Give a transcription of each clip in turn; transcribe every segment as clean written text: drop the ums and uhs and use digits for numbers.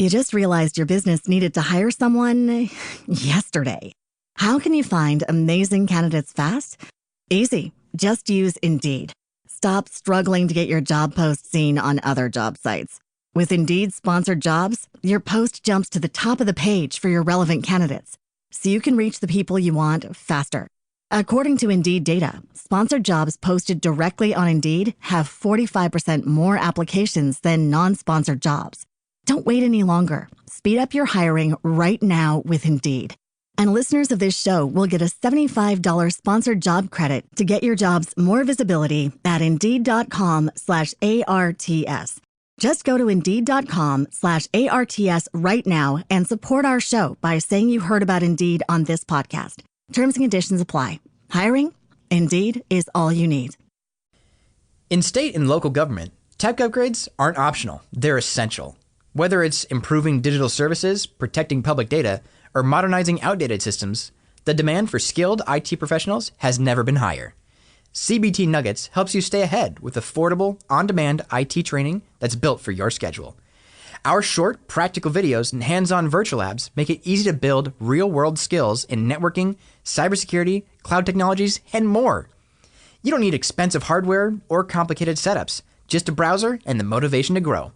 You just realized your business needed to hire someone yesterday. How can you find amazing candidates fast? Easy. Just use Indeed. Stop struggling to get your job post seen on other job sites. With Indeed sponsored jobs, your post jumps to the top of the page for your relevant candidates, so you can reach the people you want faster. According to Indeed data, sponsored jobs posted directly on Indeed have 45% more applications than non-sponsored jobs. Don't wait any longer. Speed up your hiring right now with Indeed. And listeners of this show will get a $75 sponsored job credit to get your jobs more visibility at Indeed.com/ARTS. Just go to Indeed.com/ARTS right now and support our show by saying you heard about Indeed on this podcast. Terms and conditions apply. Hiring? Indeed is all you need. In state and local government, tech upgrades aren't optional. They're essential. Whether it's improving digital services, protecting public data, or modernizing outdated systems, the demand for skilled IT professionals has never been higher. CBT Nuggets helps you stay ahead with affordable, on-demand IT training that's built for your schedule. Our short, practical videos and hands-on virtual labs make it easy to build real-world skills in networking, cybersecurity, cloud technologies, and more. You don't need expensive hardware or complicated setups, just a browser and the motivation to grow.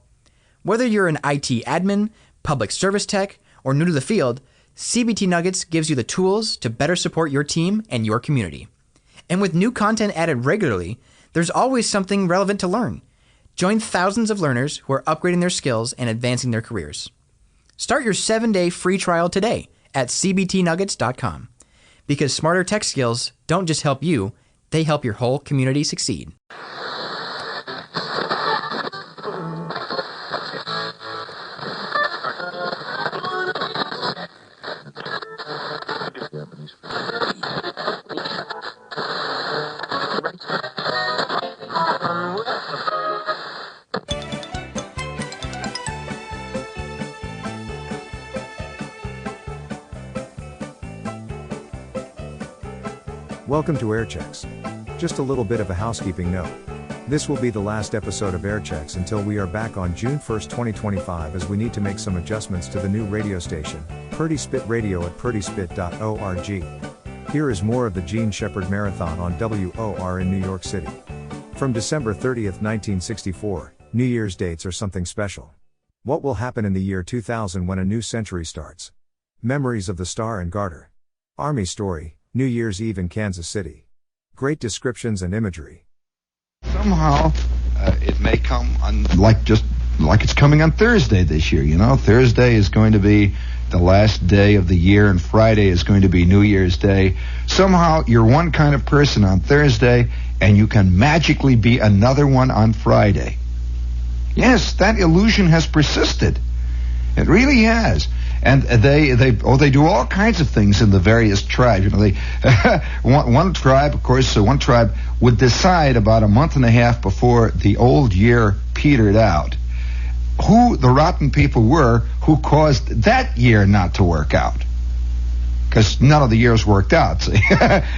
Whether you're an IT admin, public service tech, or new to the field, CBT Nuggets gives you the tools to better support your team and your community. And with new content added regularly, there's always something relevant to learn. Join thousands of learners who are upgrading their skills and advancing their careers. Start your 7-day free trial today at cbtnuggets.com. Because smarter tech skills don't just help you, they help your whole community succeed. Welcome to Airchecks. Just a little bit of a housekeeping note. This will be the last episode of Airchecks until we are back on June 1st, 2025, as we need to make some adjustments to the new radio station, Purdy Spit Radio at purdyspit.org. Here is more of the Gene Shepherd Marathon on WOR in New York City. From December 30th, 1964, New Year's dates are something special. What will happen in the year 2000 when a new century starts? Memories of the Star and Garter. Army story, New Year's Eve in Kansas City. Great descriptions and imagery. Somehow, it may come on like it's coming on Thursday this year. You know, Thursday is going to be the last day of the year, and Friday is going to be New Year's Day. Somehow, you're one kind of person on Thursday, and you can magically be another one on Friday. Yes, that illusion has persisted. It really has. And they do all kinds of things in the various tribes. You know, they one tribe would decide about a month and a half before the old year petered out who the rotten people were who caused that year not to work out, because none of the years worked out. See?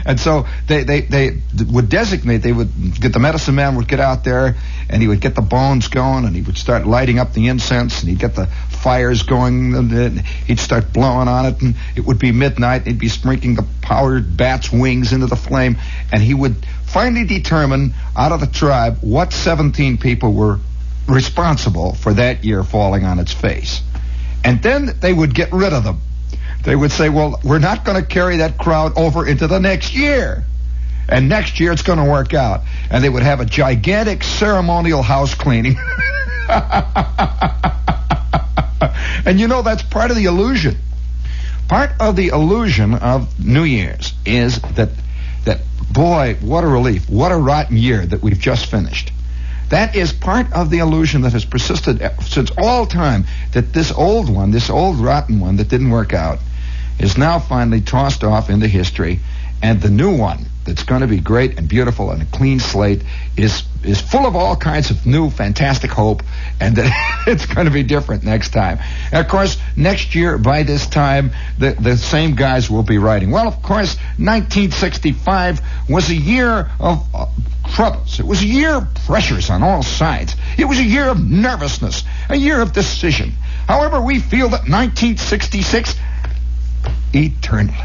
And so they would designate. They would get the medicine man would get out there, and he would get the bones going, and he would start lighting up the incense, and he'd get the fires going, and he'd start blowing on it, and it would be midnight, and he'd be sprinkling the powdered bat's wings into the flame, and he would finally determine out of the tribe what 17 people were responsible for that year falling on its face. And then they would get rid of them. They would say, well, we're not going to carry that crowd over into the next year. And next year it's going to work out. And they would have a gigantic ceremonial house cleaning. And you know, that's part of the illusion. Part of the illusion of New Year's is that boy, what a relief, what a rotten year that we've just finished. That is part of the illusion that has persisted since all time, that this old rotten one that didn't work out is now finally tossed off into history, and the new one that's going to be great and beautiful and a clean slate is full of all kinds of new fantastic hope, and that it's going to be different next time. And of course, next year by this time, the same guys will be writing. Well, of course, 1965 was a year of troubles. It was a year of pressures on all sides. It was a year of nervousness, a year of decision, However, we feel that 1966 eternally.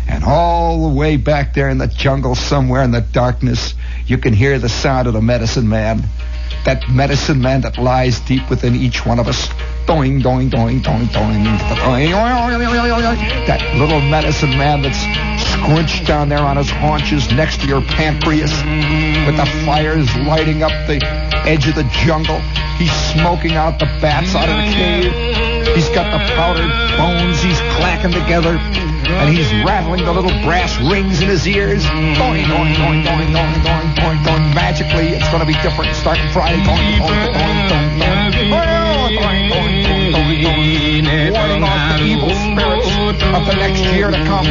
And all the way back there in the jungle somewhere in the darkness, you can hear the sound of the medicine man. That medicine man that lies deep within each one of us. Doing, doing, doing, doing, doing. That little medicine man that's scrunched down there on his haunches next to your pancreas with the fires lighting up the edge of the jungle. He's smoking out the bats out of the cave. He's got the powdered bones he's clacking together. And he's rattling the little brass rings in his ears. Doing, doing, doing, doing, doing, doing, doing, doing. Magically, it's going to be different starting Friday. Doing, doing, doing, doing, doing. Warding off the evil spirits of the next year to come.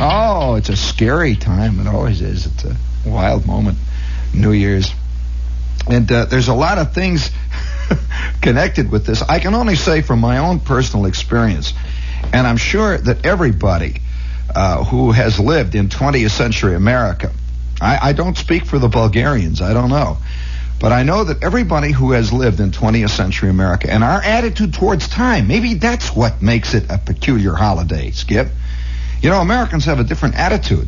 Oh, it's a scary time. It always is. It's a wild moment. New Year's. And there's a lot of things connected with this. I can only say from my own personal experience, and I'm sure that everybody who has lived in 20th century America, I don't speak for the Bulgarians, I don't know, but I know that everybody who has lived in 20th century America, and our attitude towards time, maybe that's what makes it a peculiar holiday, Skip. You know, Americans have a different attitude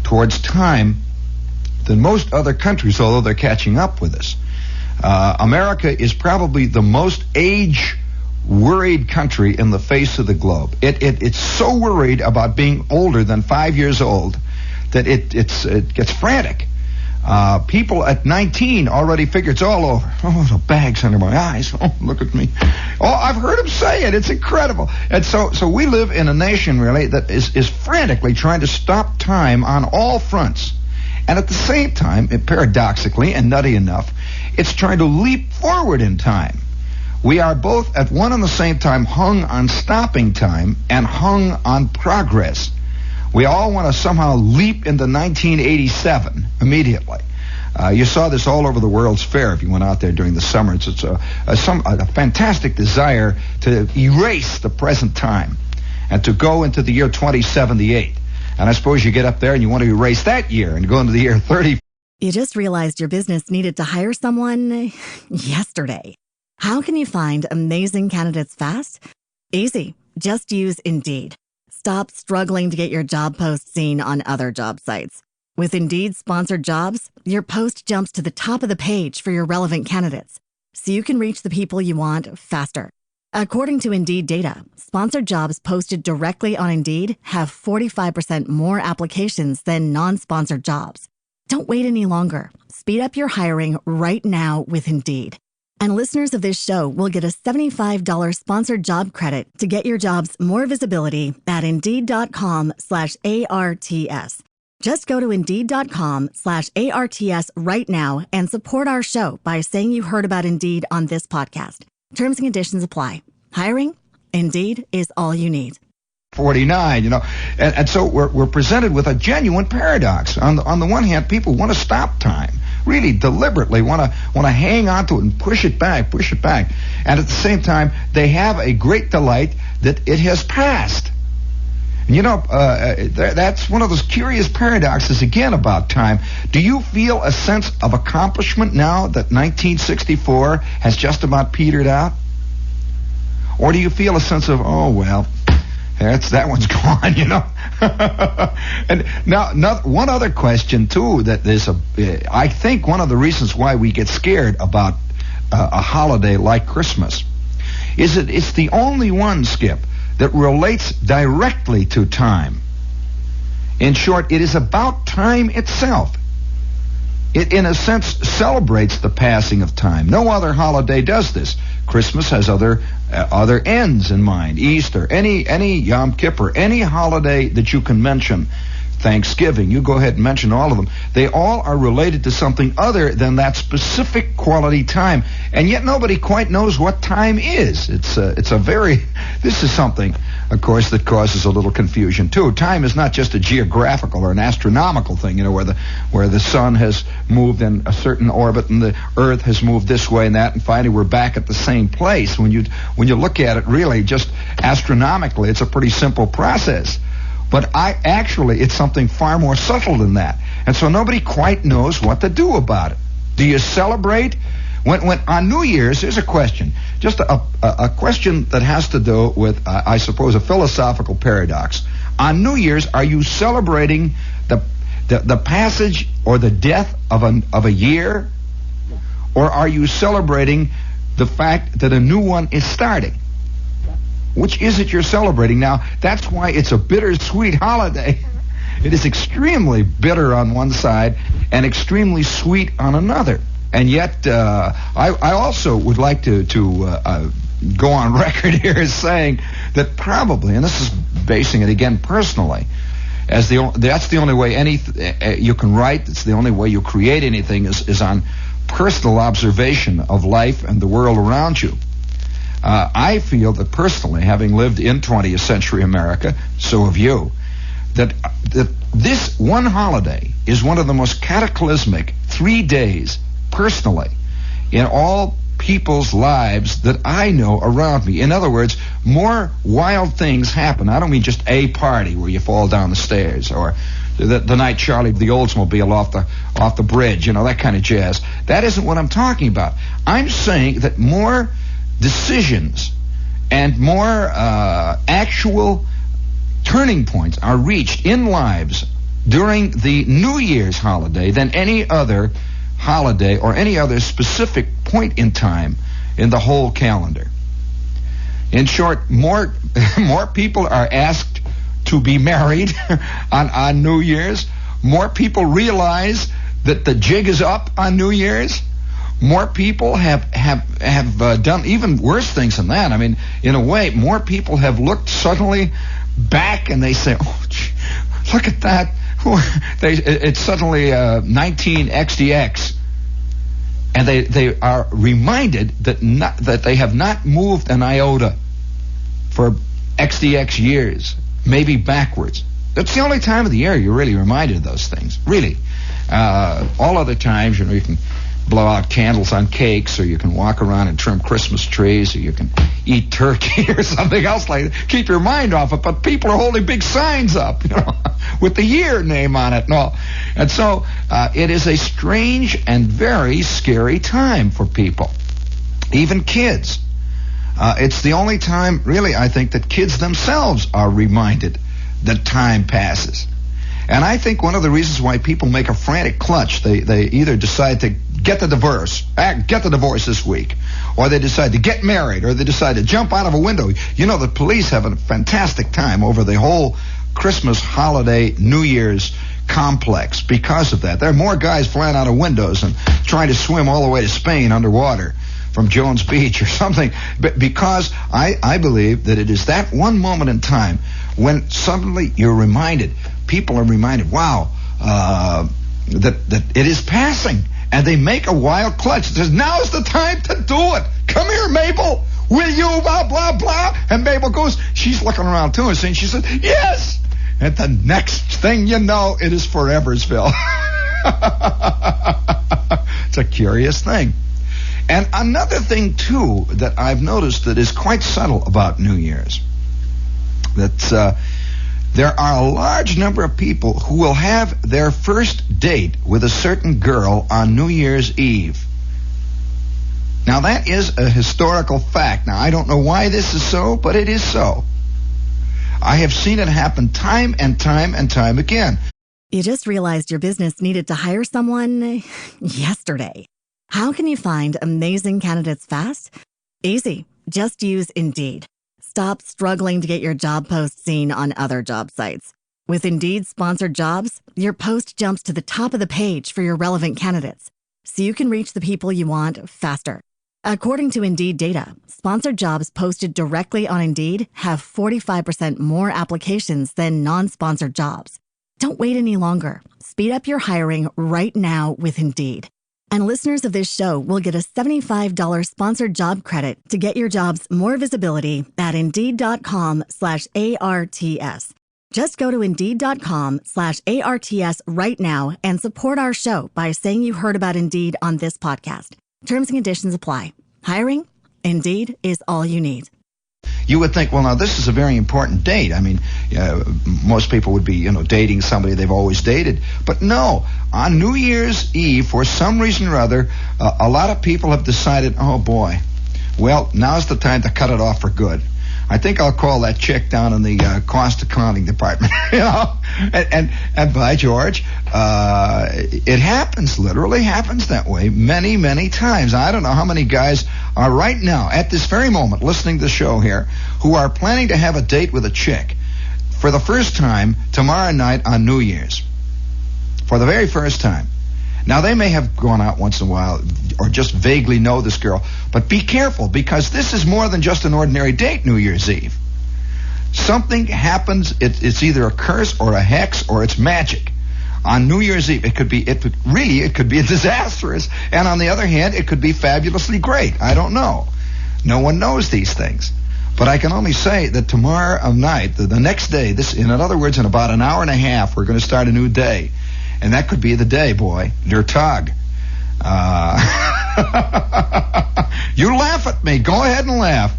towards time than most other countries, although they're catching up with us. America is probably the most age-worried country in the face of the globe. It's so worried about being older than 5 years old that it gets frantic. People at 19 already figure it's all over. Oh, the bag's under my eyes. Oh, look at me. Oh, I've heard him say it. It's incredible. And so we live in a nation, really, that is frantically trying to stop time on all fronts. And at the same time, paradoxically and nutty enough, it's trying to leap forward in time. We are both at one and the same time hung on stopping time and hung on progress. We all want to somehow leap into 1987 immediately. You saw this all over the World's Fair if you went out there during the summer. It's a fantastic desire to erase the present time and to go into the year 2078. And I suppose you get up there and you want to erase that year and go into the year 30. You just realized your business needed to hire someone yesterday. How can you find amazing candidates fast? Easy. Just use Indeed. Stop struggling to get your job post seen on other job sites. With Indeed sponsored jobs, your post jumps to the top of the page for your relevant candidates, so you can reach the people you want faster. According to Indeed data, sponsored jobs posted directly on Indeed have 45% more applications than non-sponsored jobs. Don't wait any longer. Speed up your hiring right now with Indeed. And listeners of this show will get a $75 sponsored job credit to get your jobs more visibility at Indeed.com/ARTS. Just go to Indeed.com/ARTS right now and support our show by saying you heard about Indeed on this podcast. Terms and conditions apply. Hiring? Indeed is all you need. 49, you know, and so we're presented with a genuine paradox. On the one hand, people want to stop time, really deliberately want to hang on to it and push it back, and at the same time, they have a great delight that it has passed. And you know, that's one of those curious paradoxes again about time. Do you feel a sense of accomplishment now that 1964 has just about petered out? Or do you feel a sense of, oh, well, that one's gone, you know? And now, one other question, too, that there's I think one of the reasons why we get scared about a holiday like Christmas is that it's the only one, Skip, that relates directly to time. In short, it is about time itself. It, in a sense, celebrates the passing of time. No other holiday does this. Christmas has other ends in mind. Easter, any Yom Kippur, any holiday that you can mention. Thanksgiving, you go ahead and mention all of them. They all are related to something other than that specific quality time. And yet nobody quite knows what time is. This is something, of course, that causes a little confusion too. Time is not just a geographical or an astronomical thing, you know, where the sun has moved in a certain orbit and the earth has moved this way and that, and finally we're back at the same place. When you look at it really just astronomically, it's a pretty simple process. But it's something far more subtle than that. And so nobody quite knows what to do about it. Do you celebrate? When on New Year's, here's a question. Just a question that has to do with, I suppose, a philosophical paradox. On New Year's, are you celebrating the passage or the death of a year? Or are you celebrating the fact that a new one is starting? Which is it you're celebrating? Now, that's why it's a bittersweet holiday. It is extremely bitter on one side and extremely sweet on another. And yet, I also would like to go on record here as saying that probably, and this is basing it again personally, that's the only way you can write, it's the only way you create anything is on personal observation of life and the world around you. I feel that personally, having lived in 20th century America, so have you, that this one holiday is one of the most cataclysmic 3 days, personally, in all people's lives that I know around me. In other words, more wild things happen. I don't mean just a party where you fall down the stairs, or the night Charlie the Oldsmobile off the bridge, that kind of jazz. That isn't what I'm talking about. I'm saying that more decisions and more actual turning points are reached in lives during the New Year's holiday than any other holiday or any other specific point in time in the whole calendar. In short, more people are asked to be married on New Year's. More people realize that the jig is up on New Year's. More people have done even worse things than that. I mean, in a way, more people have looked suddenly back and they say, "Oh, gee, look at that." It's suddenly 19 XDX, and they are reminded that they have not moved an iota for XDX years, maybe backwards. That's the only time of the year you're really reminded of those things. Really, all other times, you can blow out candles on cakes, or you can walk around and trim Christmas trees, or you can eat turkey or something else like that. Keep your mind off it, but people are holding big signs up, with the year name on it and all. And so it is a strange and very scary time for people, even kids. It's the only time, really, I think, that kids themselves are reminded that time passes. And I think one of the reasons why people make a frantic clutch, they either decide to get the divorce this week, or they decide to get married, or they decide to jump out of a window. The police have a fantastic time over the whole Christmas holiday, New Year's complex because of that. There are more guys flying out of windows and trying to swim all the way to Spain underwater from Jones Beach or something, but because I believe that it is that one moment in time when suddenly people are reminded, wow, that it is passing, and they make a wild clutch. It says, now's the time to do it. Come here, Mabel. Will you, blah, blah, blah. And Mabel goes, she's looking around too, and she said, yes. And the next thing you know, it is Foreversville. It's a curious thing. And another thing, too, that I've noticed that is quite subtle about New Year's, that there are a large number of people who will have their first date with a certain girl on New Year's Eve. Now, that is a historical fact. Now, I don't know why this is so, but it is so. I have seen it happen time and time and time again. You just realized your business needed to hire someone yesterday. How can you find amazing candidates fast? Easy. Just use Indeed. Stop struggling to get your job post seen on other job sites. With Indeed sponsored jobs, your post jumps to the top of the page for your relevant candidates, so you can reach the people you want faster. According to Indeed data, sponsored jobs posted directly on Indeed have 45% more applications than non-sponsored jobs. Don't wait any longer. Speed up your hiring right now with Indeed. And listeners of this show will get a $75 sponsored job credit to get your jobs more visibility at Indeed.com/ARTS. Just go to Indeed.com/ARTS right now and support our show by saying you heard about Indeed on this podcast. Terms and conditions apply. Hiring? Indeed is all you need. you would think, well, now this is a very important date. I mean, most people would be, dating somebody they've always dated. But no, on New Year's Eve, for some reason or other, a lot of people have decided, oh boy, well, now's the time to cut it off for good. I think I'll call that chick down in the cost accounting department, and by George, it happens, literally happens that way many, many times. I don't know how many guys are right now, at this very moment, listening to the show here, who are planning to have a date with a chick for the first time tomorrow night on New Year's. For the very first time. Now, they may have gone out once in a while or just vaguely know this girl, but be careful, because this is more than just an ordinary date New Year's Eve. Something happens, it's either a curse or a hex or it's magic. On New Year's Eve, it could be disastrous, and on the other hand, it could be fabulously great. I don't know. No one knows these things. But I can only say that tomorrow night, the next day, in other words, in about an hour and a half, we're going to start a new day. And that could be the day, boy. Der Tag. You laugh at me. Go ahead and laugh.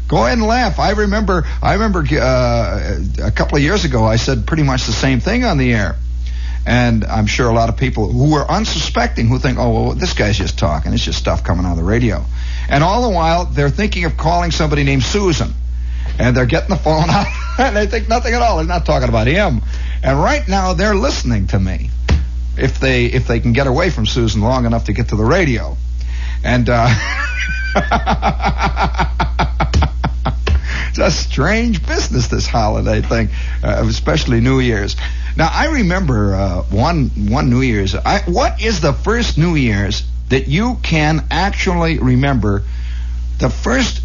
Go ahead and laugh. I remember a couple of years ago, I said pretty much the same thing on the air. And I'm sure a lot of people who were unsuspecting, who think, oh, well, this guy's just talking. It's just stuff coming out of the radio. And all the while, they're thinking of calling somebody named Susan. And they're getting the phone out, and they think nothing at all. They're not talking about him. And right now, they're listening to me, if they can get away from Susan long enough to get to the radio. And it's a strange business, this holiday thing, especially New Year's. Now, I remember one New Year's. What is the first New Year's that you can actually remember? The first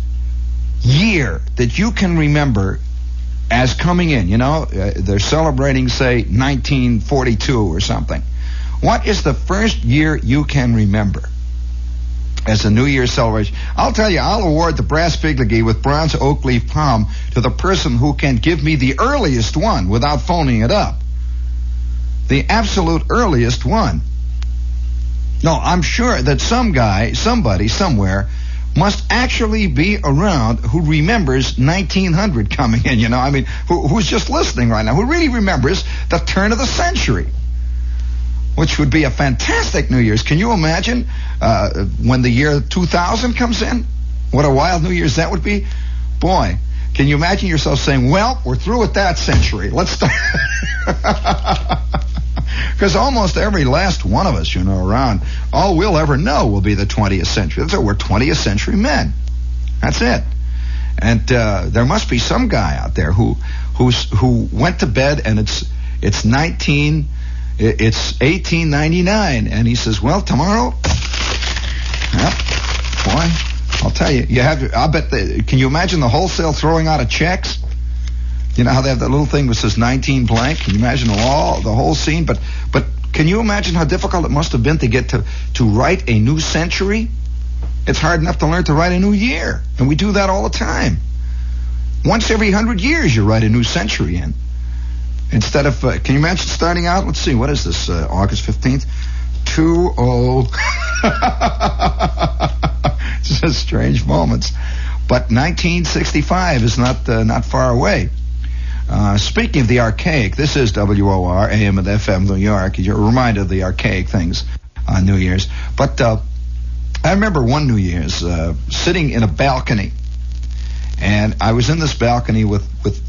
year that you can remember as coming in, they're celebrating, say, 1942 or something. What is the first year you can remember as a New Year's celebration? I'll tell you, I'll award the brass figurine with bronze oak leaf palm to the person who can give me the earliest one without phoning it up. The absolute earliest one. No, I'm sure that some guy, somebody, somewhere, must actually be around who remembers 1900 coming in, who's just listening right now, who really remembers the turn of the century, which would be a fantastic New Year's. Can you imagine when the year 2000 comes in? What a wild New Year's that would be. Boy, can you imagine yourself saying, well, we're through with that century. Let's start. Because almost every last one of us, around, all we'll ever know will be the 20th century. So we're 20th century men. That's it. And there must be some guy out there who went to bed and it's 1899, and he says, well, tomorrow, boy, I'll tell you, can you imagine the wholesale throwing out of checks? You know how they have that little thing that says 19 blank? Can you imagine the whole scene? But can you imagine how difficult it must have been to get to write a new century? It's hard enough to learn to write a new year, and we do that all the time. Once every 100 years you write a new century in. Instead of, can you imagine starting out? Let's see, what is this, August 15th? 20. It's just strange moments. But 1965 is not far away. Speaking of the archaic, this is WOR, AM and FM New York. You're reminded of the archaic things on New Year's. But I remember one New Year's sitting in a balcony. And I was in this balcony with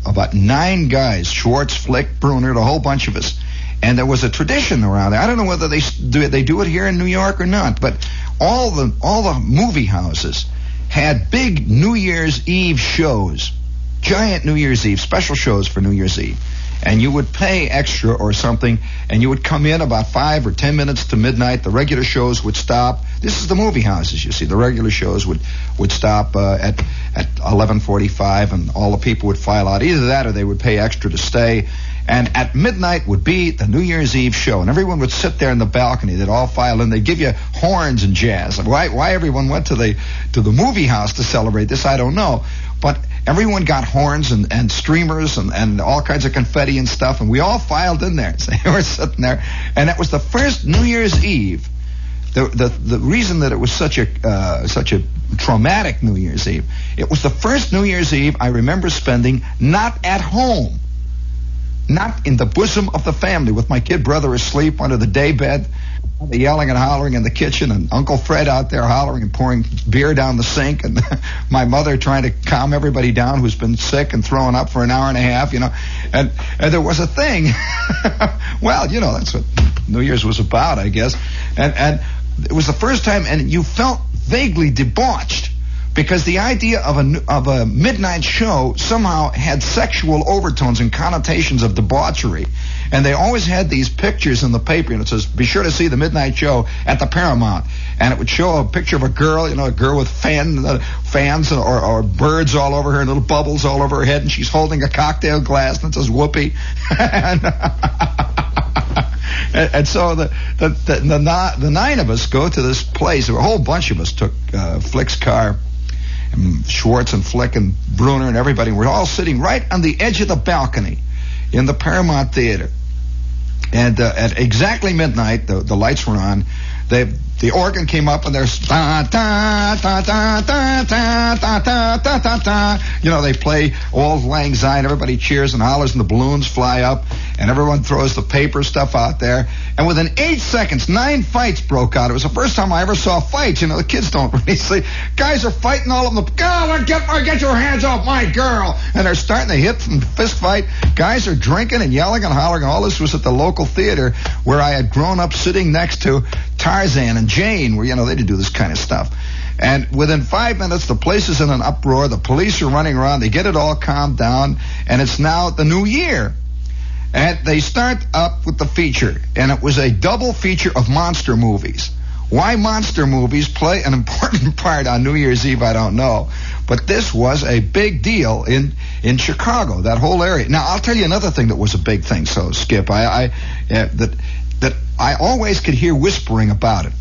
about 9 guys, Schwartz, Flick, Bruner, a whole bunch of us. And there was a tradition around there. I don't know whether they do it here in New York or not, but all the movie houses had big New Year's Eve shows, giant New Year's Eve, special shows for New Year's Eve. And you would pay extra or something, and you would come in about 5 or 10 minutes to midnight. The regular shows would stop. This is the movie houses, you see. The regular shows would stop at 11:45, and all the people would file out. Either that or they would pay extra to stay. And at midnight would be the New Year's Eve show, and everyone would sit there in the balcony. They'd all file in. They'd give you horns and jazz. Why everyone went to the movie house to celebrate this, I don't know. But everyone got horns and streamers and all kinds of confetti and stuff, and we all filed in there. So we were sitting there, and that was the first New Year's Eve the reason that it was such a traumatic New Year's Eve, it was the first New Year's Eve I remember spending not at home, not in the bosom of the family, with my kid brother asleep under the day bed, the yelling and hollering in the kitchen, and Uncle Fred out there hollering and pouring beer down the sink, and my mother trying to calm everybody down who's been sick and throwing up for an hour and a half, and there was a thing. Well, that's what New Year's was about, I guess, and it was the first time, and you felt vaguely debauched, because the idea of a midnight show somehow had sexual overtones and connotations of debauchery. And they always had these pictures in the paper, and it says, be sure to see the midnight show at the Paramount. And it would show a picture of a girl, a girl with fans or birds all over her and little bubbles all over her head, and she's holding a cocktail glass, and it says whoopee. And so the nine of us go to this place. A whole bunch of us took Flick's car, and Schwartz and Flick and Bruner and everybody. We're all sitting right on the edge of the balcony in the Paramount Theater. And at exactly midnight, the lights were on. The organ came up, and there's da da da da da da da da da da. They play Auld Lang Syne. Everybody cheers and hollers, and the balloons fly up, and everyone throws the paper stuff out there. And within 8 seconds, 9 fights broke out. It was the first time I ever saw fights. The kids don't really see. Guys are fighting all of them. Go, get your hands off my girl! And they're starting to hit and fist fight. Guys are drinking and yelling and hollering. All this was at the local theater where I had grown up sitting next to Tarzan and Jane, where, they didn't do this kind of stuff. And within 5 minutes, the place is in an uproar. The police are running around. They get it all calmed down, and it's now the new year. And they start up with the feature, and it was a double feature of monster movies. Why monster movies play an important part on New Year's Eve, I don't know. But this was a big deal in Chicago, that whole area. Now, I'll tell you another thing that was a big thing, so Skip. That I always could hear whispering about it.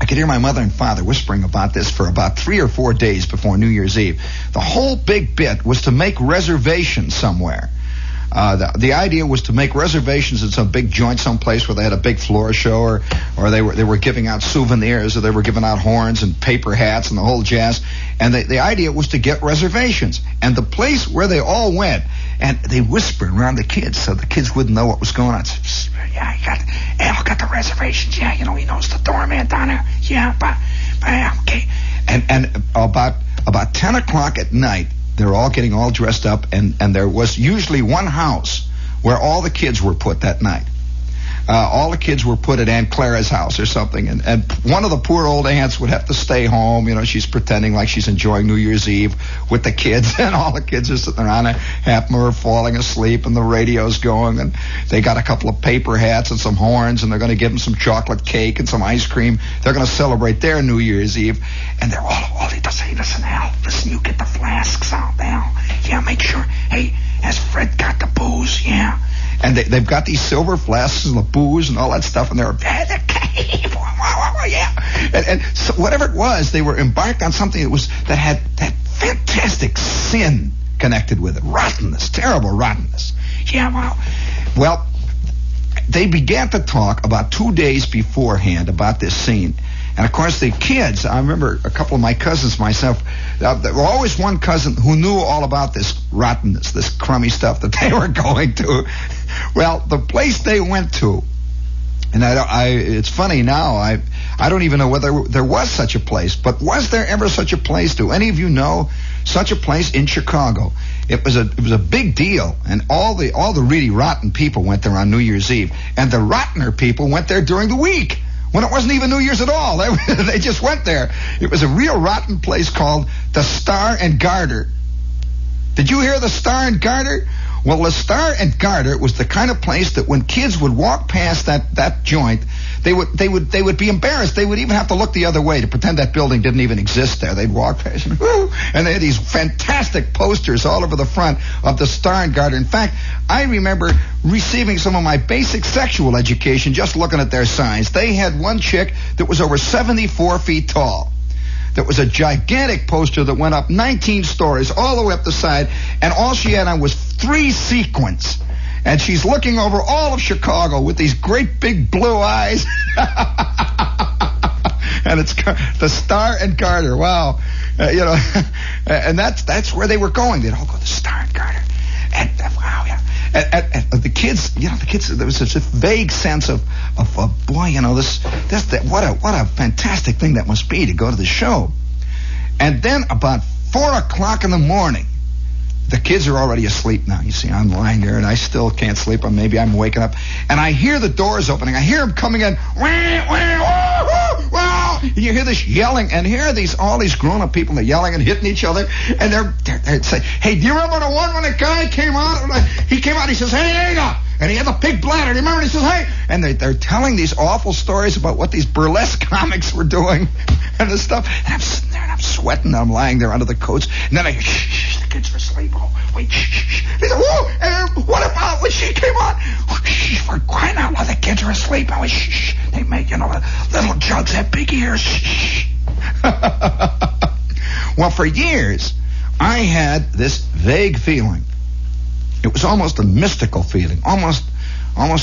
I could hear my mother and father whispering about this for about 3 or 4 days before New Year's Eve. The whole big bit was to make reservations somewhere. The idea was to make reservations in some big joint someplace where they had a big floor show, or they were giving out souvenirs, or they were giving out horns and paper hats and the whole jazz. And the idea was to get reservations. And the place where they all went, and they whispered around the kids so the kids wouldn't know what was going on. Al got the reservations. Yeah, he knows the doorman down there. Yeah, but okay. And about 10 o'clock at night, they're all getting all dressed up, and there was usually one house where all the kids were put that night. All the kids were put at Aunt Clara's house or something, and one of the poor old aunts would have to stay home. She's pretending like she's enjoying New Year's Eve with the kids, and all the kids are sitting around, and half of them are falling asleep, and the radio's going, and they got a couple of paper hats and some horns, and they're going to give them some chocolate cake and some ice cream. They're going to celebrate their New Year's Eve, and they're all they just say, listen, Al, listen, you get the flasks out, Al. Yeah, make sure. Hey, has Fred got the booze? Yeah. And they've got these silver flasks and the booze and all that stuff, and they're yeah. And so whatever it was, they were embarked on something that had that fantastic sin connected with it, rottenness, terrible rottenness. Yeah, well, they began to talk about 2 days beforehand about this scene. And, of course, the kids, I remember a couple of my cousins, myself, there were always one cousin who knew all about this rottenness, this crummy stuff that they were going to. Well, the place they went to, and it's funny now, I don't even know whether there was such a place, but was there ever such a place? Do any of you know such a place in Chicago? It was a big deal, and all the really rotten people went there on New Year's Eve, and the rottener people went there during the week, when it wasn't even New Year's at all. They just went there. It was a real rotten place called the Star and Garter. Did you hear the Star and Garter? Well, the Star and Garter was the kind of place that when kids would walk past that joint, they would be embarrassed. They would even have to look the other way to pretend that building didn't even exist there. They'd walk past and they had these fantastic posters all over the front of the Star and Garter. In fact, I remember receiving some of my basic sexual education just looking at their signs. They had one chick that was over 74 feet tall. There was a gigantic poster that went up 19 stories all the way up the side, and all she had on was 3 sequins. And she's looking over all of Chicago with these great big blue eyes. And it's the Star and Garter. Wow. And that's where they were going. They'd all go to the Star and Garter. And wow, yeah. And the kids, there was such a vague sense of boy, what a fantastic thing that must be to go to the show. And then about 4 o'clock in the morning, the kids are already asleep now. You see, I'm lying there, and I still can't sleep, or maybe I'm waking up. And I hear the doors opening. I hear them coming in. And you hear this yelling, and here are all these grown-up people. They're yelling and hitting each other. And they're saying, hey, do you remember the one when the guy came out? He came out, he says, hey, Ada. And he had the big bladder. Do you remember? And he says, hey. And they're telling these awful stories about what these burlesque comics were doing and this stuff. And I'm sitting there, and I'm sweating. I'm lying there under the coats. And then I hear, shh, the kids are asleep. Oh, wait, shh. He said, whoa, and what about when she came on? Shh, for crying out loud, the kids are asleep. I was, shh. They make, little jugs have big ears. Shh. Well, for years, I had this vague feeling. It was almost a mystical feeling, almost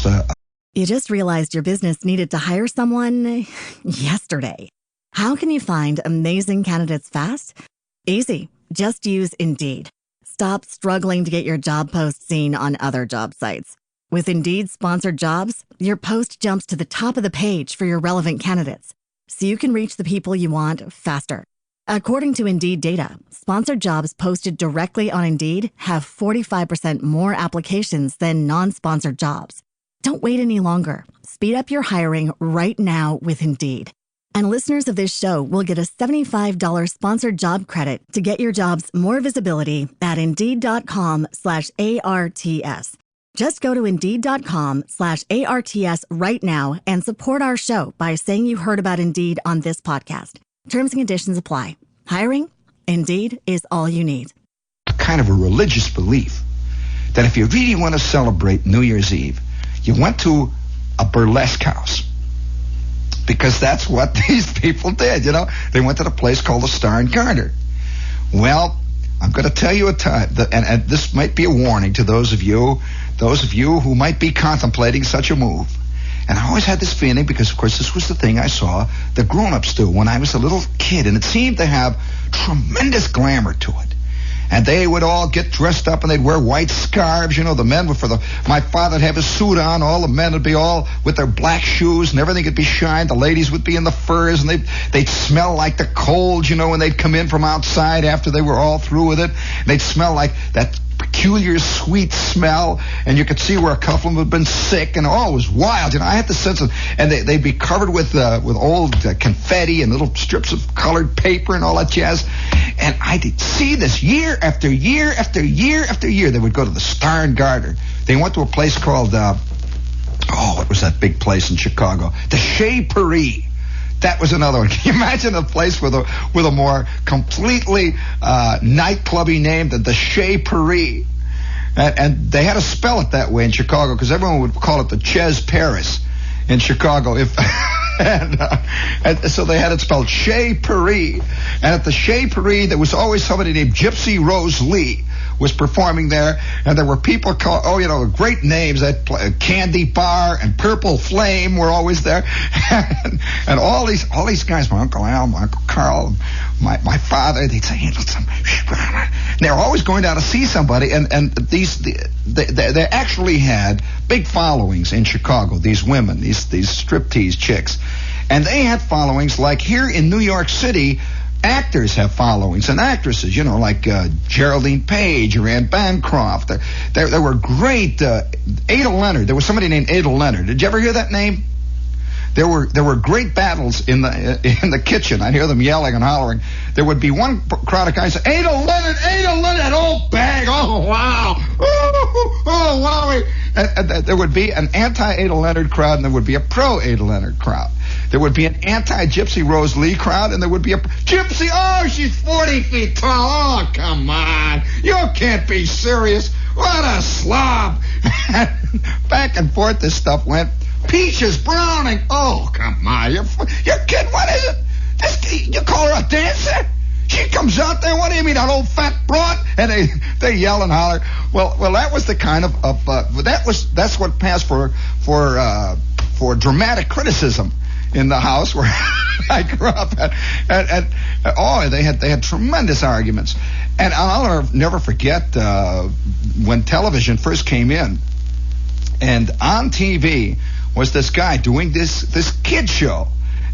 a... You just realized your business needed to hire someone yesterday. How can you find amazing candidates fast? Easy. Just use Indeed. Stop struggling to get your job post seen on other job sites. With Indeed sponsored jobs, your post jumps to the top of the page for your relevant candidates, so you can reach the people you want faster. According to Indeed data, sponsored jobs posted directly on Indeed have 45% more applications than non-sponsored jobs. Don't wait any longer. Speed up your hiring right now with Indeed. And listeners of this show will get a $75 sponsored job credit to get your jobs more visibility at Indeed.com/ARTS. Just go to Indeed.com/ARTS right now and support our show by saying you heard about Indeed on this podcast. Terms and conditions apply. Hiring? Indeed is all you need. Kind of a religious belief that if you really want to celebrate New Year's Eve, you went to a burlesque house. Because that's what these people did, They went to the place called the Star and Garter. Well, I'm going to tell you a time, and this might be a warning to those of you who might be contemplating such a move. And I always had this feeling because, of course, this was the thing I saw the grown-ups do when I was a little kid, and it seemed to have tremendous glamour to it. And they would all get dressed up, and they'd wear white scarves. The men would my father'd have his suit on. All the men would be all with their black shoes, and everything would be shined. The ladies would be in the furs, and they'd smell like the coals, when they'd come in from outside after they were all through with it. And they'd smell like that peculiar sweet smell, and you could see where a couple of them had been sick, and it was wild. I had the sense of, and they'd be covered with old confetti and little strips of colored paper and all that jazz. And I did see this year after year after year after year. They would go to the Star and Garter. They went to a place called what was that big place in Chicago? The Chez Paris. That was another one. Can you imagine a place with a more completely nightclubby name than the Chez Paris? And they had to spell it that way in Chicago because everyone would call it the Chez Paris in Chicago. And so they had it spelled Chez Paris. And at the Chez Paris, there was always somebody named Gypsy Rose Lee was performing there, and there were people called, great names. That Candy Bar and Purple Flame were always there, and all these guys, my Uncle Al, my Uncle Carl, my father, they'd say, they're always going down to see somebody, and they actually had big followings in Chicago. These women, these striptease chicks, and they had followings like here in New York City. Actors have followings and actresses, like Geraldine Page or Anne Bancroft. There were great Ada Leonard. There was somebody named Ada Leonard. Did you ever hear that name? There were great battles in the kitchen. I'd hear them yelling and hollering. There would be one crowd of guys say, Ada Leonard, oh bang, oh wow, oh wow. And there would be an anti-Ada Leonard crowd, and there would be a pro-Ada Leonard crowd. There would be an anti-Gypsy Rose Lee crowd, and there would be a Gypsy, she's 40 feet tall. Oh, come on. You can't be serious. What a slob. Back and forth this stuff went. Peaches Browning. Oh, come on. You're kidding. What is it? You call her a dancer? She comes out there. What do you mean, that old fat broad? And they yell and holler. Well, that was the kind of that's what passed for for dramatic criticism in the house where I grew up. And they had tremendous arguments. And I'll never forget when television first came in. And on TV was this guy doing this kid show.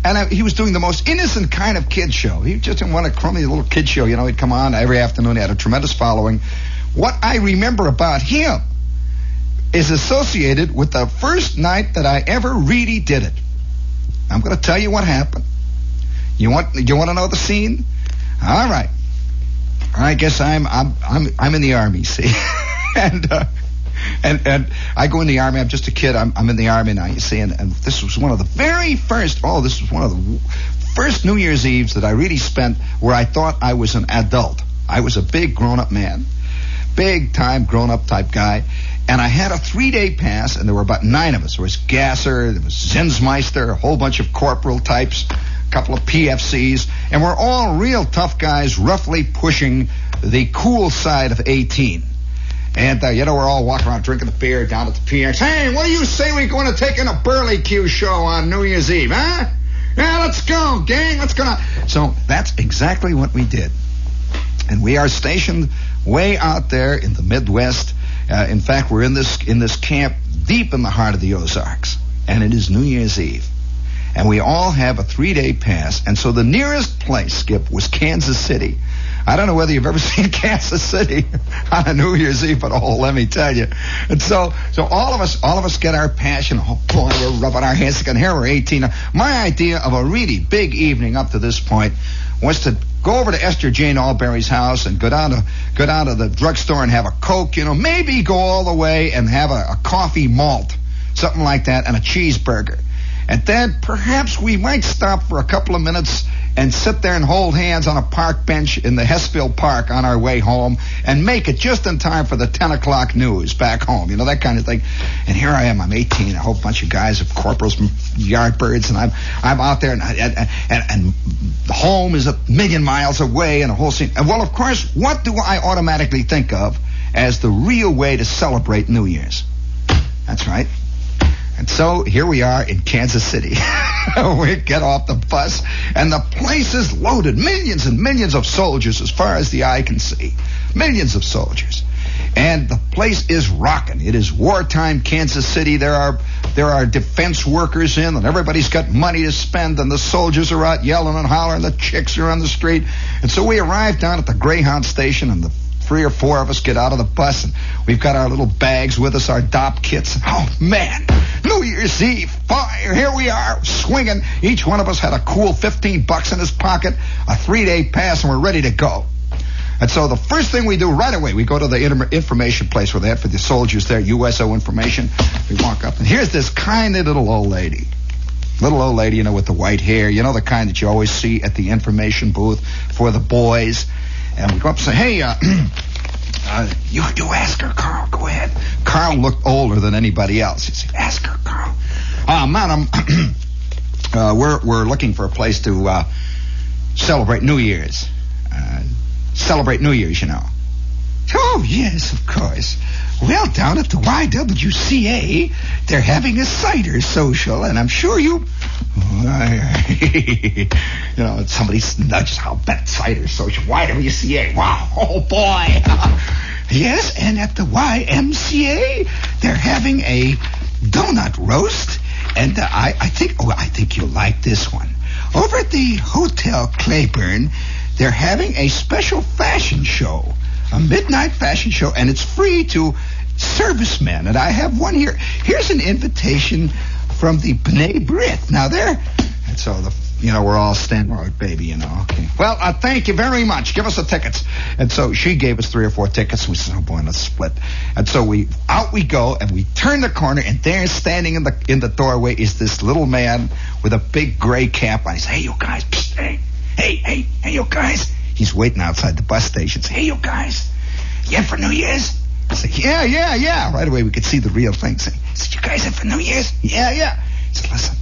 And he was doing the most innocent kind of kid show. He just didn't want a crummy little kid show. You know, he'd come on every afternoon. He had a tremendous following. What I remember about him is associated with the first night that I ever really did it. I'm going to tell you what happened. You want to know the scene? All right. I guess I'm in the Army, see. and I go in the Army. I'm just a kid. I'm in the Army now, you see. And this was one of the first New Year's Eves that I really spent where I thought I was an adult. I was a big grown-up man. Big time grown-up type guy. And I had a 3-day pass, and there were about 9 of us. There was Gasser, there was Zinsmeister, a whole bunch of corporal types, a couple of PFCs, and we're all real tough guys, roughly pushing the cool side of 18. And, we're all walking around drinking the beer down at the PX. Hey, what do you say we go and take in a Burley Q show on New Year's Eve, huh? Yeah, let's go, gang, let's go. So that's exactly what we did. And we are stationed way out there in the Midwest. In fact, we're in this camp deep in the heart of the Ozarks. And it is New Year's Eve. And we all have a 3-day pass. And so the nearest place, Skip, was Kansas City. I don't know whether you've ever seen Kansas City on a New Year's Eve, but let me tell you. And so all of us get our pass, and oh boy, we're rubbing our hands together. Here we're 18. My idea of a really big evening up to this point was to go over to Esther Jane Alberry's house and go down to the drugstore and have a Coke, maybe go all the way and have a coffee malt, something like that, and a cheeseburger. And then perhaps we might stop for a couple of minutes and sit there and hold hands on a park bench in the Hessville Park on our way home and make it just in time for the 10 o'clock news back home, that kind of thing. And here I am, I'm 18, a whole bunch of guys of corporals from Yardbirds, and I'm out there, and the home is 1,000,000 miles away, and a whole scene. And well, of course, what do I automatically think of as the real way to celebrate New Year's? That's right. And so here we are in Kansas City. We get off the bus, and the place is loaded. Millions and millions of soldiers as far as the eye can see. Millions of soldiers. And the place is rocking. It is wartime Kansas City. There are defense workers in, and everybody's got money to spend, and the soldiers are out yelling and hollering. The chicks are on the street. And so we arrive down at the Greyhound station, and the 3 or 4 of us get out of the bus, and we've got our little bags with us, our DOP kits. Oh, man, New Year's Eve, fire, here we are, swinging. Each one of us had a cool $15 in his pocket, a 3-day pass, and we're ready to go. And so the first thing we do right away, we go to the information place where they have for the soldiers there, USO information. We walk up, and here's this kind of little old lady. Little old lady, with the white hair, the kind that you always see at the information booth for the boys. And we go up and say, hey, you ask her, Carl. Go ahead. Carl looked older than anybody else. He said, ask her, Carl. Madam, we're looking for a place to celebrate New Year's. Celebrate New Year's, Oh, yes, of course. Well, down at the YWCA, they're having a cider social, and I'm sure you... somebody nudges, I'll bet cider social. YWCA. Wow. Oh, boy. Yes, and at the YMCA, they're having a donut roast, and I think you'll like this one. Over at the Hotel Claiborne, they're having a special fashion show, a midnight fashion show, and it's free to servicemen. And I have one here. Here's an invitation from the B'nai B'rith. Now there, and so we're all standing, right, baby, Okay. Well, thank you very much. Give us the tickets. And so she gave us 3 or 4 tickets. We said, oh boy, let's split. And so we go, and we turn the corner, and there, standing in the doorway, is this little man with a big gray cap on. He says, hey, you guys, psst, hey, you guys. He's waiting outside the bus station. Say, hey, you guys, you in for New Year's? I said, yeah. Right away, we could see the real thing. Say, you guys in for New Year's? Yeah. He said, listen,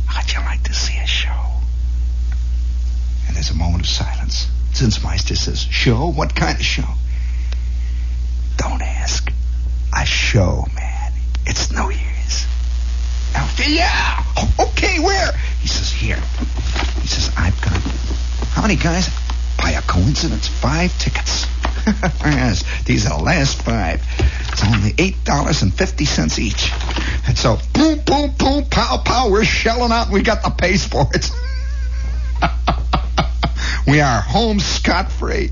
how'd you like to see a show? And there's a moment of silence. Zinsmeister says, show? What kind of show? Don't ask. A show, man. It's New Year's. Now, Yeah. Okay, where? He says, here. He says, I've got, how many guys? By a coincidence, 5 tickets. Yes, these are the last 5. It's only $8.50 each. And so, boom, boom, boom, pow, pow, we're shelling out and we got the pace for it. We are home scot-free.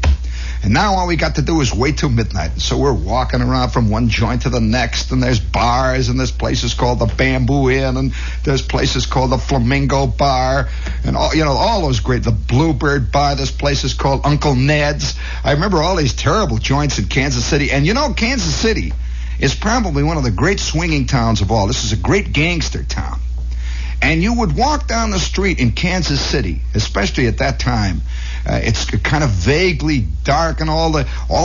And now all we got to do is wait till midnight. And so we're walking around from one joint to the next, and there's bars, and there's places called the Bamboo Inn, and there's places called the Flamingo Bar, and all those great, the Bluebird Bar, there's places called Uncle Ned's. I remember all these terrible joints in Kansas City. And Kansas City is probably one of the great swinging towns of all. This is a great gangster town. And you would walk down the street in Kansas City, especially at that time. It's kind of vaguely dark, and all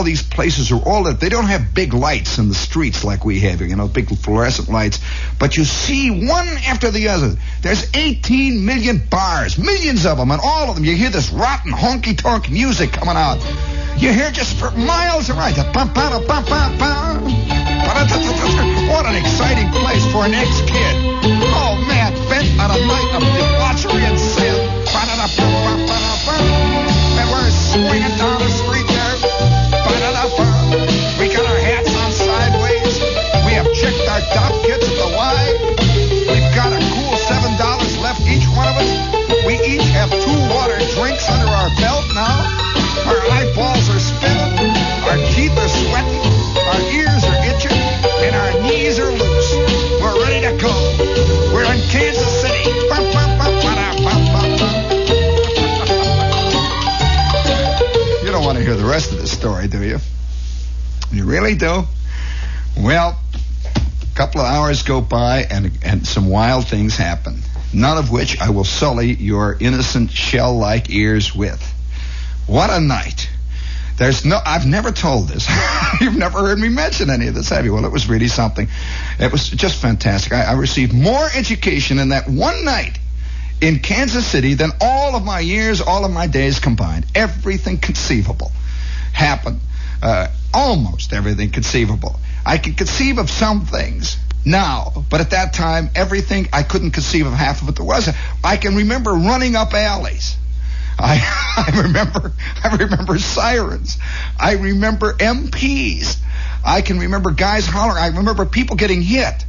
these places are they don't have big lights in the streets like we have here, big fluorescent lights. But you see one after the other. There's 18 million bars, millions of them, and all of them. You hear this rotten honky-tonk music coming out. You hear just for miles around. What an exciting place for an ex-kid. Oh, man, bent on a night of debauchery and sin. And we're swinging down the street there. We got our hats on sideways. We have checked our dop kits at the Y. We've got a cool $7 left, each one of us. We each have 2 water drinks under our belt now. Our eyeballs are spinning. Our teeth are sweating. Our ears are itching. And our knees are loose. We're ready to go. We're in Kansas City. You don't want to hear the rest of this story, do you? You really do? Well, a couple of hours go by and some wild things happen, none of which I will sully your innocent shell-like ears with. What a night. I've never told this. You've never heard me mention any of this, have you? Well, it was really something. It was just fantastic. I received more education in that one night in Kansas City than all of my years, all of my days combined. Everything conceivable happened. Almost everything conceivable. I can conceive of some things now, but at that time, everything, I couldn't conceive of half of it there was. I can remember running up alleys. I remember sirens. I remember MPs. I can remember guys hollering. I remember people getting hit.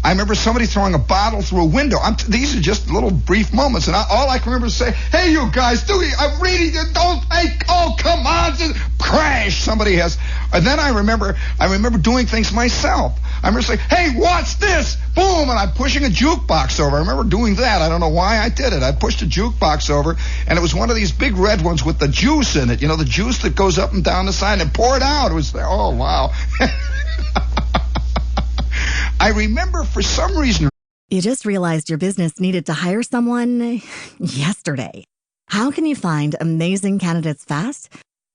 I remember somebody throwing a bottle through a window. These are just little brief moments, and all I can remember is say, "Hey, you guys, I'm reading. Come on, just crash." Somebody has, and then I remember doing things myself. I remember saying, "Hey, watch this!" Boom, and I'm pushing a jukebox over. I remember doing that. I don't know why I did it. I pushed a jukebox over, and it was one of these big red ones with the juice in it. The juice that goes up and down the side and poured out. It was there. Oh, wow. I remember for some reason. You just realized your business needed to hire someone yesterday. How can you find amazing candidates fast?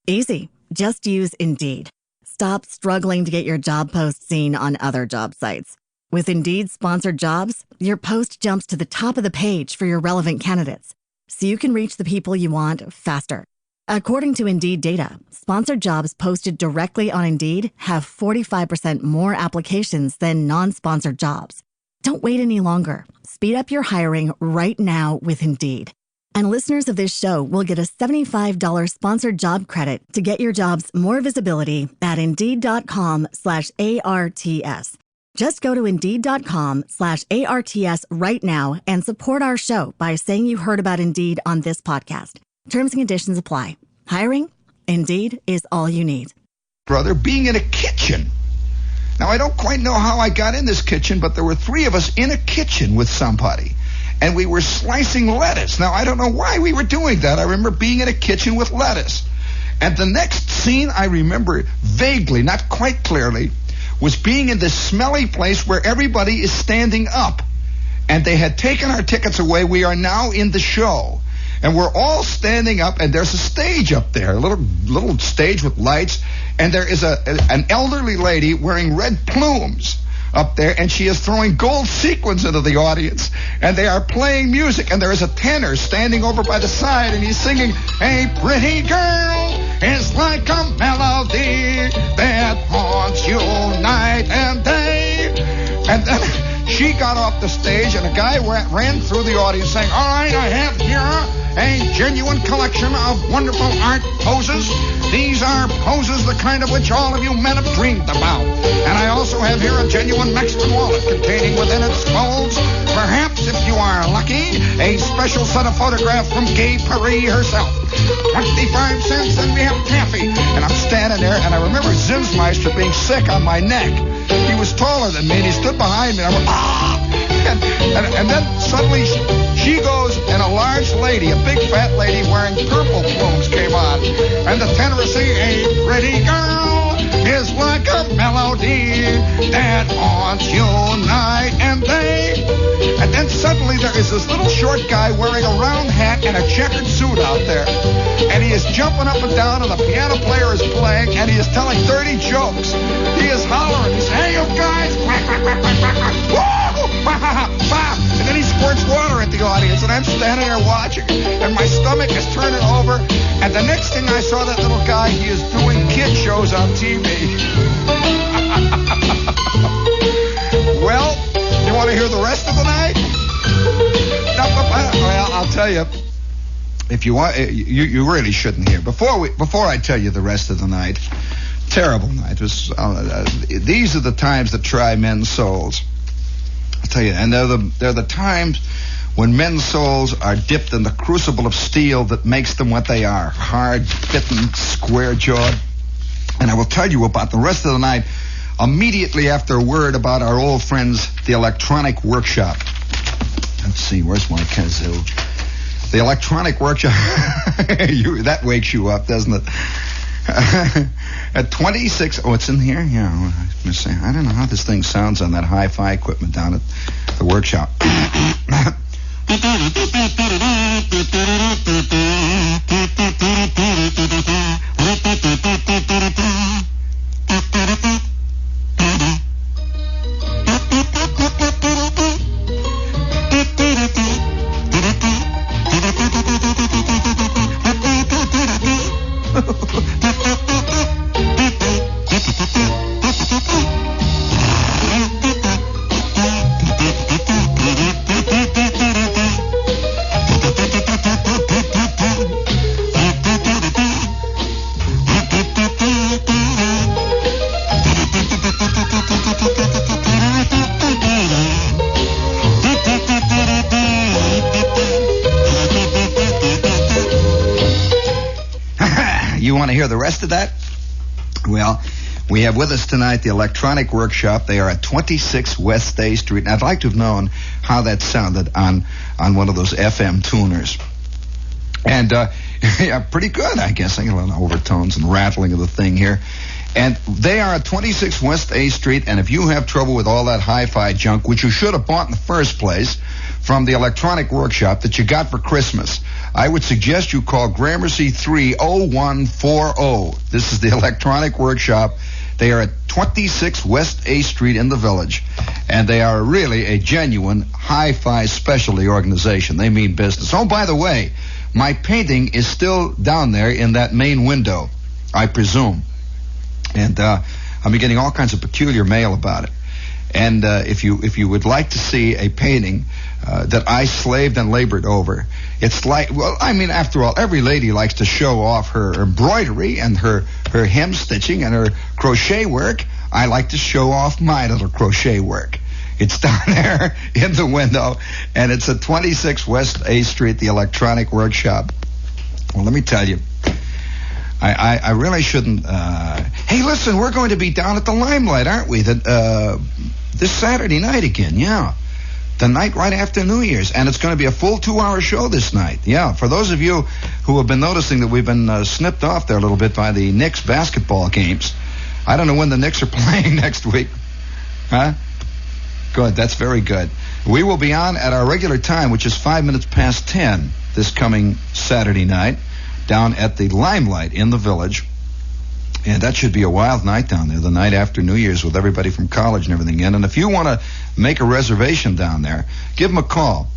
Easy. Just use Indeed. Stop struggling to get your job post seen on other job sites. With Indeed sponsored jobs, your post jumps to the top of the page for your relevant candidates, so you can reach the people you want faster. According to Indeed data, sponsored jobs posted directly on Indeed have 45% more applications than non-sponsored jobs. Don't wait any longer. Speed up your hiring right now with Indeed. And listeners of this show will get a $75 sponsored job credit to get your jobs more visibility at Indeed.com/ARTS. Just go to Indeed.com/ARTS right now and support our show by saying you heard about Indeed on this podcast. Terms and conditions apply. Hiring? Indeed is all you need. Brother, being in a kitchen. Now, I don't quite know how I got in this kitchen, but there were 3 of us in a kitchen with somebody. And we were slicing lettuce. Now, I don't know why we were doing that. I remember being in a kitchen with lettuce. And the next scene I remember vaguely, not quite clearly, was being in this smelly place where everybody is standing up. And they had taken our tickets away. We are now in the show. And we're all standing up, and there's a stage up there, a little stage with lights. And there is an elderly lady wearing red plumes up there, and she is throwing gold sequins into the audience, and they are playing music, and there is a tenor standing over by the side, and he's singing, "A pretty girl is like a melody that haunts you night and day." And then she got off the stage, and a guy ran through the audience saying, all right, I have here a genuine collection of wonderful art poses. These are poses the kind of which all of you men have dreamed about. And I also have here a genuine Mexican wallet containing within its folds, perhaps if you are lucky, a special set of photographs from Gay Paris herself. 25 cents, and we have taffy. And I'm standing there, and I remember Zinsmeister being sick on my neck. He was taller than me, and he stood behind me, and I went, ah! And then suddenly she goes, and a large lady, a big fat lady wearing purple plumes came on. And the tenor is singing, a pretty girl is like a melody that haunts you night and day. And then suddenly there is this little short guy wearing a round hat and a checkered suit out there. And he is jumping up and down, and the piano player is playing, and he is telling 30 jokes. He is hollering. He's saying, hey, you guys. And then he squirts water at the audience, and I'm standing there watching, and my stomach is turning over. And the next thing I saw that little guy, he is doing kid shows on TV. Well, you want to hear the rest of the night? Well, I'll tell you. If you want, you really shouldn't hear. Before I tell you the rest of the night, terrible night. These are the times that try men's souls. I'll tell you, and they're the times when men's souls are dipped in the crucible of steel that makes them what they are, hard-bitten, square-jawed. And I will tell you about the rest of the night immediately after a word about our old friends, the Electronic Workshop. Let's see, where's my kazoo? The Electronic Workshop. That wakes you up, doesn't it? At 26, it's in here? Yeah, I was going to say, I don't know how this thing sounds on that hi-fi equipment down at the workshop. Hear the rest of that? Well, we have with us tonight the Electronic Workshop. They are at 26 West A Street, and I'd like to have known how that sounded on one of those FM tuners. And yeah, pretty good, I guess. I get a lot of overtones and rattling of the thing here. And they are at 26 West A Street, and if you have trouble with all that hi-fi junk, which you should have bought in the first place from the Electronic Workshop that you got for Christmas, I would suggest you call Gramercy 30140. This is the Electronic Workshop. They are at 26 West A Street in the Village, and they are really a genuine hi-fi specialty organization. They mean business. Oh, by the way, my painting is still down there in that main window, I presume. And I'm getting all kinds of peculiar mail about it. And if you would like to see a painting that I slaved and labored over, it's like, well, I mean, after all, every lady likes to show off her embroidery and her hem stitching and her crochet work. I like to show off my little crochet work. It's down there in the window, and it's at 26 West A Street, the Electronic Workshop. Well, let me tell you, I really shouldn't. Hey, listen, we're going to be down at the Limelight, aren't we? This Saturday night again, yeah. The night right after New Year's. And it's going to be a full 2-hour show this night. Yeah, for those of you who have been noticing that we've been snipped off there a little bit by the Knicks basketball games. I don't know when the Knicks are playing next week. Huh? Good, that's very good. We will be on at our regular time, which is 5 minutes past 10 this coming Saturday night, down at the Limelight in the Village. And that should be a wild night down there, the night after New Year's, with everybody from college and everything in. And if you want to make a reservation down there, give them a call.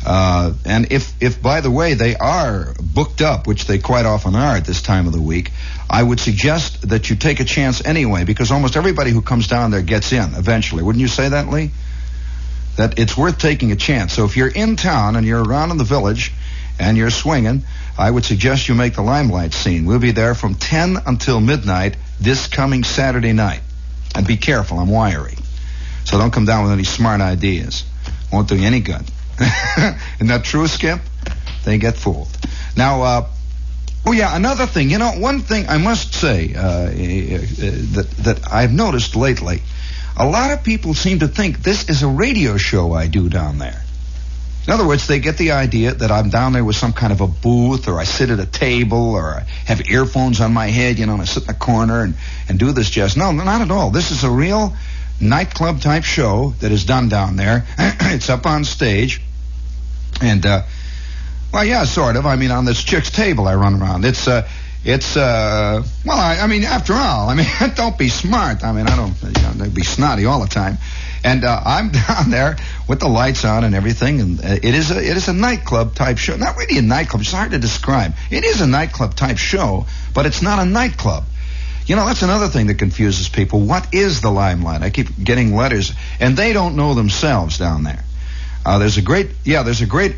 And if, by the way, they are booked up, which they quite often are at this time of the week, I would suggest that you take a chance anyway, because almost everybody who comes down there gets in eventually. Wouldn't you say that, Lee? that it's worth taking a chance. So if you're in town and you're around in the village and you're swinging, I would suggest you make the Limelight scene. We'll be there from 10 until midnight this coming Saturday night. And be careful, I'm wiry. So don't come down with any smart ideas. Won't do you any good. Isn't that true, Skip? They get fooled. Now, another thing. You know, one thing I must say that I've noticed lately, a lot of people seem to think this is a radio show I do down there. In other words, they get the idea that I'm down there with some kind of a booth, or I sit at a table, or I have earphones on my head, and I sit in a corner and do this jazz. No, not at all. This is a real nightclub type show that is done down there. It's up on stage, and sort of. I mean, on this chick's table I run around. After all, don't be smart. I don't be snotty all the time. And I'm down there with the lights on and everything, and it is a nightclub type show. Not really a nightclub. It's hard to describe. It is a nightclub type show, but it's not a nightclub. You know, that's another thing that confuses people. What is the Limelight? I keep getting letters, and they don't know themselves down there. There's a great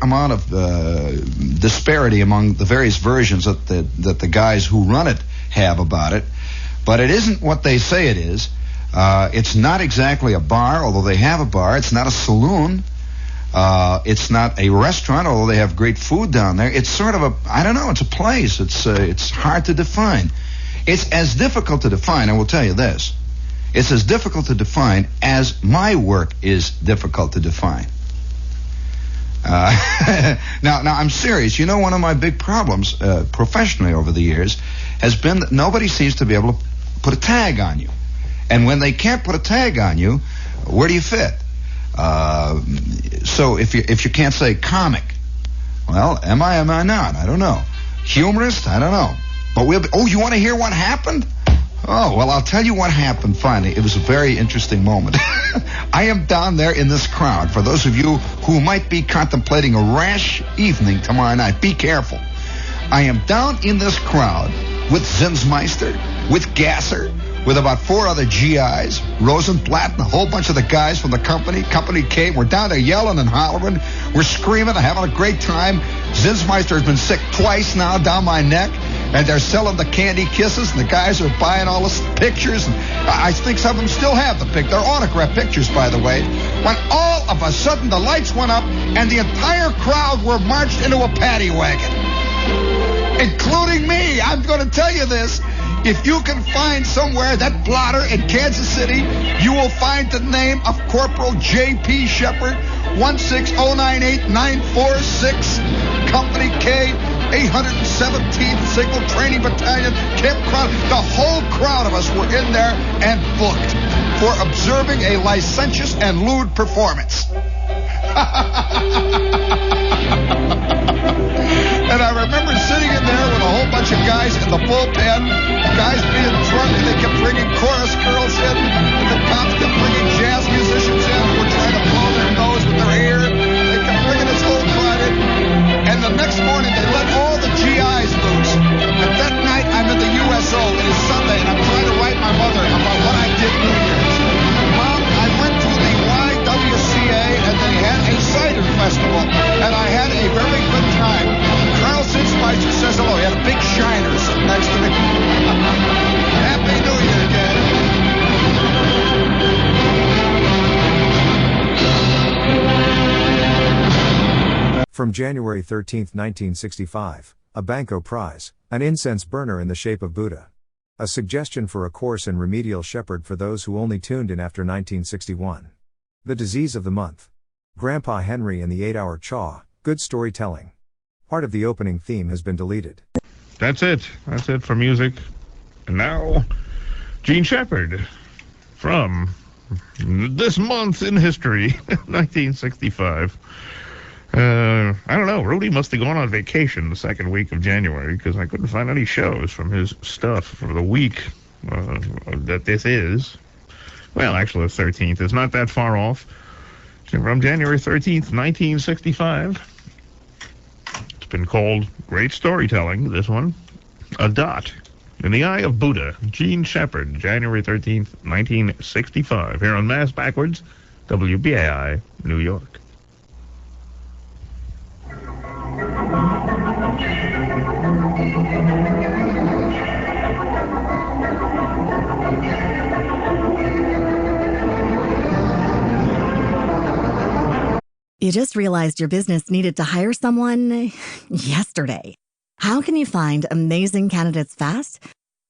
amount of disparity among the various versions that the guys who run it have about it, but it isn't what they say it is. It's not exactly a bar, although they have a bar. It's not a saloon. It's not a restaurant, although they have great food down there. It's sort of it's a place. It's hard to define. It's as difficult to define, I will tell you this. It's as difficult to define as my work is difficult to define. Now, I'm serious. You know, one of my big problems professionally over the years has been that nobody seems to be able to put a tag on you. And when they can't put a tag on you, where do you fit? So if you can't say comic, well, am I not? I don't know. Humorist? I don't know. But you want to hear what happened? Oh, well, I'll tell you what happened finally. It was a very interesting moment. I am down there in this crowd. For those of you who might be contemplating a rash evening tomorrow night, be careful. I am down in this crowd with Zinsmeister, with Gasser, with about 4 other GIs, Rosenblatt, and a whole bunch of the guys from the company. Company came. We're down there yelling and hollering. We're screaming, having a great time. Zinsmeister has been sick twice now down my neck, and they're selling the candy kisses, and the guys are buying all the pictures. And I think some of them still have the picture. They're autographed pictures, by the way. When all of a sudden the lights went up, and the entire crowd were marched into a paddy wagon, including me. I'm going to tell you this. If you can find somewhere that blotter in Kansas City, you will find the name of Corporal J.P. Shepherd, 16098-946, Company K, 817th Signal Training Battalion, Camp Crowd. The whole crowd of us were in there and booked for observing a licentious and lewd performance. And I remember sitting in there with a whole bunch of guys in the bullpen, guys being drunk, and they kept bringing chorus girls in, and the cops kept bringing jazz musicians in who were trying to blow their nose with their hair. They kept bringing this whole crowd in. And the next morning, they let all the GIs loose. And that night, I'm in the USO. It is Sunday, and I'm trying to write my mother about what I did New Year's. Mom, I went to the YWCA, and they had a cider festival, and I had a very good time. Colonel Zinsmeister says hello. He had a big shiner sitting next to me. Happy New Year, Dad. From January 13, 1965, a Banco prize, an incense burner in the shape of Buddha. A suggestion for a course in Remedial Shepherd for those who only tuned in after 1961. The disease of the month. Grandpa Henry and the 8 Hour Chaw, good storytelling. Part of the opening theme has been deleted. That's it. That's it for music. And now, Gene Shepherd from this month in history, 1965. I don't know. Rudy must have gone on vacation the second week of January because I couldn't find any shows from his stuff for the week that this is. Well, actually, the 13th is not that far off. From January 13th, 1965. It's been called great storytelling, this one. A Dot in the Eye of Buddha. Gene Shepherd, January 13th, 1965. Here on Mass Backwards, WBAI, New York. You just realized your business needed to hire someone yesterday. How can you find amazing candidates fast?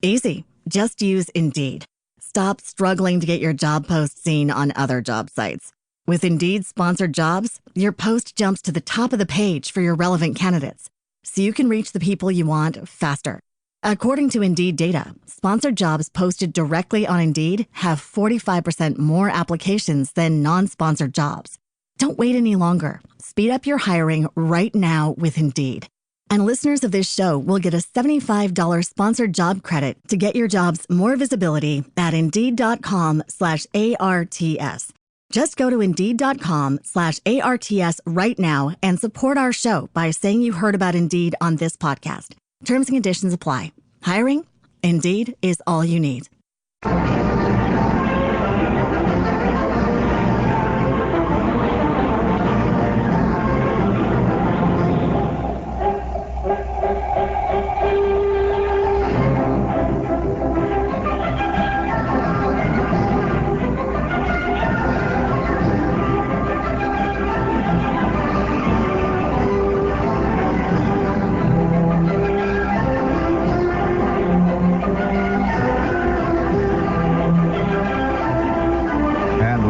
Easy. Just use Indeed. Stop struggling to get your job post seen on other job sites. With Indeed sponsored jobs, your post jumps to the top of the page for your relevant candidates, so you can reach the people you want faster. According to Indeed data, sponsored jobs posted directly on Indeed have 45% more applications than non-sponsored jobs. Don't wait any longer. Speed up your hiring right now with Indeed. And listeners of this show will get a $75 sponsored job credit to get your jobs more visibility at Indeed.com/ARTS. Just go to Indeed.com/ARTS right now and support our show by saying you heard about Indeed on this podcast. Terms and conditions apply. Hiring? Indeed is all you need.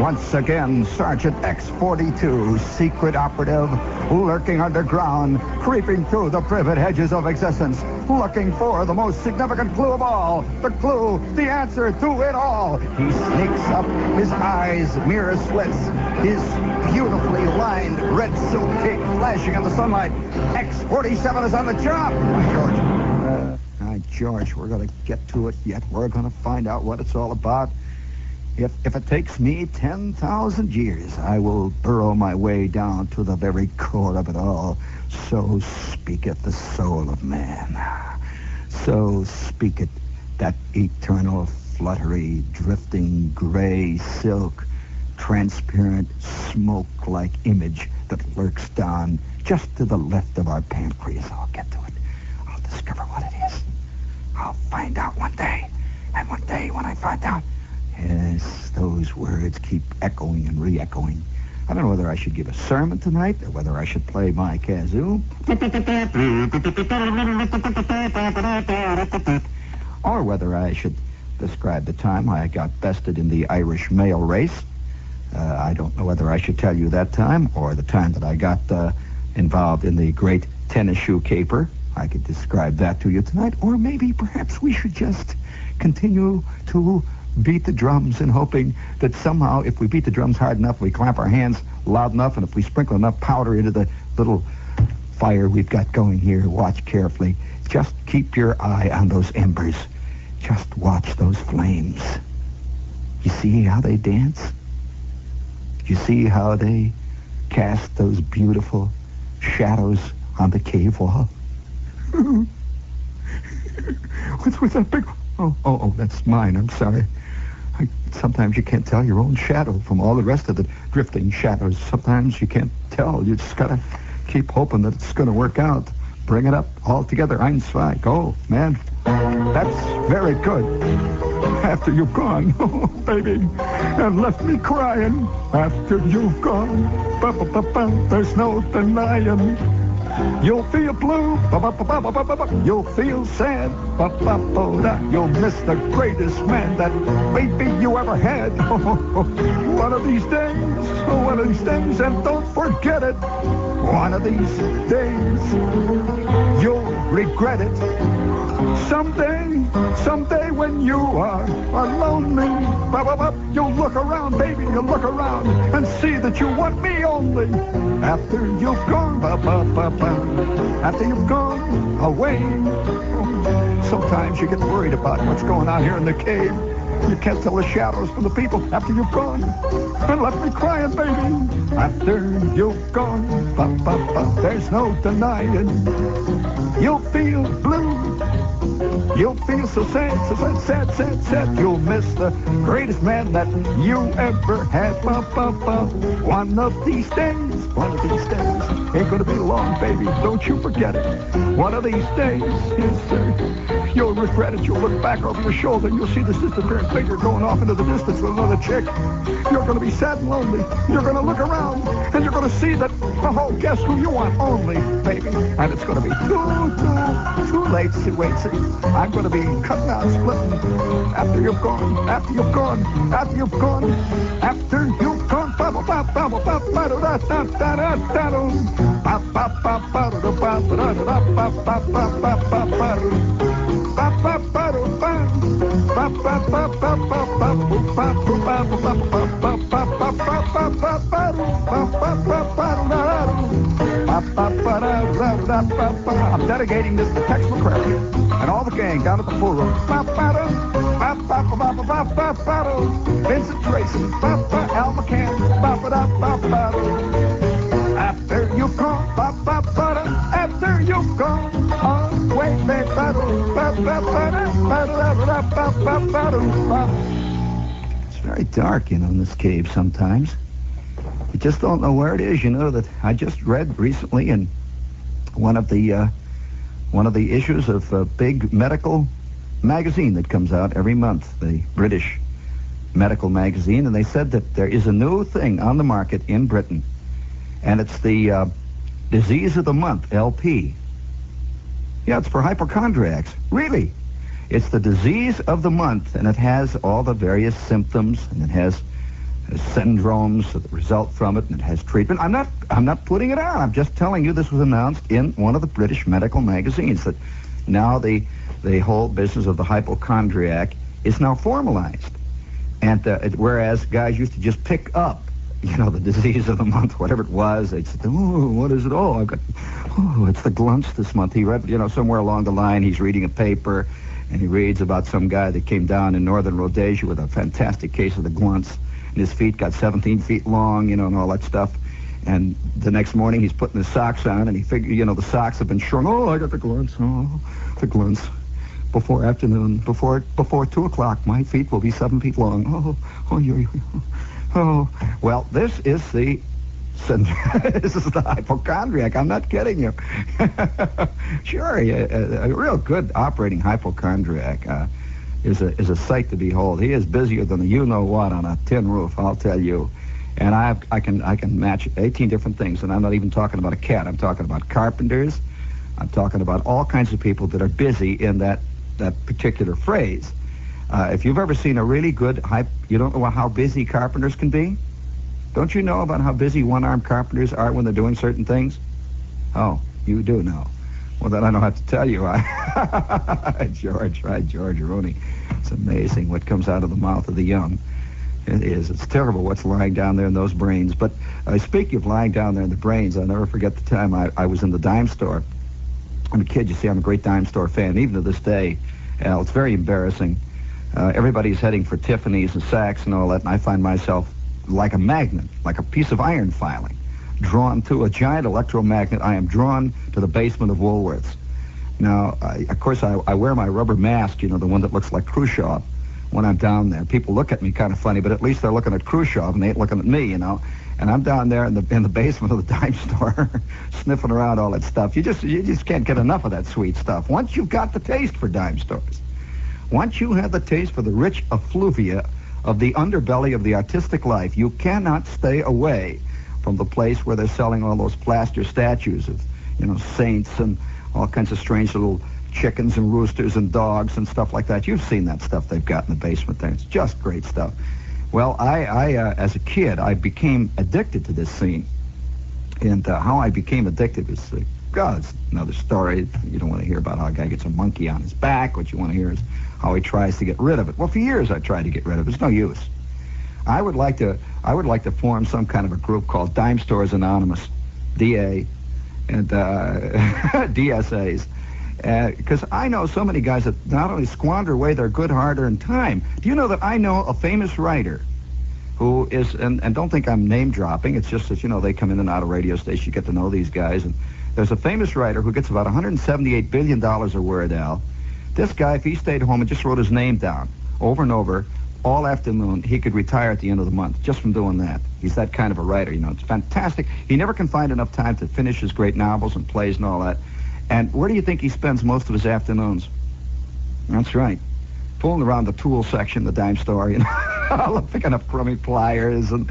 Once again, Sergeant X-42, secret operative, lurking underground, creeping through the privet hedges of existence, looking for the most significant clue of all, the clue, the answer to it all. He sneaks up, his eyes mirror slits, his beautifully lined red silk cape flashing in the sunlight. X-47 is on the job. George, we're going to get to it yet. We're going to find out what it's all about. If it takes me 10,000 years, I will burrow my way down to the very core of it all. So speaketh the soul of man. So speaketh that eternal, fluttery, drifting, gray silk, transparent, smoke-like image that lurks down just to the left of our pancreas. I'll get to it. I'll discover what it is. I'll find out one day. And one day when I find out, yes, those words keep echoing and re-echoing. I don't know whether I should give a sermon tonight or whether I should play my kazoo. Or whether I should describe the time I got bested in the Irish mail race. I don't know whether I should tell you that time or the time that I got involved in the great tennis shoe caper. I could describe that to you tonight. Or maybe perhaps we should just continue to beat the drums and hoping that somehow if we beat the drums hard enough, we clap our hands loud enough, and if we sprinkle enough powder into the little fire we've got going here, watch carefully. Just keep your eye on those embers. Just watch those flames. You see how they dance? You see how they cast those beautiful shadows on the cave wall? What's with that big... Oh, that's mine. I'm sorry. Sometimes you can't tell your own shadow from all the rest of the drifting shadows. Sometimes you can't tell. You just gotta keep hoping that it's gonna work out. Bring it up all together. Eins, zwei, go, man. That's very good. After you've gone, oh, baby, and left me crying. After you've gone, there's no denying. You'll feel blue, you'll feel sad, you'll miss the greatest man that maybe you ever had. One of these days, and don't forget it. One of these days, you'll regret it. Someday when you are lonely, you'll look around, baby, you'll look around and see that you want me only. After you've gone, after you've gone away. Sometimes you get worried about what's going on here in the cave. You can't tell the shadows from the people after you've gone. And left me crying, baby. After you've gone, there's no denying. You'll feel blue. You'll feel so sad, so sad, sad, sad, sad. You'll miss the greatest man that you ever had. Ba, ba, ba. One of these days ain't gonna be long, baby. Don't you forget it. One of these days, yes, you'll regret it. You'll look back over your shoulder and you'll see this disappearing figure going off into the distance with another chick. You're gonna be sad and lonely. You're gonna look around and you're gonna see that, oh, guess who you want only, baby. And it's gonna be too late. See, wait, see. I'm gonna be cutting out, splitting after you've gone, after you've gone, after you've gone, after you've gone. I'm dedicating this to Tex McCrary and all the gang down at the pool room. Vincent Tracy, Al McCann, after you've gone, after you've gone, away, it's very dark, in this cave sometimes. You just don't know where it is. That I just read recently in one of the issues of a big medical magazine that comes out every month, the British medical magazine, and they said that there is a new thing on the market in Britain, and it's the disease of the month, LP. Yeah, it's for hypochondriacs. Really. It's the disease of the month, and it has all the various symptoms, and it has syndromes that result from it, and it has treatment. I'm not putting it on. I'm just telling you this was announced in one of the British medical magazines, that now the whole business of the hypochondriac is now formalized. And whereas guys used to just pick up, the disease of the month, whatever it was, they'd say, oh, what is it? Oh, it's the glunts this month. He read, somewhere along the line, he's reading a paper, and he reads about some guy that came down in northern Rhodesia with a fantastic case of the glunts, and his feet got 17 feet long, and all that stuff. And the next morning, he's putting his socks on, and he figured, the socks have been shrunk. Oh, I got the glunts. Oh, the glunts. Before afternoon, before 2 o'clock, my feet will be 7 feet long. Oh. Well, this is the hypochondriac. I'm not kidding you. Sure, a real good operating hypochondriac is a sight to behold. He is busier than the you-know-what on a tin roof, I'll tell you. And I can match 18 different things, and I'm not even talking about a cat. I'm talking about carpenters. I'm talking about all kinds of people that are busy in that particular phrase. If you've ever seen a really good you don't know how busy carpenters can be? Don't you know about how busy one-armed carpenters are when they're doing certain things? Oh, you do know. Well, then I don't have to tell you. George Aroni. It's amazing what comes out of the mouth of the young. It is. It's terrible what's lying down there in those brains. But speaking of lying down there in the brains, I'll never forget the time I was in the dime store. I'm a kid, you see, I'm a great dime store fan. Even to this day, it's very embarrassing. Everybody's heading for Tiffany's and Saks and all that, and I find myself like a magnet, like a piece of iron filing, drawn to a giant electromagnet. I am drawn to the basement of Woolworths. Now, of course, I wear my rubber mask, the one that looks like Khrushchev, when I'm down there. People look at me kind of funny, but at least they're looking at Khrushchev and they ain't looking at me, And I'm down there in the basement of the dime store, sniffing around all that stuff. You just can't get enough of that sweet stuff. Once you've got the taste for dime stores, once you have the taste for the rich effluvia of the underbelly of the artistic life, you cannot stay away from the place where they're selling all those plaster statues of, saints and all kinds of strange little chickens and roosters and dogs and stuff like that. You've seen that stuff they've got in the basement there. It's just great stuff. Well, I as a kid, I became addicted to this scene. And how I became addicted is, it's another story. You don't want to hear about how a guy gets a monkey on his back. What you want to hear is how he tries to get rid of it. Well, for years I tried to get rid of it. It's no use. I would like to form some kind of a group called Dime Stores Anonymous, DA, and DSAs. Because I know so many guys that not only squander away their good hard-earned time. Do you know that I know a famous writer who is, and don't think I'm name-dropping, it's just that, they come in and out of radio stations, you get to know these guys, and there's a famous writer who gets about $178 billion a word, Al, This guy, if he stayed home and just wrote his name down over and over all afternoon, he could retire at the end of the month just from doing that. He's that kind of a writer, you know. It's fantastic. He never can find enough time to finish his great novels and plays and all that. And where do you think he spends most of his afternoons? That's right. Fooling around the tool section, the dime store, you know, picking up crummy pliers and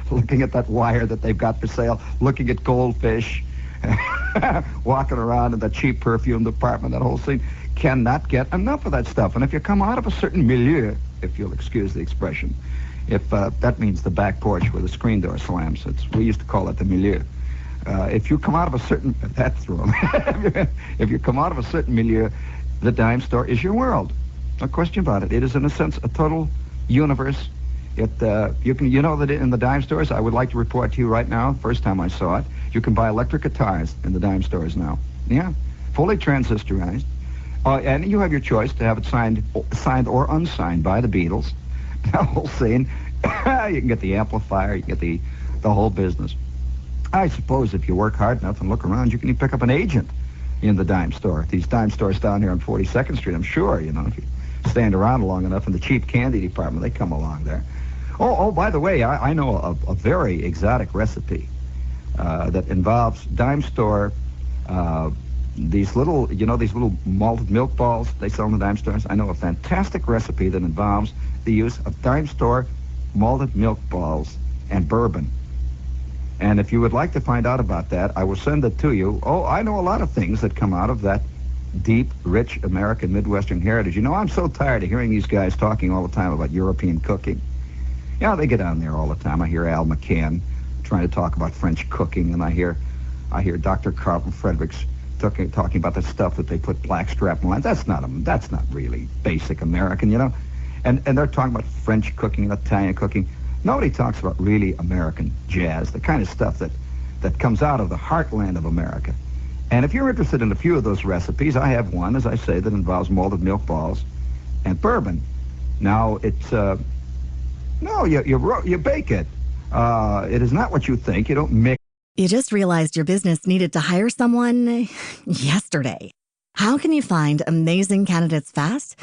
looking at that wire that they've got for sale, looking at goldfish, walking around in the cheap perfume department, that whole scene. Cannot get enough of that stuff. And if you come out of a certain milieu, if you'll excuse the expression, if that means the back porch where the screen door slams, we used to call it the milieu. If you come out of a certain, that's wrong. If you come out of a certain milieu, the dime store is your world. No question about it. It is, in a sense, a total universe. You know that in the dime stores, I would like to report to you right now, first time I saw it, you can buy electric guitars in the dime stores now. Yeah, fully transistorized. And you have your choice to have it signed or unsigned by the Beatles. The whole scene. You can get the amplifier, you can get the whole business. I suppose if you work hard enough and look around, you can even pick up an agent in the dime store. These dime stores down here on 42nd Street, I'm sure, you know, if you stand around long enough in the cheap candy department, they come along there. Oh, by the way, I know a very exotic recipe that involves dime store, these little malted milk balls they sell in the dime stores. I know a fantastic recipe that involves the use of dime store malted milk balls and bourbon. And if you would like to find out about that, I will send it to you. Oh, I know a lot of things that come out of that deep, rich American Midwestern heritage. You know, I'm so tired of hearing these guys talking all the time about European cooking. Yeah, they get on there all the time. I hear Al McCann trying to talk about French cooking, and I hear Dr. Carlton Fredericks talking about the stuff that they put blackstrap in. That's not really basic American, you know. And they're talking about French cooking and Italian cooking. Nobody talks about really American jazz, the kind of stuff that comes out of the heartland of America. And if you're interested in a few of those recipes, I have one, as I say, that involves malted milk balls and bourbon. Now, it's you bake it. It is not what you think. You don't mix. You just realized your business needed to hire someone yesterday. How can you find amazing candidates fast?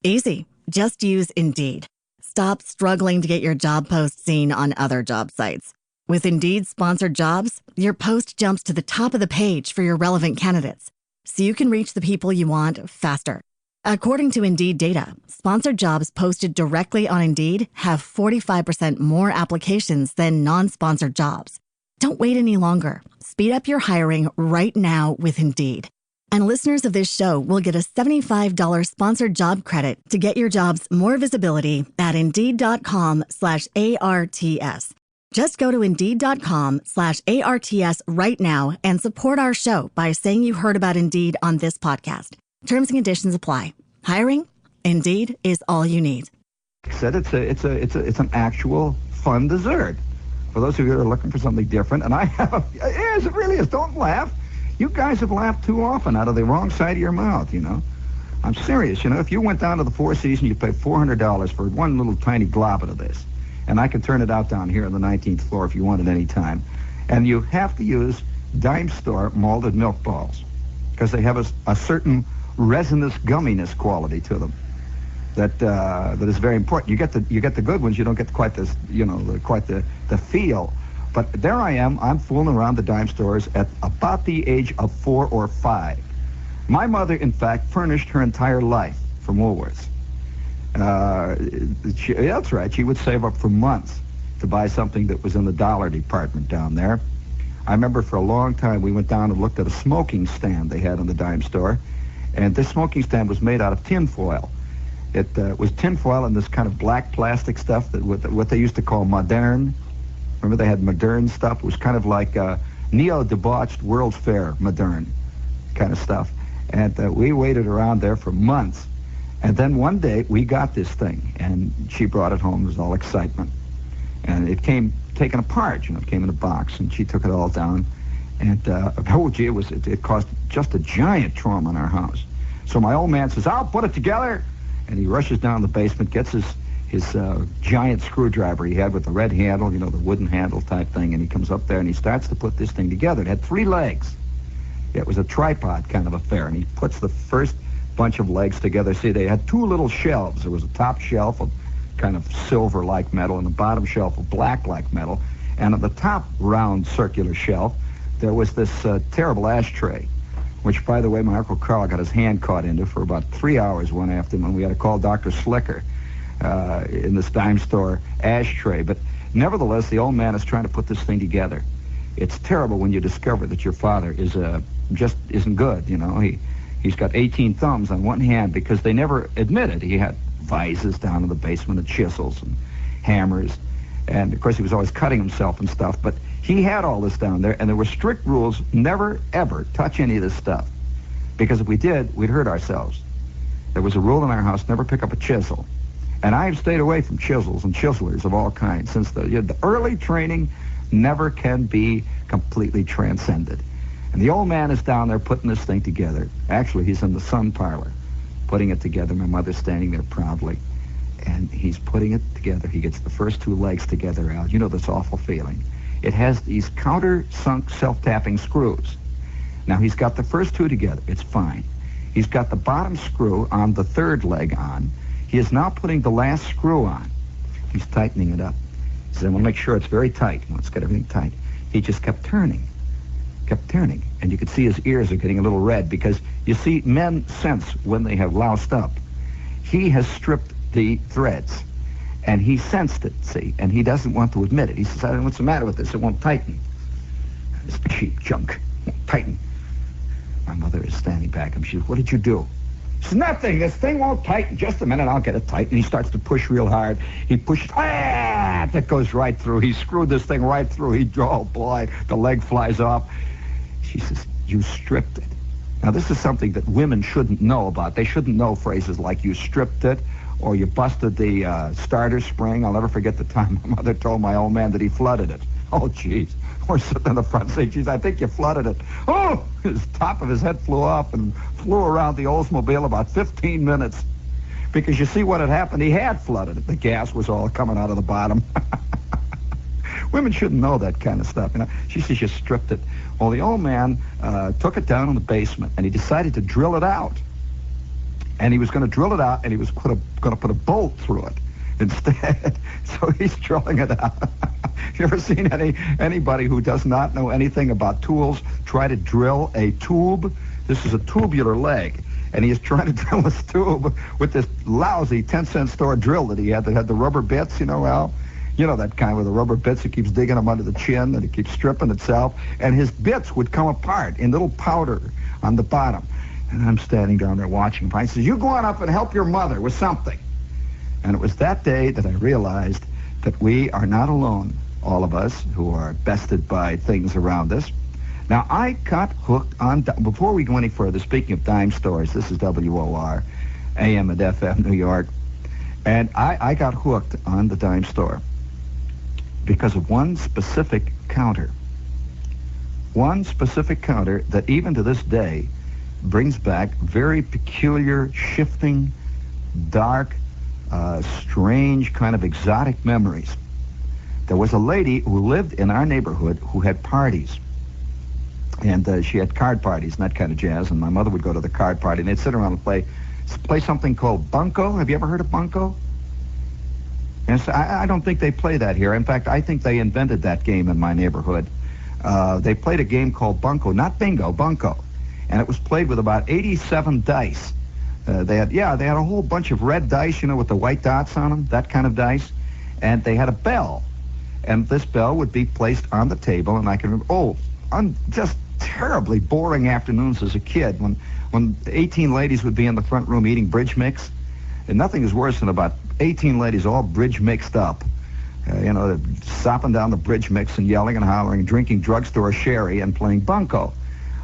Easy. Just use Indeed. Stop struggling to get your job post seen on other job sites. With Indeed sponsored jobs, your post jumps to the top of the page for your relevant candidates, so you can reach the people you want faster. According to Indeed data, sponsored jobs posted directly on Indeed have 45% more applications than non-sponsored jobs. Don't wait any longer. Speed up your hiring right now with Indeed. And listeners of this show will get a $75 sponsored job credit to get your jobs more visibility at Indeed.com/ARTS. Just go to Indeed.com/ARTS right now and support our show by saying you heard about Indeed on this podcast. Terms and conditions apply. Hiring? Indeed is all you need. Said it's an actual fun dessert for those of you that are looking for something different. And I have, yes, it really is. Don't laugh. You guys have laughed too often out of the wrong side of your mouth, you know. I'm serious, you know. If you went down to the Four Seasons, you pay $400 for one little tiny glob of this. And I can turn it out down here on the 19th floor if you want it any time. And you have to use dime store malted milk balls because they have a certain resinous gumminess quality to them that is very important. You get the good ones. You don't get quite this, you know, quite the feel. But there I am. I'm fooling around the dime stores at about the age of 4 or 5. My mother, in fact, furnished her entire life from Woolworths. That's right. She would save up for months to buy something that was in the dollar department down there. I remember for a long time we went down and looked at a smoking stand they had in the dime store, and this smoking stand was made out of tin foil. It was tin foil and this kind of black plastic stuff that what they used to call modern. Remember they had modern stuff? It was kind of like neo-debauched World's Fair modern kind of stuff. And we waited around there for months. And then one day we got this thing, and she brought it home. It was all excitement. And it came taken apart, you know, it came in a box, and she took it all down. And, oh, gee, it caused just a giant trauma in our house. So my old man says, I'll put it together. And he rushes down the basement, gets his giant screwdriver he had with the red handle, you know, the wooden handle type thing, and he comes up there and he starts to put this thing together. It had 3 legs. It was a tripod kind of affair, and he puts the first bunch of legs together. See, they had two little shelves. There was a top shelf of kind of silver-like metal and the bottom shelf of black-like metal. And at the top round circular shelf, there was this terrible ashtray, which, by the way, my Uncle Carl got his hand caught into for about 3 hours one afternoon. We had to call Dr. Slicker in this dime store ashtray. But nevertheless, the old man is trying to put this thing together. It's terrible when you discover that your father is just isn't good, you know. He's got 18 thumbs on one hand because they never admitted he had vises down in the basement and chisels and hammers. And, of course, he was always cutting himself and stuff. But he had all this down there, and there were strict rules, never, ever touch any of this stuff. Because if we did, we'd hurt ourselves. There was a rule in our house, never pick up a chisel. And I've stayed away from chisels and chiselers of all kinds since the early training never can be completely transcended. And the old man is down there putting this thing together. Actually, he's in the sun parlor putting it together. My mother's standing there proudly. And he's putting it together. He gets the first two legs together, Al. You know this awful feeling. It has these countersunk self-tapping screws. Now, he's got the first two together. It's fine. He's got the bottom screw on the third leg on. He is now putting the last screw on. He's tightening it up. He said, I want to make sure it's very tight. Let's get everything tight. He just kept turning. And you could see his ears are getting a little red because, you see, men sense when they have loused up. He has stripped the threads, and he sensed it, see, and he doesn't want to admit it. He says, I don't know what's the matter with this. It won't tighten. This cheap junk won't tighten. My mother is standing back, and she says, what did you do? He says, nothing. This thing won't tighten. Just a minute, I'll get it tight. And he starts to push real hard. He pushes, that goes right through. He screwed this thing right through. Oh, boy, the leg flies off. She says, you stripped it. Now, this is something that women shouldn't know about. They shouldn't know phrases like you stripped it or you busted the starter spring. I'll never forget the time my mother told my old man that he flooded it. Oh, jeez. We're sitting in the front seat. Geez, I think you flooded it. Oh! His top of his head flew off and flew around the Oldsmobile about 15 minutes. Because you see what had happened? He had flooded it. The gas was all coming out of the bottom. Women shouldn't know that kind of stuff. You know? She says you stripped it. Well, the old man took it down in the basement, and he decided to drill it out. And he was going to drill it out, and he was going to put a bolt through it instead. So he's drilling it out. You ever seen anybody who does not know anything about tools try to drill a tube? This is a tubular leg, and he is trying to drill this tube with this lousy 10-cent store drill that he had that had the rubber bits, you know, Al? You know that kind with the rubber bits. It keeps digging them under the chin, and it keeps stripping itself. And his bits would come apart in little powder on the bottom. And I'm standing down there watching him. He says, you go on up and help your mother with something. And it was that day that I realized that we are not alone, all of us who are bested by things around us. Now, I got hooked on... Before we go any further, speaking of dime stores, this is WOR, AM and FM, New York. And I got hooked on the dime store because of one specific counter. One specific counter that even to this day brings back very peculiar, shifting, dark, strange, kind of exotic memories. There was a lady who lived in our neighborhood who had parties. And she had card parties and that kind of jazz, and my mother would go to the card party, and they'd sit around and play something called Banco. Have you ever heard of Banco? And so I don't think they play that here. In fact, I think they invented that game in my neighborhood. They played a game called Banco, not bingo, Banco. And it was played with about 87 dice. They had a whole bunch of red dice, you know, with the white dots on them, that kind of dice. And they had a bell. And this bell would be placed on the table, and I can remember, just terribly boring afternoons as a kid when 18 ladies would be in the front room eating bridge mix. And nothing is worse than about 18 ladies all bridge mixed up. Sopping down the bridge mix and yelling and hollering, drinking drugstore sherry and playing Banco.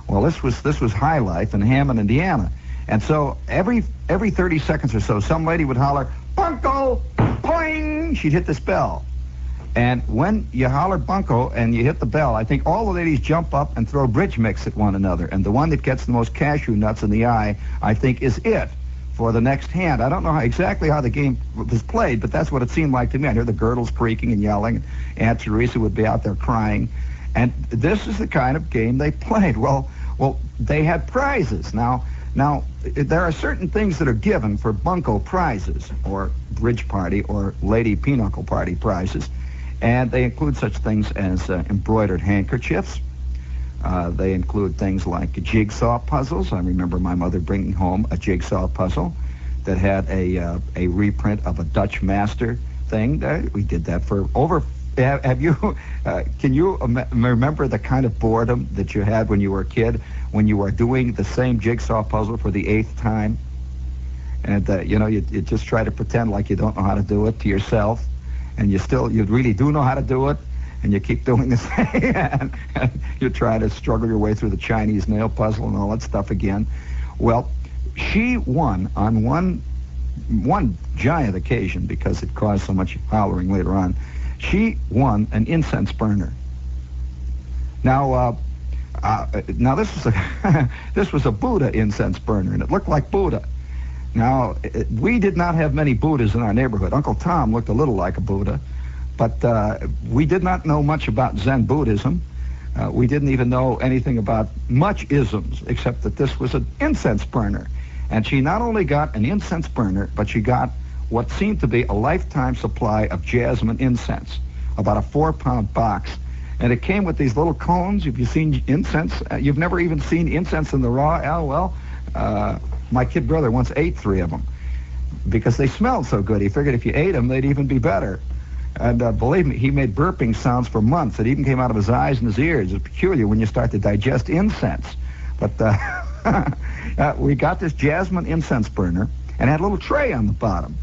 Well, this was high life in Hammond, Indiana. And so every 30 seconds or so, some lady would holler, Banco, boing! She'd hit this bell. And when you holler Banco and you hit the bell, I think all the ladies jump up and throw bridge mix at one another. And the one that gets the most cashew nuts in the eye, I think, is it for the next hand. I don't know exactly how the game was played, but that's what it seemed like to me. I hear the girdles creaking and yelling. Aunt Teresa would be out there crying. And this is the kind of game they played. Well, they had prizes. Now Now, there are certain things that are given for Banco prizes, or bridge party, or lady pinochle party prizes, and they include such things as embroidered handkerchiefs. They include things like jigsaw puzzles. I remember my mother bringing home a jigsaw puzzle that had a reprint of a Dutch master thing. We did that for over... Have you? Can you remember the kind of boredom that you had when you were a kid, when you were doing the same jigsaw puzzle for the 8th time, and you just try to pretend like you don't know how to do it to yourself, and you really do know how to do it, and you keep doing the same, and you try to struggle your way through the Chinese nail puzzle and all that stuff again. Well, she won on one giant occasion, because it caused so much hollering later on. She won an incense burner. Now this was a Buddha incense burner, and it looked like Buddha. Now, we did not have many Buddhas in our neighborhood. Uncle Tom looked a little like a Buddha, but we did not know much about Zen Buddhism. We didn't even know anything about much isms, except that this was an incense burner. And she not only got an incense burner, but she got what seemed to be a lifetime supply of jasmine incense, about a 4-pound box. And it came with these little cones. Have you seen incense? You've never even seen incense in the raw? Oh, well, my kid brother once ate 3 of them because they smelled so good. He figured if you ate them, they'd even be better. And believe me, he made burping sounds for months. It even came out of his eyes and his ears. It's peculiar when you start to digest incense. But we got this jasmine incense burner, and it had a little tray on the bottom.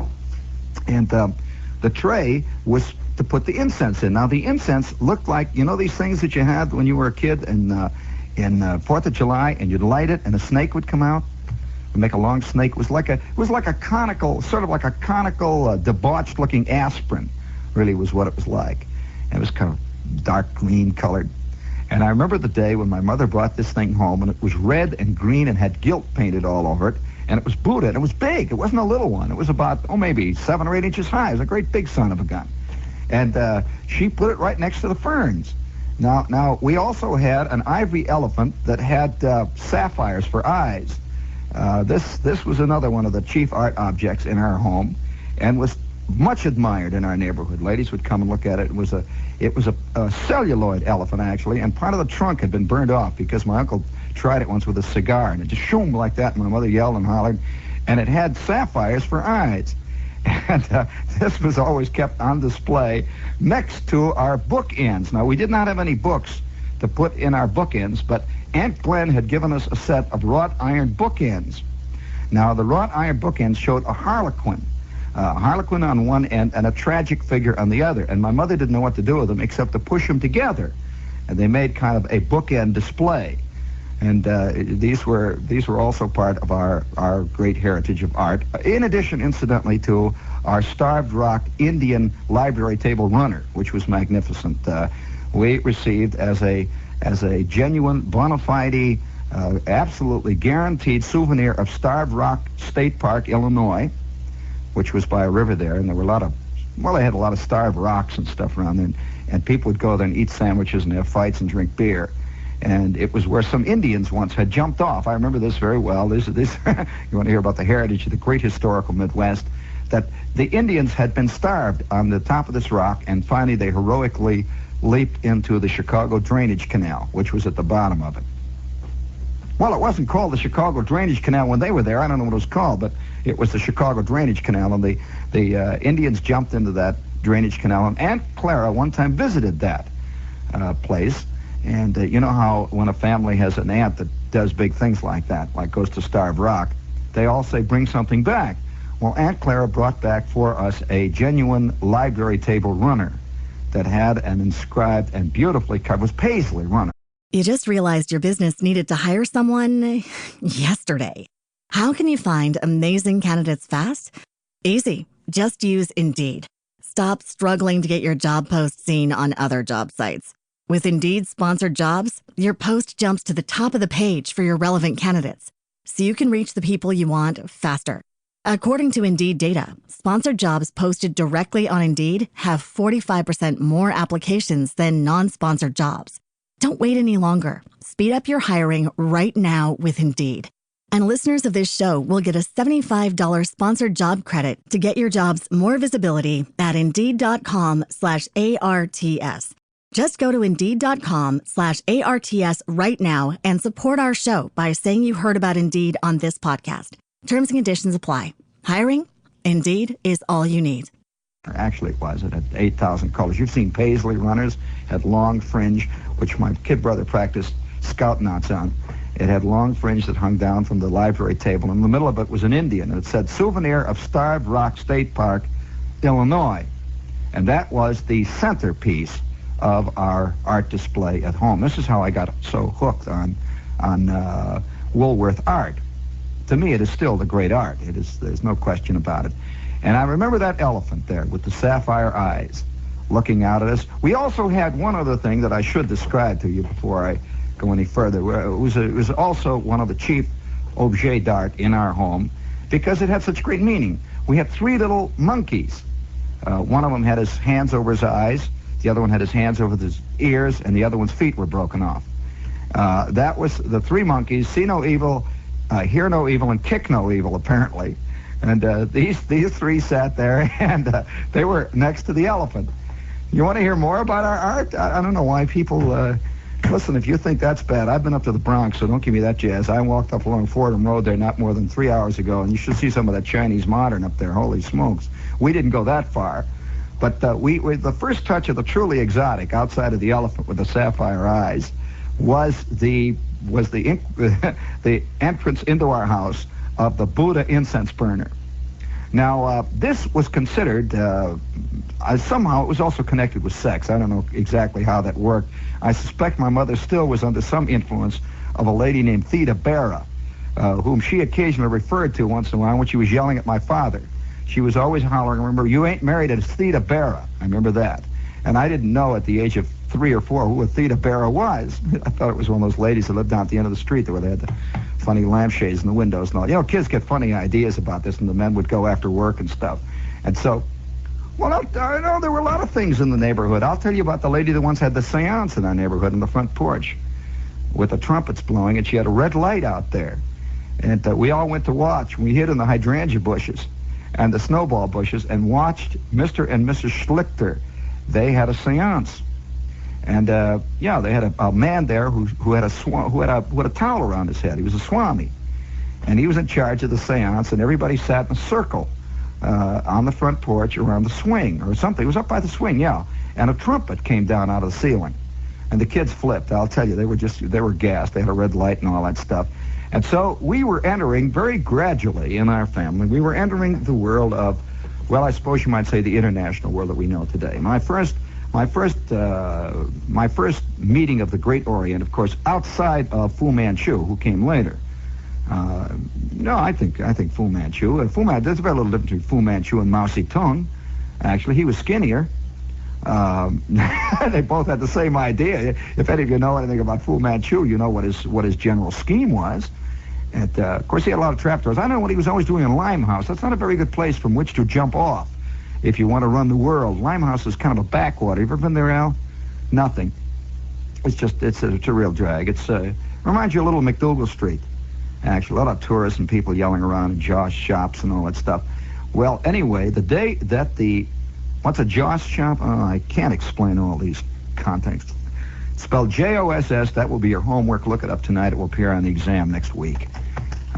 And the tray was to put the incense in. Now, the incense looked like, these things that you had when you were a kid in 4th of July, and you'd light it, and a snake would come out and make a long snake. It was like a conical, sort of like a conical, debauched-looking aspirin, really was what it was like. And it was kind of dark green colored. And I remember the day when my mother brought this thing home, and it was red and green and had gilt painted all over it. And it was Buddha, and it was big. It wasn't a little one. It was about, maybe 7 or 8 inches high. It was a great big son of a gun. And she put it right next to the ferns. Now, we also had an ivory elephant that had sapphires for eyes. This was another one of the chief art objects in our home, and was much admired in our neighborhood. Ladies would come and look at it. It was a celluloid elephant, actually, and part of the trunk had been burned off because my uncle tried it once with a cigar, and it just shoomed like that, and my mother yelled and hollered, and it had sapphires for eyes. And this was always kept on display next to our bookends. Now, we did not have any books to put in our bookends, but Aunt Glenn had given us a set of wrought iron bookends. Now, the wrought iron bookends showed a harlequin on one end and a tragic figure on the other, and my mother didn't know what to do with them except to push them together, and they made kind of a bookend display. And these were also part of our great heritage of art. In addition, incidentally, to our Starved Rock Indian library table runner, which was magnificent. We received as a genuine, bona fide, absolutely guaranteed souvenir of Starved Rock State Park, Illinois, which was by a river there, and there were they had a lot of starved rocks and stuff around there, and people would go there and eat sandwiches and have fights and drink beer. And it was where some Indians once had jumped off. I remember this very well. This you want to hear about the heritage of the great historical Midwest, that the Indians had been starved on the top of this rock, and finally they heroically leaped into the Chicago Drainage Canal, which was at the bottom of it. Well, it wasn't called the Chicago Drainage Canal when they were there. I don't know what it was called, but it was the Chicago Drainage Canal, and the Indians jumped into that drainage canal, and Aunt Clara one time visited that place. And you know how when a family has an aunt that does big things like that, like goes to Starved Rock, they all say, bring something back. Well, Aunt Clara brought back for us a genuine library table runner that had an inscribed and beautifully covered, was Paisley runner. You just realized your business needed to hire someone yesterday. How can you find amazing candidates fast? Easy. Just use Indeed. Stop struggling to get your job post seen on other job sites. With Indeed sponsored jobs, your post jumps to the top of the page for your relevant candidates, so you can reach the people you want faster. According to Indeed data, sponsored jobs posted directly on Indeed have 45% more applications than non-sponsored jobs. Don't wait any longer. Speed up your hiring right now with Indeed. And listeners of this show will get a $75 sponsored job credit to get your jobs more visibility at Indeed.com/ARTS. Just go to Indeed.com/ARTS right now and support our show by saying you heard about Indeed on this podcast. Terms and conditions apply. Hiring? Indeed is all you need. Actually, it was. It had 8,000 colors. You've seen paisley runners, had long fringe, which my kid brother practiced scout knots on. It had long fringe that hung down from the library table. In the middle of it was an Indian, and it said, "Souvenir of Starved Rock State Park, Illinois." And that was the centerpiece of our art display at home. This is how I got so hooked on Woolworth art. To me, it is still the great art. It is. There's no question about it. And I remember that elephant there with the sapphire eyes looking out at us. We also had one other thing that I should describe to you before I go any further. It was also one of the chief objets d'art in our home because it had such great meaning. We had 3 little monkeys. One of them had his hands over his eyes, the other one had his hands over his ears, and the other one's feet were broken off. That was the 3 monkeys: see no evil, hear no evil, and kick no evil, apparently. And these 3 sat there, and they were next to the elephant. You want to hear more about our art? I don't know why people... Listen, if you think that's bad, I've been up to the Bronx, so don't give me that jazz. I walked up along Fordham Road there not more than 3 hours ago, and you should see some of that Chinese modern up there. Holy smokes. We didn't go that far. But the first touch of the truly exotic, outside of the elephant with the sapphire eyes, was the entrance into our house of the Buddha incense burner. Now, this was considered, somehow it was also connected with sex. I don't know exactly how that worked. I suspect my mother still was under some influence of a lady named Theda Barra, whom she occasionally referred to once in a while when she was yelling at my father. She was always hollering, "Remember, you ain't married to Theda Barra." I remember that. And I didn't know at the age of 3 or 4 who a Theda Barra was. I thought it was one of those ladies that lived down at the end of the street where they had the funny lampshades in the windows and all. You know, kids get funny ideas about this, and the men would go after work and stuff. And so, well, I know there were a lot of things in the neighborhood. I'll tell you about the lady that once had the seance in our neighborhood in the front porch with the trumpets blowing, and she had a red light out there. And we all went to watch. We hid in the hydrangea bushes and the snowball bushes and watched Mr. and Mrs. Schlichter. They had a seance. And they had a man there who had a towel around his head. He was a swami, and he was in charge of the seance. And everybody sat in a circle on the front porch around the swing or something. It was up by the swing, yeah. And a trumpet came down out of the ceiling, and the kids flipped. I'll tell you, they were gassed. They had a red light and all that stuff. And so we were entering very gradually in our family. We were entering the world of, well, I suppose you might say the international world that we know today. My first meeting of the Great Orient, of course, outside of Fu Manchu, who came later. I think Fu Manchu. There's a very little difference between Fu Manchu and Mao Zedong. Actually, he was skinnier. They both had the same idea. If any of you know anything about Fu Manchu, you know what his general scheme was. And of course, he had a lot of trapdoors. I don't know what he was always doing in Limehouse. That's not a very good place from which to jump off if you want to run the world. Limehouse is kind of a backwater. You ever been there, Al? Nothing. It's a real drag. Reminds you a little McDougal Street. Actually, a lot of tourists and people yelling around in Joss shops and all that stuff. Well, anyway, the day that what's a Joss shop? Oh, I can't explain all these contexts. It's spelled Joss. That will be your homework. Look it up tonight. It will appear on the exam next week.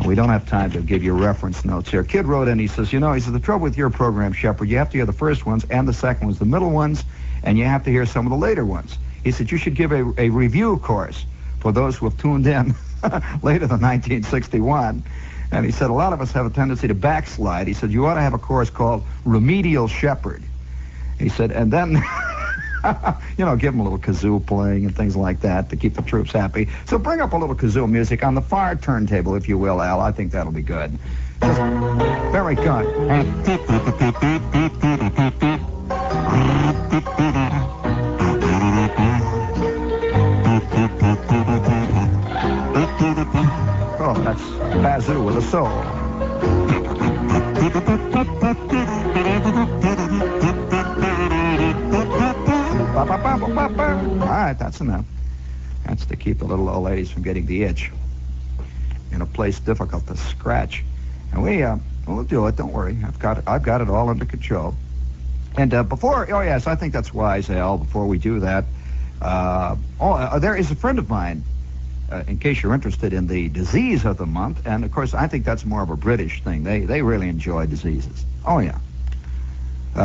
We don't have time to give you reference notes here. Kid wrote in, he says, the trouble with your program, Shepherd, you have to hear the first ones and the second ones, the middle ones, and you have to hear some of the later ones. He said, you should give a review course for those who have tuned in later than 1961. And he said, a lot of us have a tendency to backslide. He said, you ought to have a course called Remedial Shepherd. He said, and then... give them a little kazoo playing and things like that to keep the troops happy. So bring up a little kazoo music on the far turntable, if you will, Al. I think that'll be good. Very good. Oh, that's Bazoo with a soul. All right, that's enough. That's to keep the little old ladies from getting the itch. in a place difficult to scratch. And we'll do it. Don't worry. I've got it all under control. And I think that's wise, Al. Before we do that, there is a friend of mine. In case you're interested in the disease of the month, and of course I think that's more of a British thing. They really enjoy diseases. Oh yeah,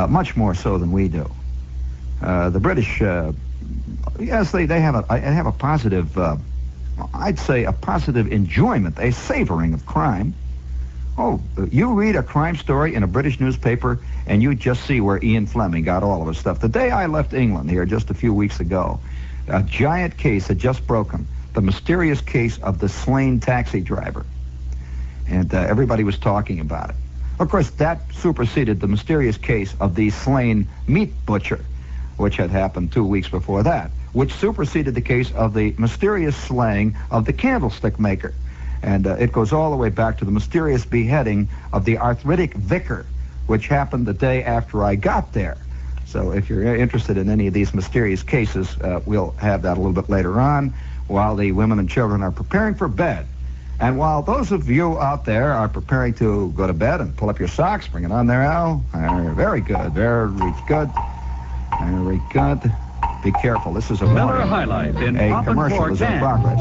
much more so than we do. The British, yes, they have a positive, I'd say a positive enjoyment, a savoring of crime. Oh, you read a crime story in a British newspaper, and you just see where Ian Fleming got all of his stuff. The day I left England here just a few weeks ago, a giant case had just broken. The mysterious case of the slain taxi driver. And everybody was talking about it. Of course, that superseded the mysterious case of the slain meat butcher, which had happened 2 weeks before that, which superseded the case of the mysterious slaying of the candlestick maker. And it goes all the way back to the mysterious beheading of the arthritic vicar, which happened the day after I got there. So if you're interested in any of these mysterious cases, we'll have that a little bit later on, while the women and children are preparing for bed. And while those of you out there are preparing to go to bed and pull up your socks, bring it on there, Al. Very good, very good, very good. Be careful, this is a Miller High Life in a commercial is in progress.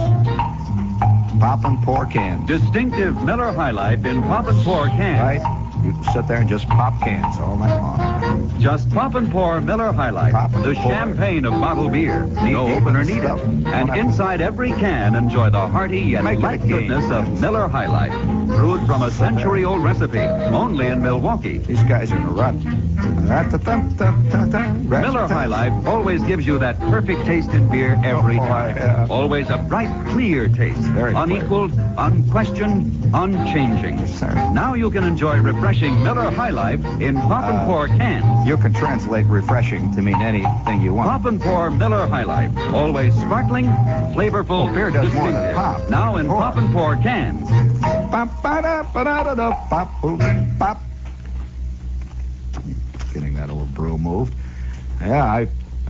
Pop and pour cans. Distinctive Miller High Life in pop and pour cans. Right? You can sit there and just pop cans all night long. Just pop and pour Miller High Life, the champagne of bottled beer. No opener needed. And inside every can, enjoy the hearty and light goodness of Miller High Life. Brewed from a century-old recipe, only in Milwaukee. These guys are in a rut. Miller High Life always gives you that perfect taste in beer every time. Always a bright, clear taste. Unequaled, unquestioned, unchanging. Now you can enjoy refreshing Miller High Life in pop and pour cans. You can translate refreshing to mean anything you want. Pop and pour Miller High Life. Always sparkling, flavorful, well, beer does more than pop. Now in pop and pour cans. Pop. Getting that old brew moved. Yeah,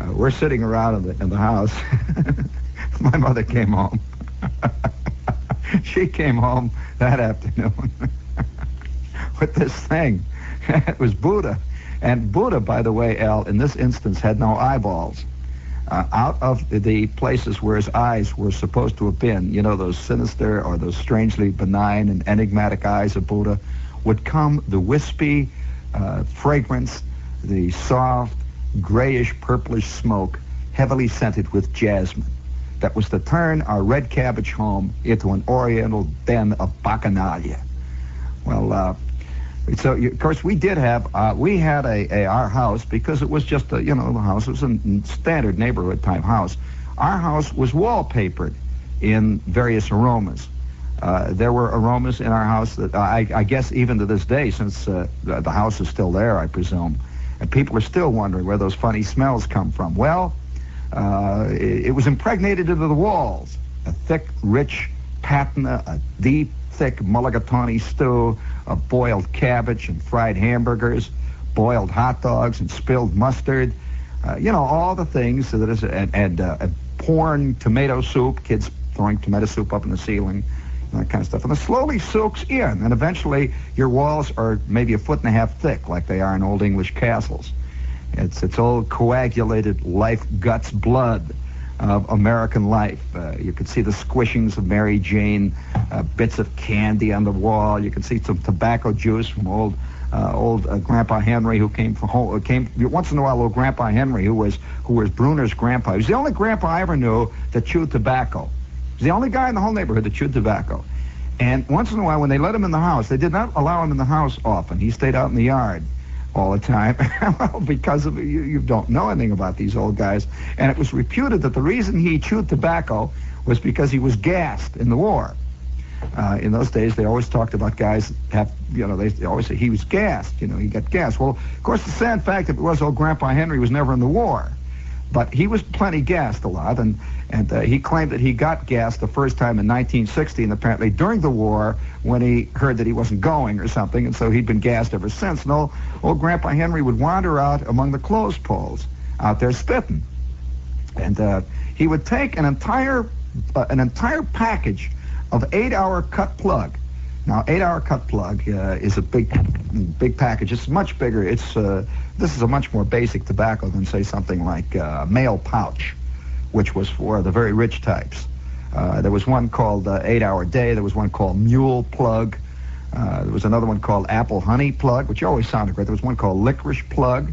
we're sitting around in the house. My mother came home. She came home that afternoon with this thing. It was Buddha. And Buddha, by the way, Al, in this instance, had no eyeballs. Out of the places where his eyes were supposed to have been, you know, those sinister or those strangely benign and enigmatic eyes of Buddha, would come the wispy fragrance, the soft, grayish, purplish smoke, heavily scented with jasmine. That was to turn our red cabbage home into an oriental den of bacchanalia. Well, so of course we did have, we had our house, because it was just the house was a standard neighborhood type house. Our house was wallpapered in various aromas. There were aromas in our house that I guess even to this day, since the house is still there, I presume, and people are still wondering where those funny smells come from. Well, it was impregnated into the walls. A thick, rich patina, a deep, thick mulligatawny stew, a boiled cabbage and fried hamburgers, boiled hot dogs and spilled mustard, all the things that is, and pouring tomato soup, kids throwing tomato soup up in the ceiling, that kind of stuff. And it slowly soaks in, and eventually your walls are maybe 1.5 feet thick, like they are in old English castles. It's old coagulated life, guts, blood of American life. You can see the squishings of Mary Jane, bits of candy on the wall. You can see some tobacco juice from old Grandpa Henry, who came once in a while. Old Grandpa Henry, who was Bruner's grandpa. He was the only grandpa I ever knew that chewed tobacco. He was the only guy in the whole neighborhood that chewed tobacco. And once in a while, when they let him in the house, they did not allow him in the house often. He stayed out in the yard all the time. Well, because of you don't know anything about these old guys. And it was reputed that the reason he chewed tobacco was because he was gassed in the war. In those days, they always talked about guys they always say he was gassed. He got gassed. Well, of course, the sad fact of it was old Grandpa Henry was never in the war. But he was plenty gassed a lot, and he claimed that he got gassed the first time in 1960, and apparently during the war when he heard that he wasn't going or something, and so he'd been gassed ever since. And old Grandpa Henry would wander out among the clothes poles out there spitting, and he would take an entire package of 8 Hour cut plug. Now, 8 Hour cut plug is a big package. It's much bigger. This is a much more basic tobacco than, say, something like Mail Pouch, which was for the very rich types. There was one called 8 Hour Day. There was one called Mule Plug. There was another one called Apple Honey Plug, which always sounded great. There was one called Licorice Plug,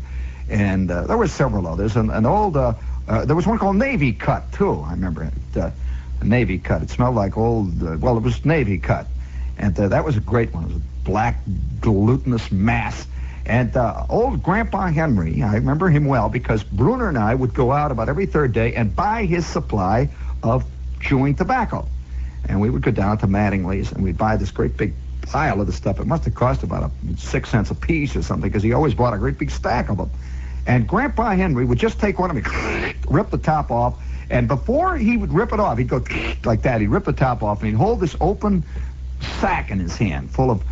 and there were several others. An old, there was one called Navy Cut, too. I remember it. Navy Cut. It smelled like old, it was Navy Cut. And that was a great one. It was a black, glutinous mass. And old Grandpa Henry, I remember him well because Bruner and I would go out about every third day and buy his supply of chewing tobacco. And we would go down to Mattingly's and we'd buy this great big pile of the stuff. It must have cost about 6 cents a piece or something because he always bought a great big stack of them. And Grandpa Henry would just take one of them, rip the top off, and before he would rip it off, he'd go like that. He'd rip the top off and he'd hold this open sack in his hand full of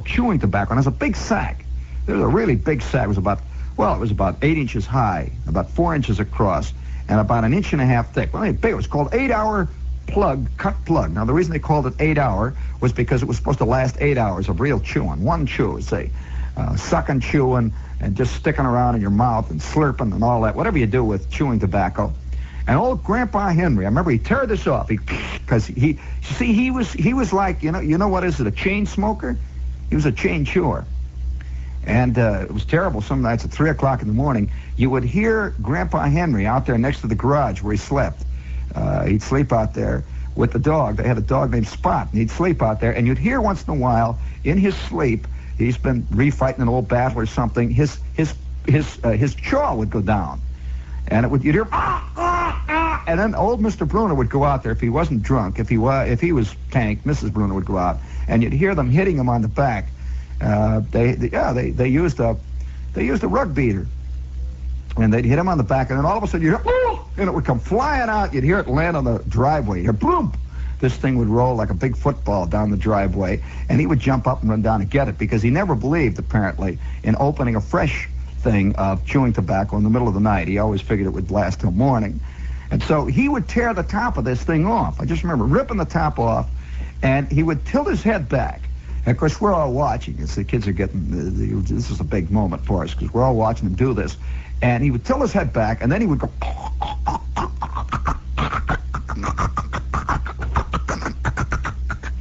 chewing tobacco. And it was a big sack. It was a really big sack. It was about 8 inches high, about 4 inches across, and about 1.5 inches thick. Well, big. It was called 8 Hour cut plug. Now, the reason they called it 8 Hour was because it was supposed to last 8 hours of real chewing. One chew, say, sucking, chewing, and just sticking around in your mouth and slurping and all that, whatever you do with chewing tobacco. And old Grandpa Henry, I remember he tear this off because he was like, you know what is it, a chain smoker? He was a chain chewer. And it was terrible. Some nights at 3 o'clock in the morning, you would hear Grandpa Henry out there next to the garage where he slept. He'd sleep out there with the dog. They had a dog named Spot, and he'd sleep out there. And you'd hear once in a while, in his sleep, he's been refighting an old battle or something, his jaw would go down. And you'd hear, and then old Mr. Bruner would go out there if he wasn't drunk. If he was tanked, Mrs. Bruner would go out, and you'd hear them hitting him on the back. They used a rug beater, and they'd hit him on the back, and then all of a sudden you'd hear, and it would come flying out. You'd hear it land on the driveway. You'd hear, boom! This thing would roll like a big football down the driveway, and he would jump up and run down and get it because he never believed, apparently, in opening a fresh thing of chewing tobacco in the middle of the night. He always figured it would last till morning. And so he would tear the top of this thing off. I just remember ripping the top off, and he would tilt his head back. And of course, we're all watching. The kids are getting, this is a big moment for us because we're all watching him do this. And he would tilt his head back, and then he would go,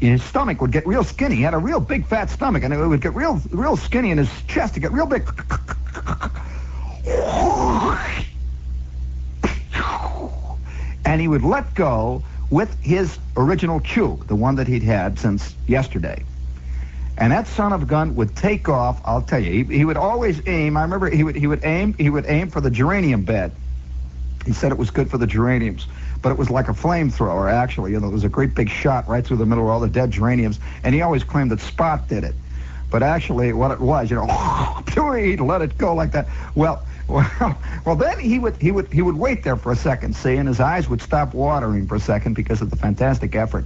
his stomach would get real skinny. He had a real big fat stomach, and it would get real skinny in his chest. It'd get real big. And he would let go with his original chew, the one that he'd had since yesterday. And that son of a gun would take off. I'll tell you, he would always aim. I remember he would aim for the geranium bed. He said it was good for the geraniums, but it was like a flamethrower, actually. There was a great big shot right through the middle of all the dead geraniums, and he always claimed that Spot did it. But actually, what it was, he'd let it go like that. Well, then he would wait there for a second, see, and his eyes would stop watering for a second because of the fantastic effort.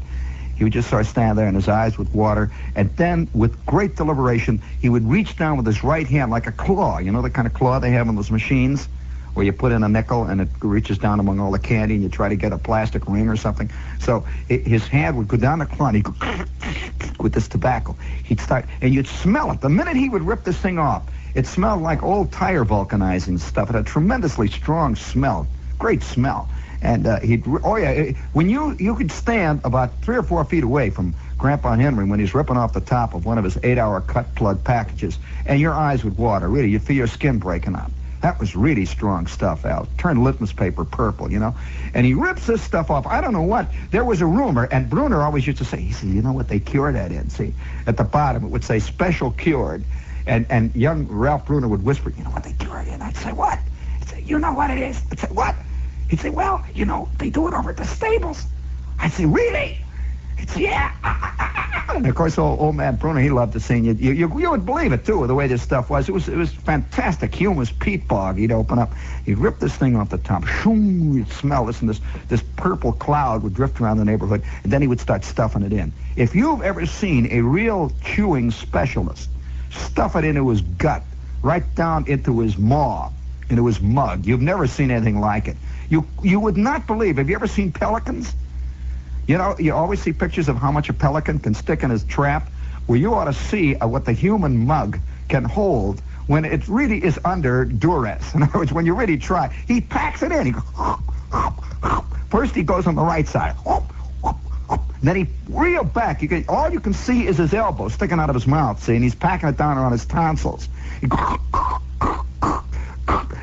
He would just sort of stand there and his eyes would water, and then with great deliberation, he would reach down with his right hand like a claw, the kind of claw they have on those machines where you put in a nickel and it reaches down among all the candy and you try to get a plastic ring or something. So his hand would go down the claw and he'd go with this tobacco. He'd start, and you'd smell it. The minute he would rip this thing off, it smelled like old tire vulcanizing stuff. It had a tremendously strong smell, great smell. And when you could stand about 3 or 4 feet away from Grandpa Henry when he's ripping off the top of one of his 8-hour cut plug packages, and your eyes would water, really. You'd feel your skin breaking out. That was really strong stuff, Al. Turned litmus paper purple, And he rips this stuff off. I don't know what. There was a rumor, and Bruner always used to say, he said, you know what they cure that in? See, at the bottom it would say special cured. And young Ralph Bruner would whisper, you know what they cure it in? I'd say, what? He'd say, you know what it is? I'd say, what? He'd say, well, they do it over at the stables. I'd say, really? He'd say, yeah. And of course, old man Bruner, he loved to sing. You would believe it, too, the way this stuff was. It was fantastic. Humus peat bog. He'd open up. He'd rip this thing off the top. Shoom, you'd smell this, and this purple cloud would drift around the neighborhood, and then he would start stuffing it in. If you've ever seen a real chewing specialist stuff it into his gut, right down into his maw, into his mug, you've never seen anything like it. You would not believe. Have you ever seen pelicans? You know, you always see pictures of how much a pelican can stick in his trap. Well, you ought to see what the human mug can hold when it really is under duress. In other words, when you really try, he packs it in. He goes, first he goes on the right side. Then he reel back. All you can see is his elbow sticking out of his mouth, see, and he's packing it down around his tonsils.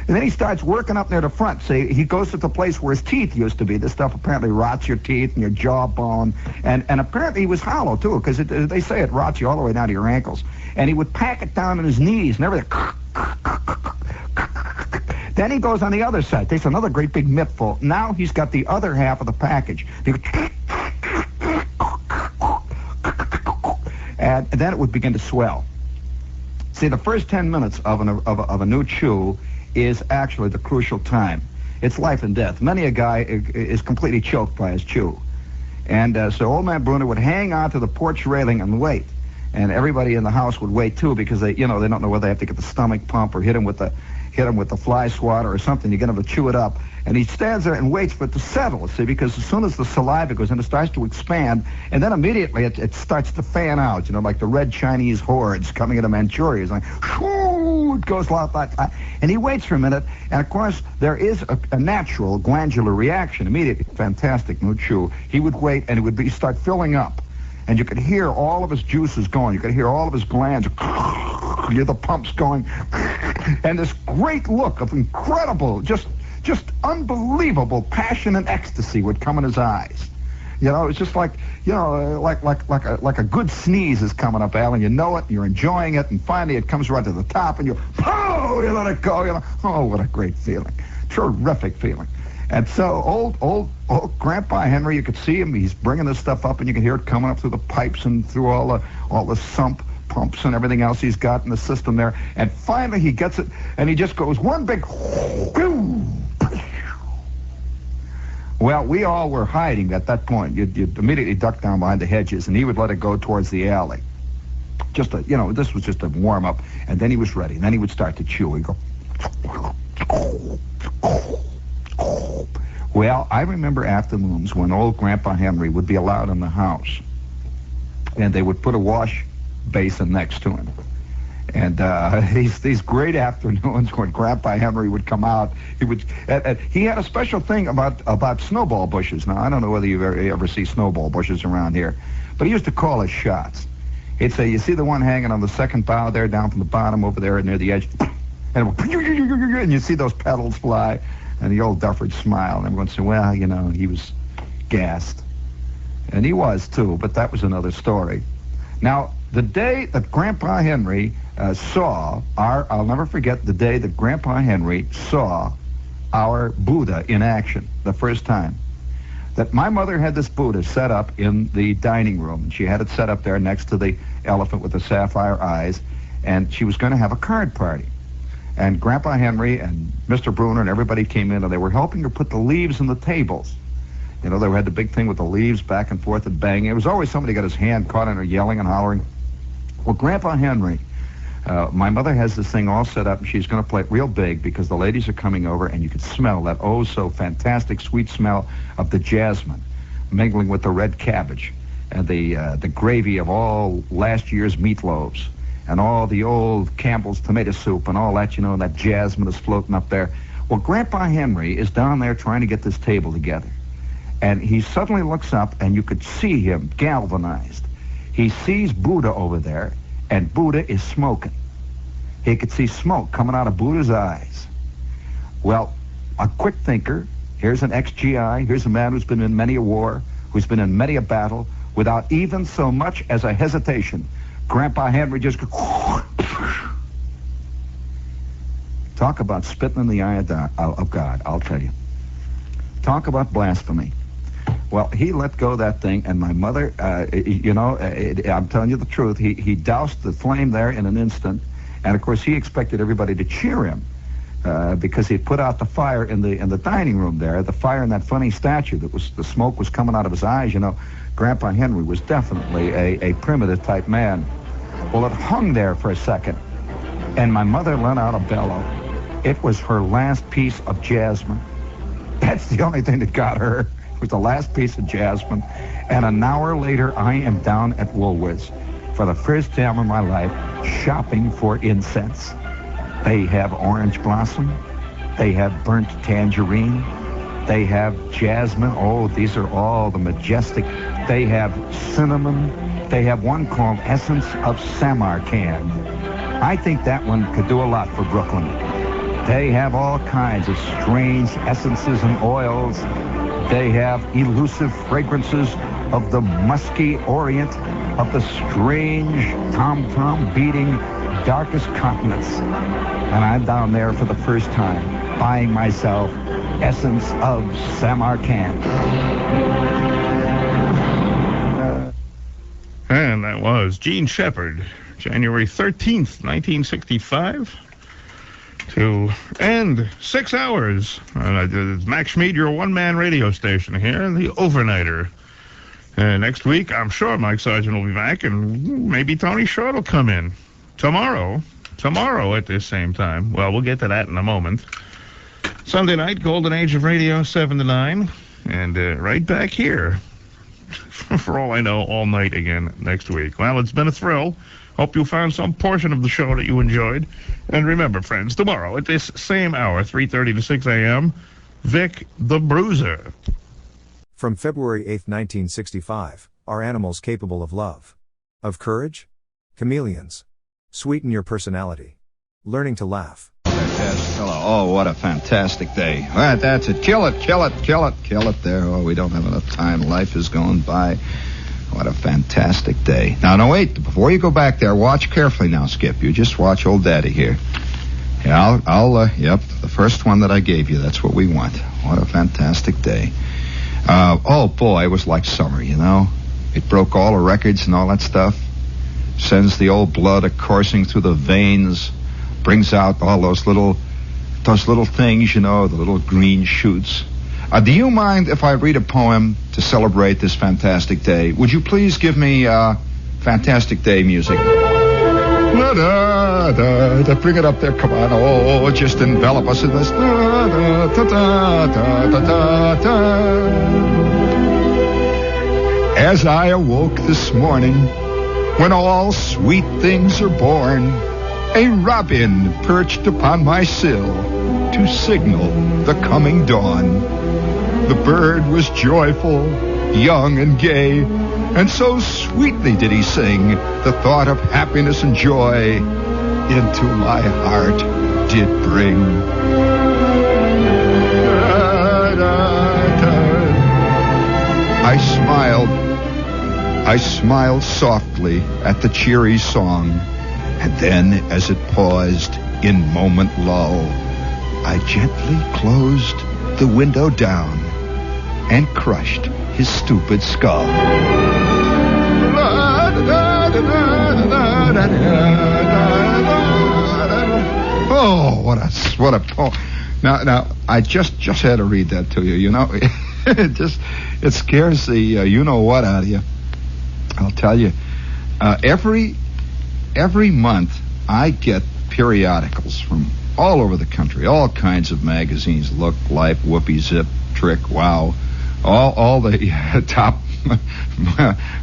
And then he starts working up near the front. See, he goes to the place where his teeth used to be. This stuff apparently rots your teeth and your jawbone. And apparently he was hollow, too, because they say it rots you all the way down to your ankles. And he would pack it down in his knees and everything. Then he goes on the other side, takes another great big mipful. Now he's got the other half of the package. And then it would begin to swell. See, the first 10 minutes of a new chew is actually the crucial time. It's life and death. Many a guy is completely choked by his chew. And so old man Bruner would hang on to the porch railing and wait. And everybody in the house would wait, too, because they don't know whether they have to get the stomach pump or hit him with the fly swatter or something to get him to chew it up. And he stands there and waits for it to settle, see, because as soon as the saliva goes in, it starts to expand, and then immediately it starts to fan out, like the red Chinese hordes coming into Manchuria. It's like, shoo, it goes like that. And he waits for a minute, and of course, there is a natural glandular reaction immediately. Fantastic, no chew. He would wait, and it would start filling up. And you could hear all of his juices going. You could hear all of his glands. You hear the pumps going. And this great look of incredible, just unbelievable passion and ecstasy would come in his eyes. It's just like, like a good sneeze is coming up, Al, and you know it, and you're enjoying it, and finally it comes right to the top, and you let it go. Oh, what a great feeling. Terrific feeling. And so old Grandpa Henry, you could see him. He's bringing this stuff up, and you can hear it coming up through the pipes and through all the sump pumps and everything else he's got in the system there. And finally he gets it, and he just goes one big. Well, we all were hiding at that point. You'd immediately duck down behind the hedges, and he would let it go towards the alley. This was just a warm up, and then he was ready. And then he would start to chew. He'd go. Well, I remember afternoons when old Grandpa Henry would be allowed in the house, and they would put a wash basin next to him. And these great afternoons when Grandpa Henry would come out, he had a special thing about snowball bushes. Now, I don't know whether you ever see snowball bushes around here, but he used to call us shots. He'd say, you see the one hanging on the second bough there, down from the bottom over there near the edge? And you see those petals fly. And the old duffer would smile, and everyone would say, well, he was gassed. And he was, too, but that was another story. Now, the day that Grandpa Henry I'll never forget the day that Grandpa Henry saw our Buddha in action the first time. That my mother had this Buddha set up in the dining room, and she had it set up there next to the elephant with the sapphire eyes, and she was going to have a card party. And Grandpa Henry and Mr. Bruner and everybody came in, and they were helping her put the leaves in the tables. They had the big thing with the leaves back and forth and banging. It was always somebody got his hand caught in her yelling and hollering. Well, Grandpa Henry, my mother has this thing all set up, and she's going to play it real big because the ladies are coming over, and you could smell that so fantastic sweet smell of the jasmine mingling with the red cabbage and the gravy of all last year's meatloaves. And all the old Campbell's tomato soup and all that, that jasmine is floating up there. Well, Grandpa Henry is down there trying to get this table together. And he suddenly looks up, and you could see him galvanized. He sees Buddha over there, and Buddha is smoking. He could see smoke coming out of Buddha's eyes. Well, a quick thinker, here's an ex-GI, here's a man who's been in many a war, who's been in many a battle, without even so much as a hesitation. Grandpa Henry just talk about spitting in the eye of God, I'll tell you. Talk about blasphemy. Well, he let go of that thing, and my mother, I'm telling you the truth, he doused the flame there in an instant, and of course he expected everybody to cheer him because he put out the fire in the dining room there, the fire in that funny statue the smoke was coming out of his eyes. Grandpa Henry was definitely a primitive type man. Well, it hung there for a second, and my mother let out a bellow. It was her last piece of jasmine. That's the only thing that got her. was the last piece of jasmine. And an hour later, I am down at Woolworths for the first time in my life shopping for incense. They have orange blossom. They have burnt tangerine. They have jasmine. Oh, these are all the majestic. They have cinnamon. They have one called Essence of Samarkand. I think that one could do a lot for Brooklyn. They have all kinds of strange essences and oils. They have elusive fragrances of the musky orient, of the strange tom-tom beating darkest continents. And I'm down there for the first time, buying myself Essence of Samarkand. And that was Gene Shepherd, January 13th, 1965. To end 6 hours. Max Schmid, your one-man radio station here, the Overnighter. Next week, I'm sure Mike Sargent will be back, and maybe Tony Short will come in. Tomorrow at this same time. Well, we'll get to that in a moment. Sunday night, Golden Age of Radio, 7 to 9. And right back here, for all I know, all night again next week. Well, it's been a thrill. Hope you found some portion of the show that you enjoyed. And remember, friends, tomorrow at this same hour, 3:30 to 6 a.m., Vic the Bruiser. From February 8, 1965, are animals capable of love? Of courage? Chameleons. Sweeten your personality. Learning to laugh. Oh, what a fantastic day. All right, that's it. Kill it there. Oh, we don't have enough time. Life is going by. What a fantastic day. Now, wait. Before you go back there, watch carefully now, Skip. You just watch old Daddy here. Yeah, yep, the first one that I gave you. That's what we want. What a fantastic day. Oh, boy, it was like summer, you know. It broke all the records and all that stuff. Sends the old blood coursing through the veins. Brings out all those little things, you know, the little green shoots. Do you mind if I read a poem to celebrate this fantastic day? Would you please give me fantastic day music? Bring it up there, come on. Oh, just envelop us in this. As I awoke this morning, when all sweet things are born, a robin perched upon my sill to signal the coming dawn. The bird was joyful, young and gay, and so sweetly did he sing, the thought of happiness and joy into my heart did bring. I smiled softly at the cheery song, and then as it paused in moment lull, I gently closed the window down and crushed his stupid skull. Oh, what a poem. Now, I just had to read that to you, you know. It scares the you-know-what out of you. I'll tell you. Every month, I get periodicals from all over the country, all kinds of magazines, Look, Life, Whoopee, Zip, Trick, Wow, all the top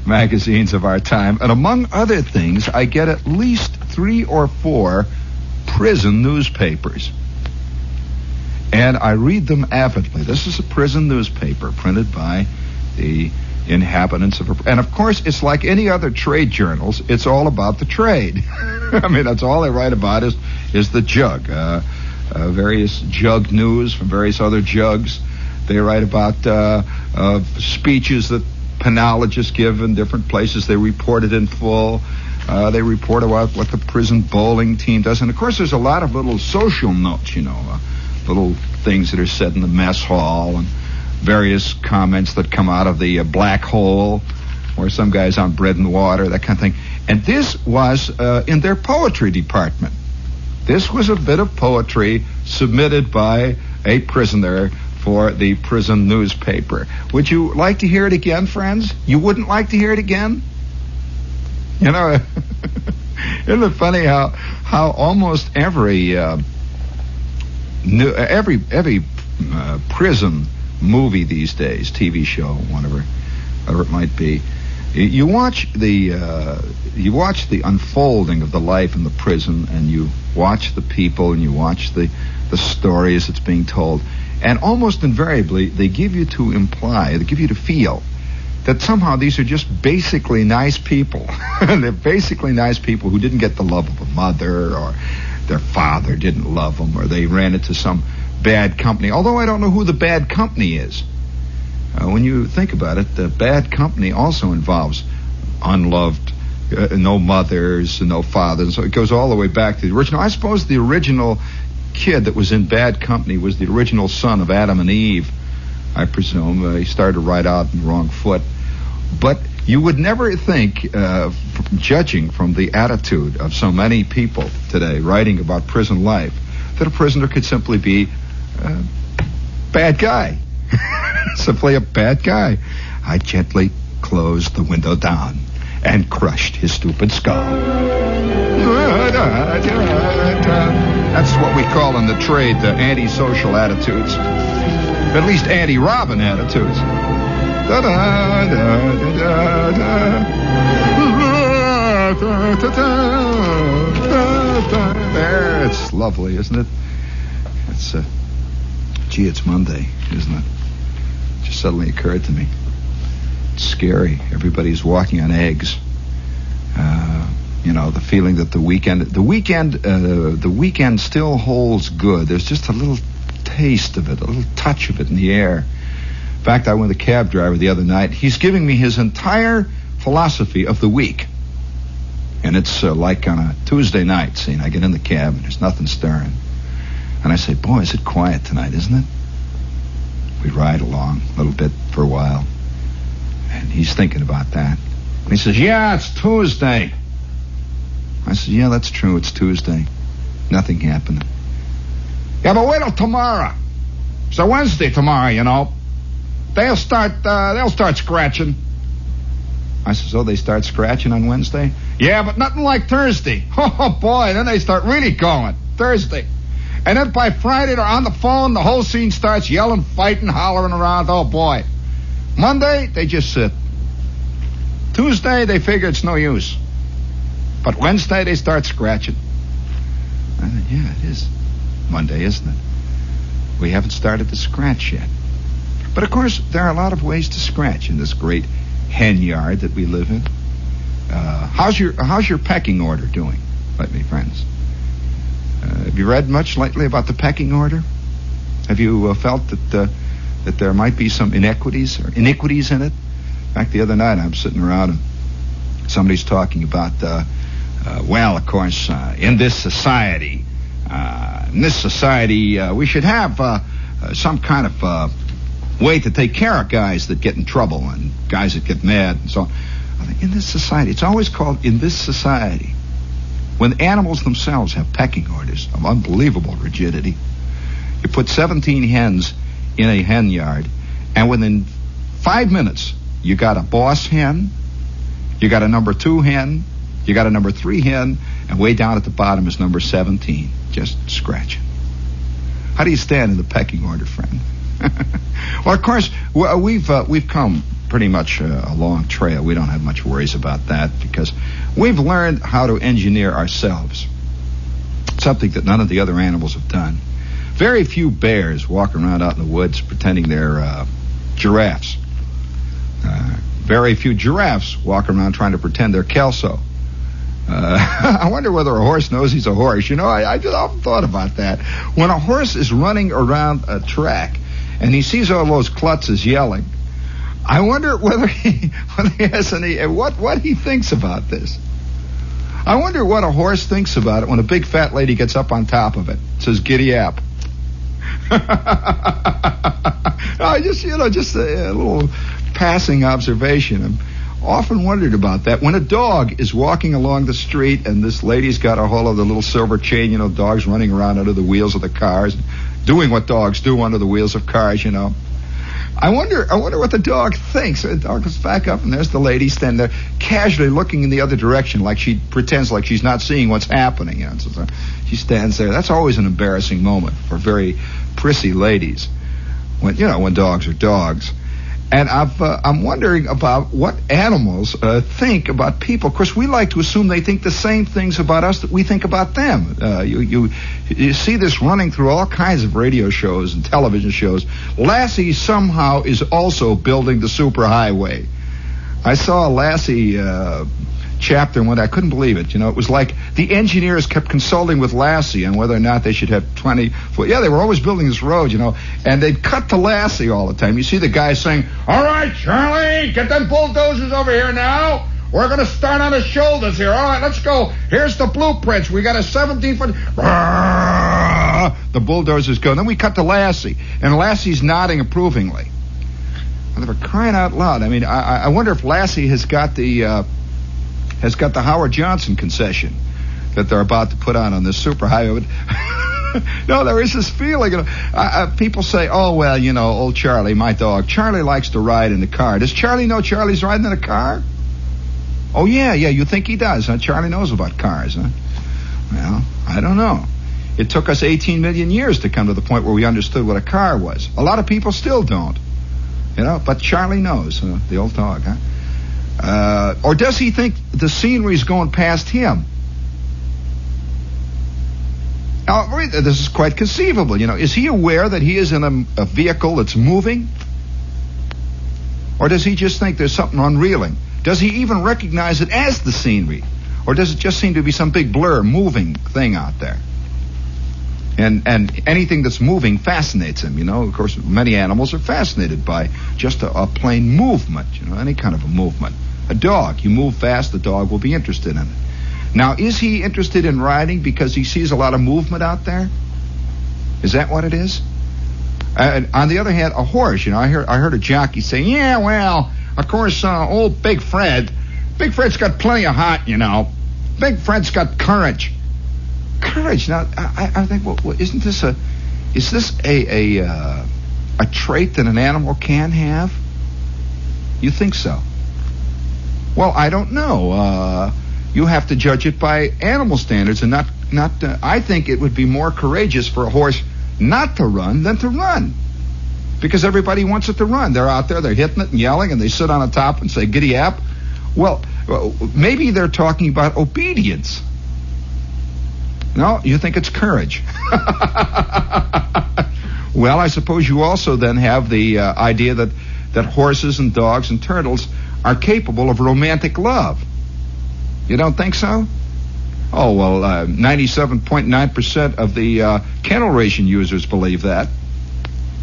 magazines of our time. And among other things, I get at least 3 or 4 prison newspapers. And I read them avidly. This is a prison newspaper printed by the inhabitants of and of course it's like any other trade journals. It's all about the trade. I mean, that's all they write about is the jug. Various jug news from various other jugs. They write about speeches that penologists give in different places. They report it in full. They report about what the prison bowling team does. And of course there's a lot of little social notes, you know, little things that are said in the mess hall and various comments that come out of the black hole, or some guys on bread and water, that kind of thing. And this was in their poetry department. This was a bit of poetry submitted by a prisoner for the prison newspaper. Would you like to hear it again, friends? You wouldn't like to hear it again? You know, isn't it funny how almost every prison movie these days, TV show, whatever it might be. You watch the unfolding of the life in the prison, and you watch the people, and you watch the stories that's being told, and almost invariably they give you to feel that somehow these are just basically nice people. They're basically nice people who didn't get the love of a mother, or their father didn't love them, or they ran into some bad company. Although I don't know who the bad company is. When you think about it, the bad company also involves unloved, no mothers, no fathers. So it goes all the way back to the original. I suppose the original kid that was in bad company was the original son of Adam and Eve, I presume. He started right out on the wrong foot. But you would never think, judging from the attitude of so many people today writing about prison life, that a prisoner could simply be a bad guy. Simply a bad guy. I gently closed the window down and crushed his stupid skull. That's what we call in the trade the antisocial attitudes. At least anti-Robin attitudes. There, it's lovely, isn't it? It's it's Monday, isn't it? Just suddenly occurred to me. It's scary. Everybody's walking on eggs. The feeling that the weekend still holds good. There's just a little taste of it, a little touch of it in the air. In fact, I went with a cab driver the other night. He's giving me his entire philosophy of the week. And it's like on a Tuesday night, see, and I get in the cab and there's nothing stirring. And I say, boy, is it quiet tonight, isn't it? We ride along a little bit for a while. And he's thinking about that. And he says, yeah, it's Tuesday. I said, yeah, that's true, it's Tuesday. Nothing happened. Yeah, but wait till tomorrow. It's a Wednesday tomorrow, you know. They'll start scratching. I says, oh, they start scratching on Wednesday? Yeah, but nothing like Thursday. Oh, boy, then they start really going. Thursday. And then by Friday, they're on the phone. The whole scene starts yelling, fighting, hollering around. Oh, boy. Monday, they just sit. Tuesday, they figure it's no use. But Wednesday, they start scratching. I said, yeah, it is Monday, isn't it? We haven't started to scratch yet. But, of course, there are a lot of ways to scratch in this great hen yard that we live in. How's your pecking order doing, my friends? Have you read much lately about the pecking order? Have you felt that there might be some iniquities in it? In fact, the other night I'm sitting around and somebody's talking about, well, of course, in this society, we should have some kind of way to take care of guys that get in trouble and guys that get mad and so on. I think in this society, it's always called in this society, when animals themselves have pecking orders of unbelievable rigidity. You put 17 hens in a hen yard, and within 5 minutes, you got a boss hen, you got a number 2 hen, you got a number 3 hen, and way down at the bottom is number 17, just scratching. How do you stand in the pecking order, friend? Well, of course, we've come pretty much a long trail. We don't have much worries about that because we've learned how to engineer ourselves, something that none of the other animals have done. Very few bears walk around out in the woods pretending they're giraffes. Very few giraffes walk around trying to pretend they're Kelso. I wonder whether a horse knows he's a horse. You know, I just often thought about that. When a horse is running around a track and he sees all those klutzes yelling, I wonder whether he has any, what he thinks about this. I wonder what a horse thinks about it when a big fat lady gets up on top of it, says, giddy up. Just a little passing observation. I've often wondered about that. When a dog is walking along the street and this lady's got a hold of the little silver chain, you know, dogs running around under the wheels of the cars, doing what dogs do under the wheels of cars, you know. I wonder what the dog thinks. The dog goes back up, and there's the lady standing there, casually looking in the other direction, like she pretends like she's not seeing what's happening. You know, so she stands there. That's always an embarrassing moment for very prissy ladies. when dogs are dogs. And I'm wondering about what animals think about people. Of course, we like to assume they think the same things about us that we think about them. You see this running through all kinds of radio shows and television shows. Lassie somehow is also building the superhighway. I saw a Lassie chapter and I couldn't believe it. It was like the engineers kept consulting with Lassie on whether or not they should have 20 foot. Yeah, they were always building this road, and they'd cut to Lassie all the time. You see the guy saying, "All right, Charlie, get them bulldozers over here now. We're going to start on the shoulders here. All right, let's go. Here's the blueprints. We got a 17-foot... The bulldozers go. Then we cut to Lassie, and Lassie's nodding approvingly. They were crying out loud. I mean, I wonder if Lassie has got the Howard Johnson concession that they're about to put on this superhighway. No, there is this feeling. People say, "Oh, well, old Charlie, my dog. Charlie likes to ride in the car." Does Charlie know Charlie's riding in a car? Oh, yeah, you think he does, huh? Charlie knows about cars, huh? Well, I don't know. It took us 18 million years to come to the point where we understood what a car was. A lot of people still don't. But Charlie knows, the old dog, huh? Or does he think the scenery's going past him? Now, this is quite conceivable. Is he aware that he is in a vehicle that's moving? Or does he just think there's something unreeling? Does he even recognize it as the scenery? Or does it just seem to be some big blur moving thing out there? And anything that's moving fascinates him, Of course, many animals are fascinated by just a plain movement, any kind of a movement. A dog, you move fast, the dog will be interested in it. Now, is he interested in riding because he sees a lot of movement out there? Is that what it is? On the other hand, a horse, I heard a jockey say, "Yeah, well, of course, old Big Fred's got plenty of heart, Big Fred's got courage." Courage. Now, I think, well, is this a trait that an animal can have? You think so? Well, I don't know. You have to judge it by animal standards and not. I think it would be more courageous for a horse not to run than to run, because everybody wants it to run. They're out there, they're hitting it and yelling, and they sit on the top and say, "Giddy up." Well, maybe they're talking about obedience. No, you think it's courage. Well, I suppose you also then have the idea that horses and dogs and turtles are capable of romantic love. You don't think so? Oh, well, 97.9% of the kennel ration users believe that.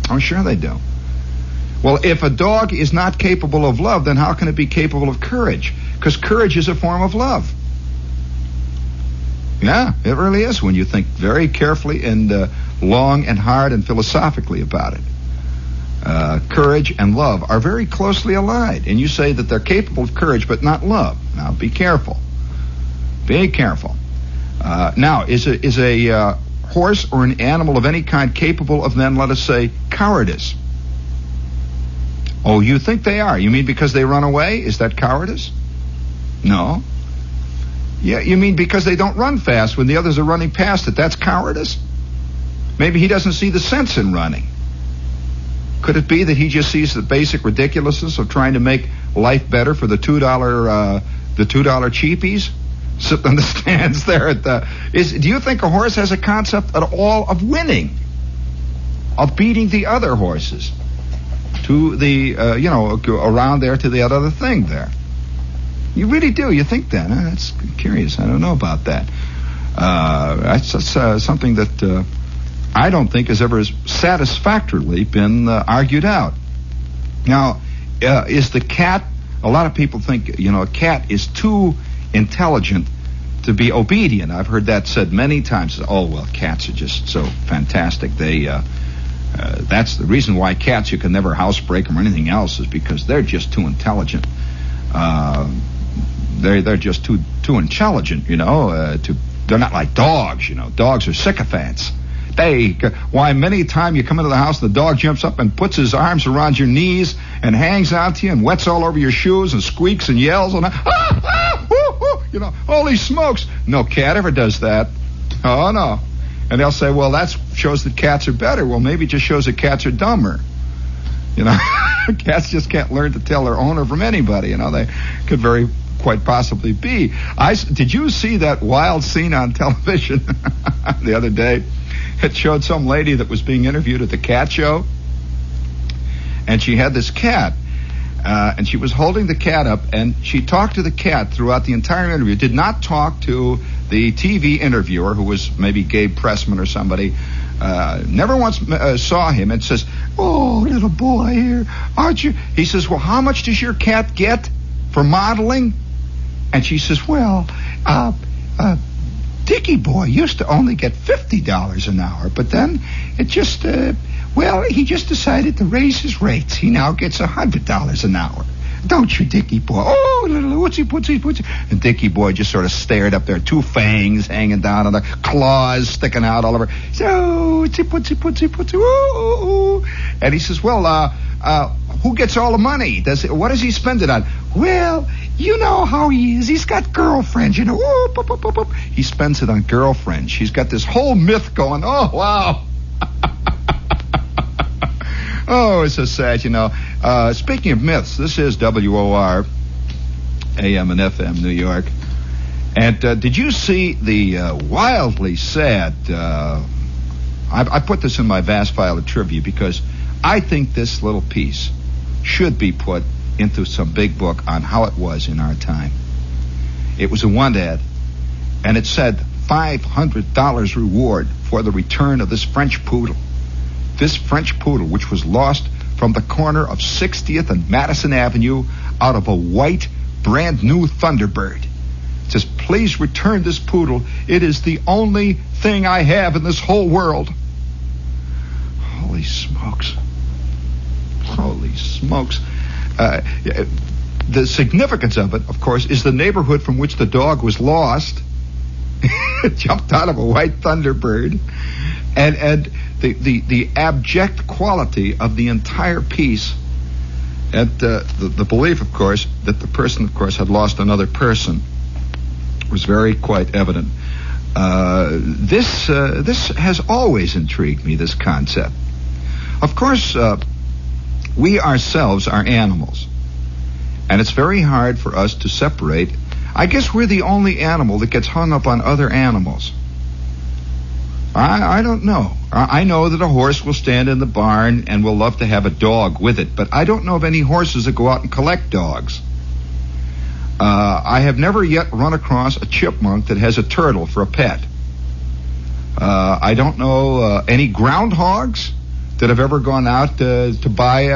Oh, sure they do. Well, if a dog is not capable of love, then how can it be capable of courage? Because courage is a form of love. Yeah, it really is when you think very carefully and long and hard and philosophically about it. Courage and love are very closely allied. And you say that they're capable of courage but not love. Now, be careful. Be careful. Now, is a horse or an animal of any kind capable of then, let us say, cowardice? Oh, you think they are? You mean because they run away? Is that cowardice? No. Yeah, you mean because they don't run fast when the others are running past it? That's cowardice? Maybe he doesn't see the sense in running. Could it be that he just sees the basic ridiculousness of trying to make life better for the $2 cheapies sitting on the stands there at the... Do you think a horse has a concept at all of winning, of beating the other horses to the around there to the other thing there? You really do? You think that? That's curious. I don't know about that. That's something that I don't think has ever satisfactorily been argued out. Now, is the cat... A lot of people think, a cat is too intelligent to be obedient. I've heard that said many times. Oh, well, cats are just so fantastic. That's the reason why cats, you can never housebreak them or anything else, is because they're just too intelligent. They're just too intelligent, they're not like dogs, Dogs are sycophants. Why, many a time you come into the house and the dog jumps up and puts his arms around your knees and hangs out to you and wets all over your shoes and squeaks and yells and holy smokes. No cat ever does that. Oh, no. And they'll say, well, that shows that cats are better. Well, maybe it just shows that cats are dumber. You know, cats just can't learn to tell their owner from anybody. You know, they could very quite possibly be. Did you see that wild scene on television the other day? It showed some lady that was being interviewed at the cat show, and she had this cat, and she was holding the cat up, and she talked to the cat throughout the entire interview. Did not talk to the TV interviewer, who was maybe Gabe Pressman or somebody. Never once saw him, and says, "Oh, little boy here, aren't you?" He says, "Well, how much does your cat get for modeling?" And she says, "Well, Dickie boy used to only get $50 an hour, but then it just, he just decided to raise his rates. He now gets $100 an hour. Don't you, Dickie boy? Oh, little wootsy. And Dickie boy just sort of stared up there, two fangs hanging down on the claws sticking out all over. So, wootsy, ooh. And he says, "Well, who gets all the money? What does he spend it on?" "Well, you know how he is. He's got girlfriends, you know. Ooh, He spends it on girlfriends. She's got this whole myth going. Oh, wow." Oh, it's so sad, you know. Speaking of myths, this is WOR, AM and FM, New York. And did you see the wildly sad... I put this in my vast file of trivia because I think this little piece should be put into some big book on how it was in our time. It was a one ad, and it said $500 reward for the return of this French poodle. This French poodle, which was lost from the corner of 60th and Madison Avenue out of a white, brand new Thunderbird. It says, "Please return this poodle. It is the only thing I have in this whole world." Holy smokes. The significance of it, of course, is the neighborhood from which the dog was lost. It jumped out of a white Thunderbird. And the abject quality of the entire piece, and the belief, of course, that the person, of course, had lost another person was very quite evident. This has always intrigued me, this concept. Of course, we ourselves are animals, and it's very hard for us to separate. I guess we're the only animal that gets hung up on other animals. I don't know. I know that a horse will stand in the barn and will love to have a dog with it, but I don't know of any horses that go out and collect dogs. I have never yet run across a chipmunk that has a turtle for a pet. I don't know any groundhogs that have ever gone out to buy,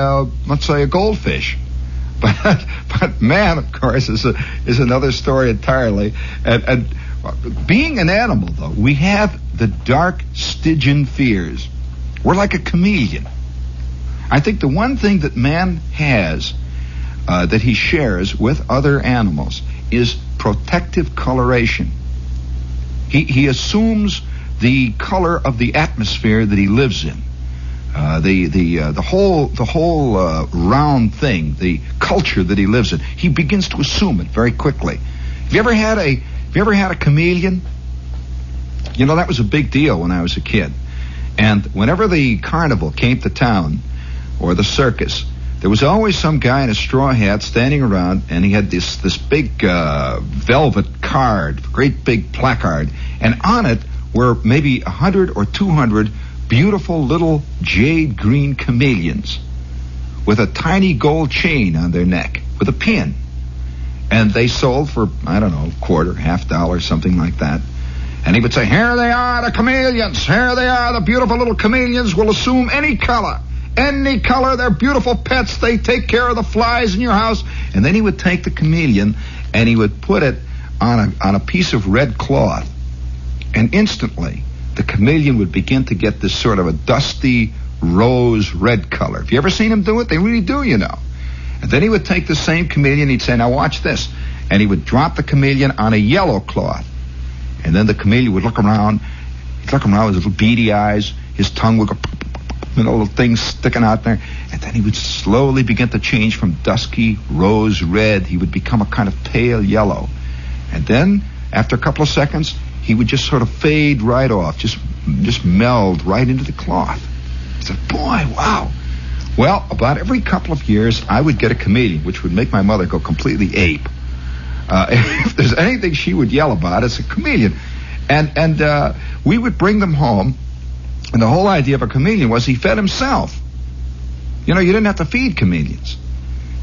let's say, a goldfish. But man, of course, is another story entirely. And being an animal, though, we have the dark Stygian fears. We're like a chameleon. I think the one thing that man has that he shares with other animals is protective coloration. He assumes the color of the atmosphere that he lives in. The whole round thing, the culture that he lives in, he begins to assume it very quickly. Have you ever had a chameleon? You know, that was a big deal when I was a kid. And whenever the carnival came to town, or the circus, there was always some guy in a straw hat standing around, and he had this big velvet card, great big placard, and on it were maybe 100 or 200 beautiful little jade green chameleons with a tiny gold chain on their neck with a pin. And they sold for, I don't know, quarter, $50, something like that. And he would say, "Here they are, the chameleons. Here they are, the beautiful little chameleons will assume any color. Any color. They're beautiful pets. They take care of the flies in your house." And then he would take the chameleon and he would put it on a piece of red cloth. And instantly, the chameleon would begin to get this sort of a dusty rose red color. Have you ever seen him do it? They really do, you know. And then he would take the same chameleon, he'd say, "Now watch this." And he would drop the chameleon on a yellow cloth. And then the chameleon would look around. He'd look around with his little beady eyes. His tongue would go, and little things sticking out there. And then he would slowly begin to change from dusky rose red. He would become a kind of pale yellow. And then, after a couple of seconds, he would just sort of fade right off, just meld right into the cloth. He said, "Boy, wow. Well, about every couple of years, I would get a chameleon, which would make my mother go completely ape. If there's anything she would yell about, it's a chameleon. And we would bring them home, and the whole idea of a chameleon was he fed himself. You know, you didn't have to feed chameleons,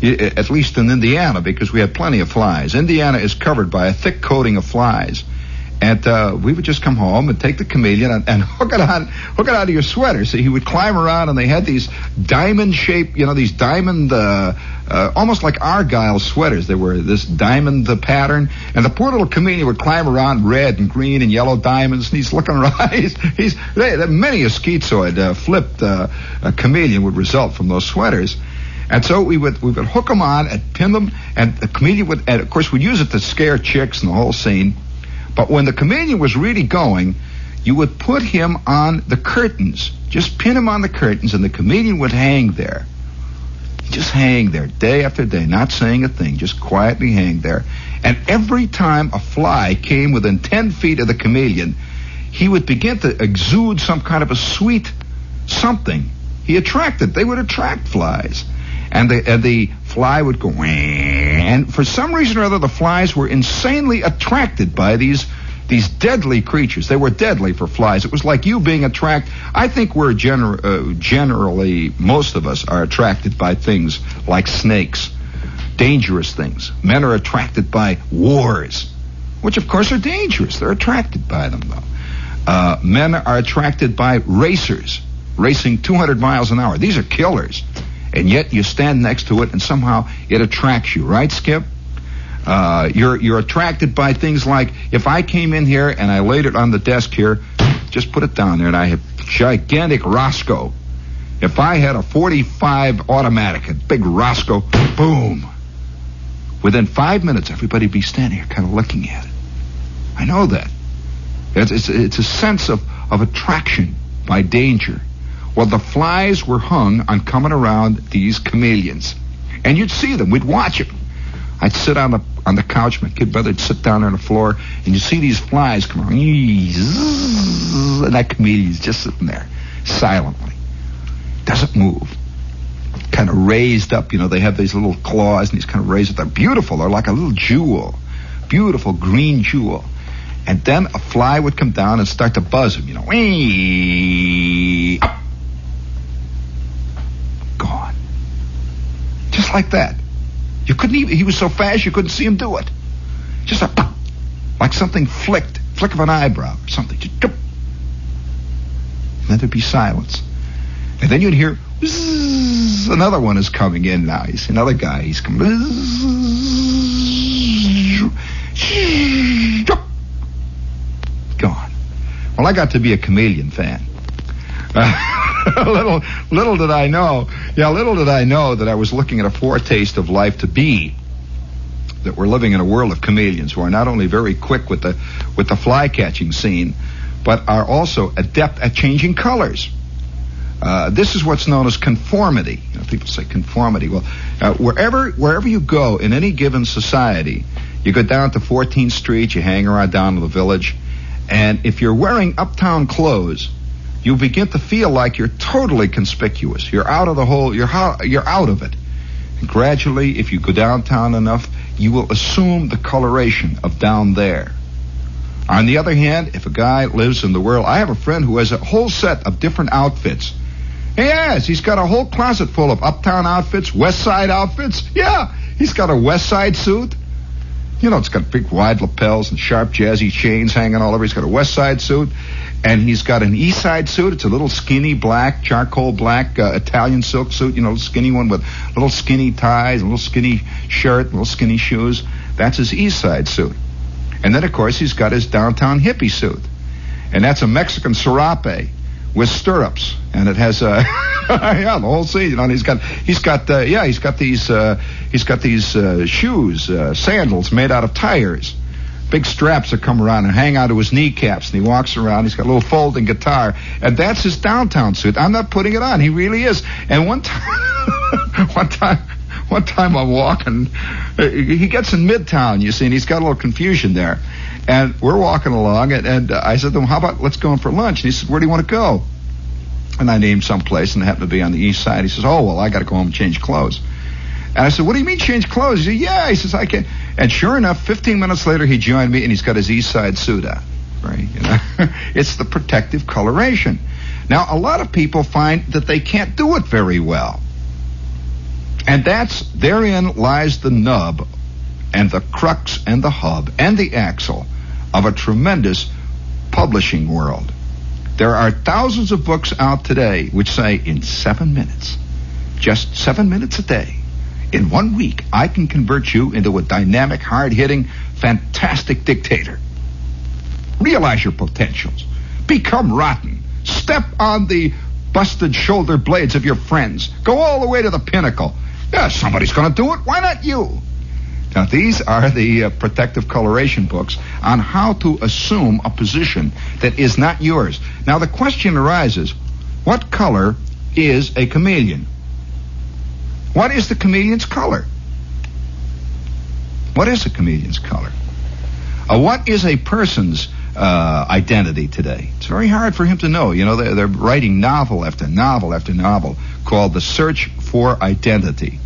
at least in Indiana, because we had plenty of flies. Indiana is covered by a thick coating of flies. And we would just come home and take the chameleon and hook it out of your sweater. So he would climb around, and they had these diamond-shaped, these diamond, almost like Argyle sweaters. They were this diamond pattern. And the poor little chameleon would climb around red and green and yellow diamonds, and he's looking around. Many a schizoid flipped a chameleon would result from those sweaters. And so we would hook them on and pin them, and the chameleon would, and of course, we'd use it to scare chicks and the whole scene. But when the chameleon was really going, you would put him on the curtains. Just pin him on the curtains, and the chameleon would hang there. Just hang there day after day, not saying a thing, just quietly hang there. And every time a fly came within 10 feet of the chameleon, he would begin to exude some kind of a sweet something. They would attract flies. And the fly would go, and for some reason or other, the flies were insanely attracted by these deadly creatures. They were deadly for flies. It was like you being attracted. I think we're generally, most of us are attracted by things like snakes, dangerous things. Men are attracted by wars, which of course are dangerous. They're attracted by them, though. Men are attracted by racers, racing 200 miles an hour. These are killers. And yet you stand next to it, and somehow it attracts you, right, Skip? You're attracted by things like, if I came in here and I laid it on the desk here, just put it down there, and I have gigantic Roscoe. If I had a 45 automatic, a big Roscoe, boom. Within 5 minutes, everybody'd be standing here kind of looking at it. I know that. It's a sense of attraction by danger. Well, the flies were hung on coming around these chameleons. And you'd see them. We'd watch them. I'd sit on the couch. My kid brother would sit down there on the floor, and you'd see these flies come around. And that chameleon's just sitting there, silently. Doesn't move. Kind of raised up. They have these little claws, and he's kind of raised up. They're beautiful. They're like a little jewel. Beautiful green jewel. And then a fly would come down and start to buzz him. Up. Gone. Just like that. You couldn't even, he was so fast you couldn't see him do it. Just like something flick of an eyebrow or something. Just, and then there'd be silence. And then you'd hear, another one is coming in now. You see another guy, he's coming. Gone. Well, I got to be a chameleon fan. Little did I know that I was looking at a foretaste of life to be. That we're living in a world of chameleons who are not only very quick with the fly catching scene, but are also adept at changing colors. This is what's known as conformity. People say conformity. Well, wherever you go in any given society, you go down to 14th Street, you hang around down to the Village, and if you're wearing uptown clothes, you begin to feel like you're totally conspicuous. You're out of the whole, you're out of it. And gradually, if you go downtown enough, you will assume the coloration of down there. On the other hand, if a guy lives in the world, I have a friend who has a whole set of different outfits. Yes, he's got a whole closet full of uptown outfits, west side outfits. Yeah, he's got a west side suit. It's got big wide lapels and sharp jazzy chains hanging all over. He's got a west side suit. And he's got an east side suit. It's a little skinny black, charcoal black Italian silk suit, a skinny one with little skinny ties, a little skinny shirt, little skinny shoes. That's his east side suit. And then, of course, he's got his downtown hippie suit. And that's a Mexican serape with stirrups. And it has the whole scene. And he's got these shoes, sandals made out of tires. Big straps that come around and hang out to his kneecaps, and he walks around. He's got a little folding guitar, and that's his downtown suit. I'm not putting it on. He really is. And one time I'm walking. He gets in Midtown, you see, and he's got a little confusion there. And we're walking along, and I said to him, "How about let's go in for lunch?" And he said, "Where do you want to go?" And I named some place, and it happened to be on the east side. He says, oh, well, I got to go home and change clothes. And I said, what do you mean change clothes? He said, yeah. He says, I can. And sure enough, 15 minutes later, he joined me, and he's got his east side suit on. Right? You know? It's the protective coloration. Now, a lot of people find that they can't do it very well. And therein lies the nub and the crux and the hub and the axle of a tremendous publishing world. There are thousands of books out today which say in 7 minutes, just 7 minutes a day, in 1 week, I can convert you into a dynamic, hard-hitting, fantastic dictator. Realize your potentials. Become rotten. Step on the busted shoulder blades of your friends. Go all the way to the pinnacle. Yeah, somebody's going to do it. Why not you? Now, these are the protective coloration books on how to assume a position that is not yours. Now, the question arises, what color is a chameleon? What is the chameleon's color? What is a chameleon's color? What is a person's identity today? It's very hard for him to know. You know, they're writing novel after novel after novel called The Search for Identity.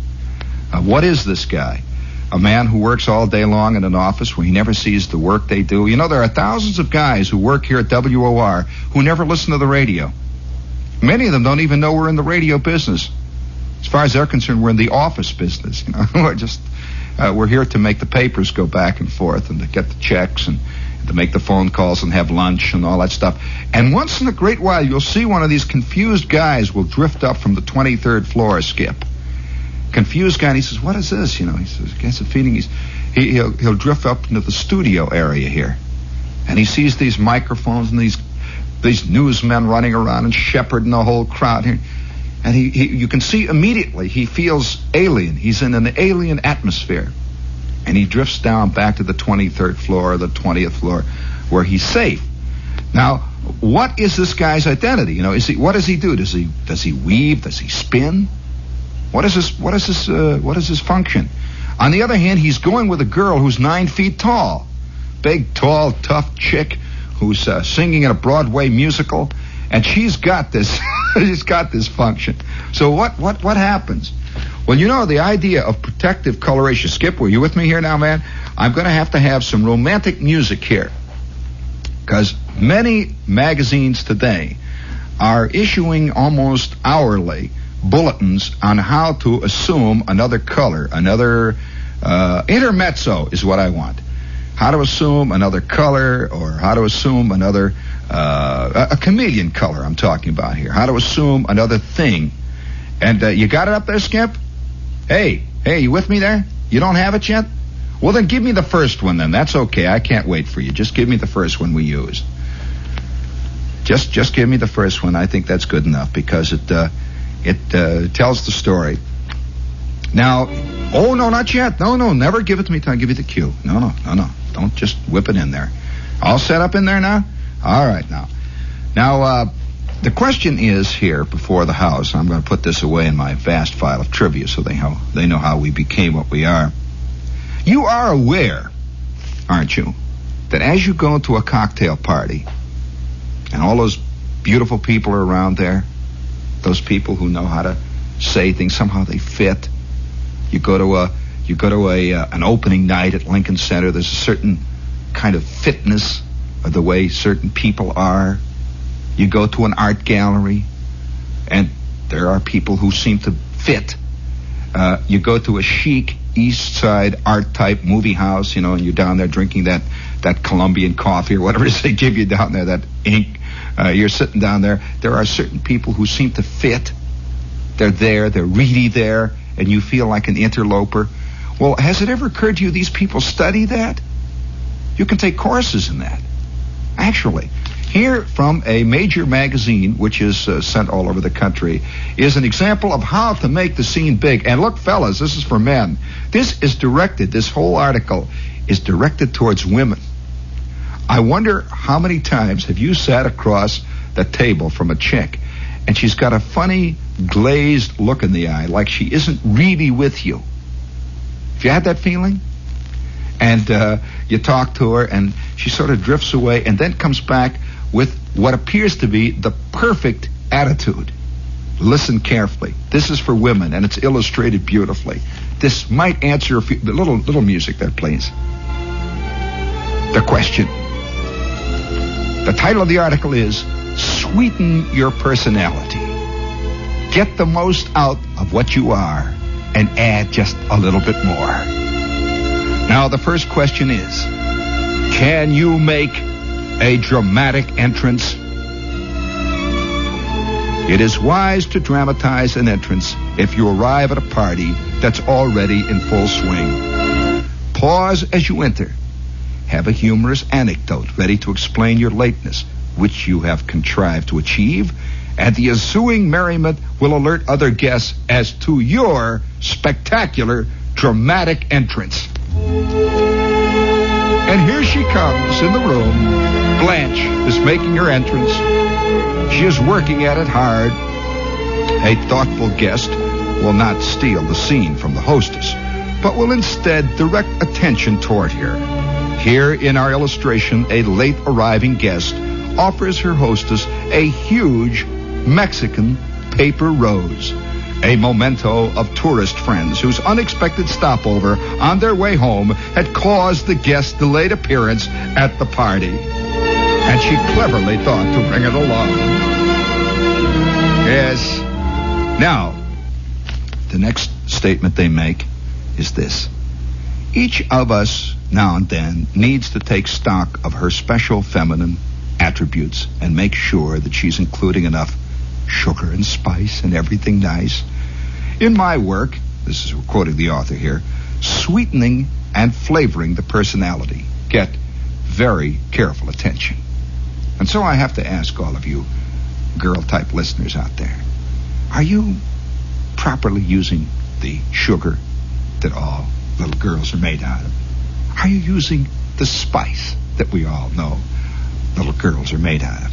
What is this guy? A man who works all day long in an office where he never sees the work they do. You know, there are thousands of guys who work here at WOR who never listen to the radio. Many of them don't even know we're in the radio business. As far as they're concerned, we're in the office business. You know, we're here to make the papers go back and forth and to get the checks and to make the phone calls and have lunch and all that stuff. And once in a great while, you'll see one of these confused guys will drift up from the 23rd floor, Skip. Confused guy, and he says, what is this? You know, he says, gets a feeling he'll drift up into the studio area here. And he sees these microphones and these newsmen running around and Shepherd and the whole crowd here. And you can see immediately he feels alien. He's in an alien atmosphere. And he drifts down back to the 23rd floor or the 20th floor where he's safe. Now, what is this guy's identity? You know, what does he do? Does he weave? Does he spin? What is his function? On the other hand, he's going with a girl who's 9 feet tall. Big, tall, tough chick who's singing in a Broadway musical. And she's got this she's got this function. So what happens? Well, you know, the idea of protective coloration. Skip, were you with me here now, man? I'm going to have some romantic music here. Because many magazines today are issuing almost hourly bulletins on how to assume another color, another intermezzo is what I want. How to assume another color, or how to assume another a chameleon color I'm talking about here. How to assume another thing. And you got it up there, Skip? Hey, you with me there? You don't have it yet? Well, then give me the first one then. That's okay. I can't wait for you. Just give me the first one we use. Just give me the first one. I think that's good enough because it tells the story. Now, oh, no, not yet. No, never give it to me till I give you the cue. No. Don't just whip it in there. All set up in there now? All right, now. Now, the question is here before the house. I'm going to put this away in my vast file of trivia so they know how we became what we are. You are aware, aren't you, that as you go to a cocktail party and all those beautiful people are around there, those people who know how to say things, somehow they fit. You go to an opening night at Lincoln Center. There's a certain kind of fitness of the way certain people are. You go to an art gallery, and there are people who seem to fit. You go to a chic East Side art type movie house, you know, and you're down there drinking that Colombian coffee or whatever it is they give you down there, that ink. You're sitting down there. There are certain people who seem to fit. They're there. They're really there. And you feel like an interloper. Well, has it ever occurred to you these people study that? You can take courses in that. Actually, here from a major magazine, which is sent all over the country, is an example of how to make the scene big. And look, fellas, this is for men. This whole article is directed towards women. I wonder how many times have you sat across the table from a chick and she's got a funny glazed look in the eye, like she isn't really with you. Have you had that feeling? And you talk to her and she sort of drifts away and then comes back with what appears to be the perfect attitude. Listen carefully. This is for women, and it's illustrated beautifully. This might answer a few... Little music there, please. The question. The title of the article is Sweeten Your Personality. Get the most out of what you are and add just a little bit more. Now, the first question is, can you make a dramatic entrance? It is wise to dramatize an entrance if you arrive at a party that's already in full swing. Pause as you enter. Have a humorous anecdote ready to explain your lateness, which you have contrived to achieve, and the ensuing merriment will alert other guests as to your spectacular, dramatic entrance. And here she comes in the room. Blanche is making her entrance. She is working at it hard. A thoughtful guest will not steal the scene from the hostess, but will instead direct attention toward her. Here in our illustration, a late arriving guest offers her hostess a huge Mexican paper rose, a memento of tourist friends whose unexpected stopover on their way home had caused the guest's delayed appearance at the party. And she cleverly thought to bring it along. Yes. Now, the next statement they make is this. Each of us, now and then, needs to take stock of her special feminine attributes and make sure that she's including enough sugar and spice and everything nice. In my work, this is quoting the author here, sweetening and flavoring the personality get very careful attention. And so I have to ask all of you girl-type listeners out there, are you properly using the sugar that all little girls are made out of? Are you using the spice that we all know little girls are made out of?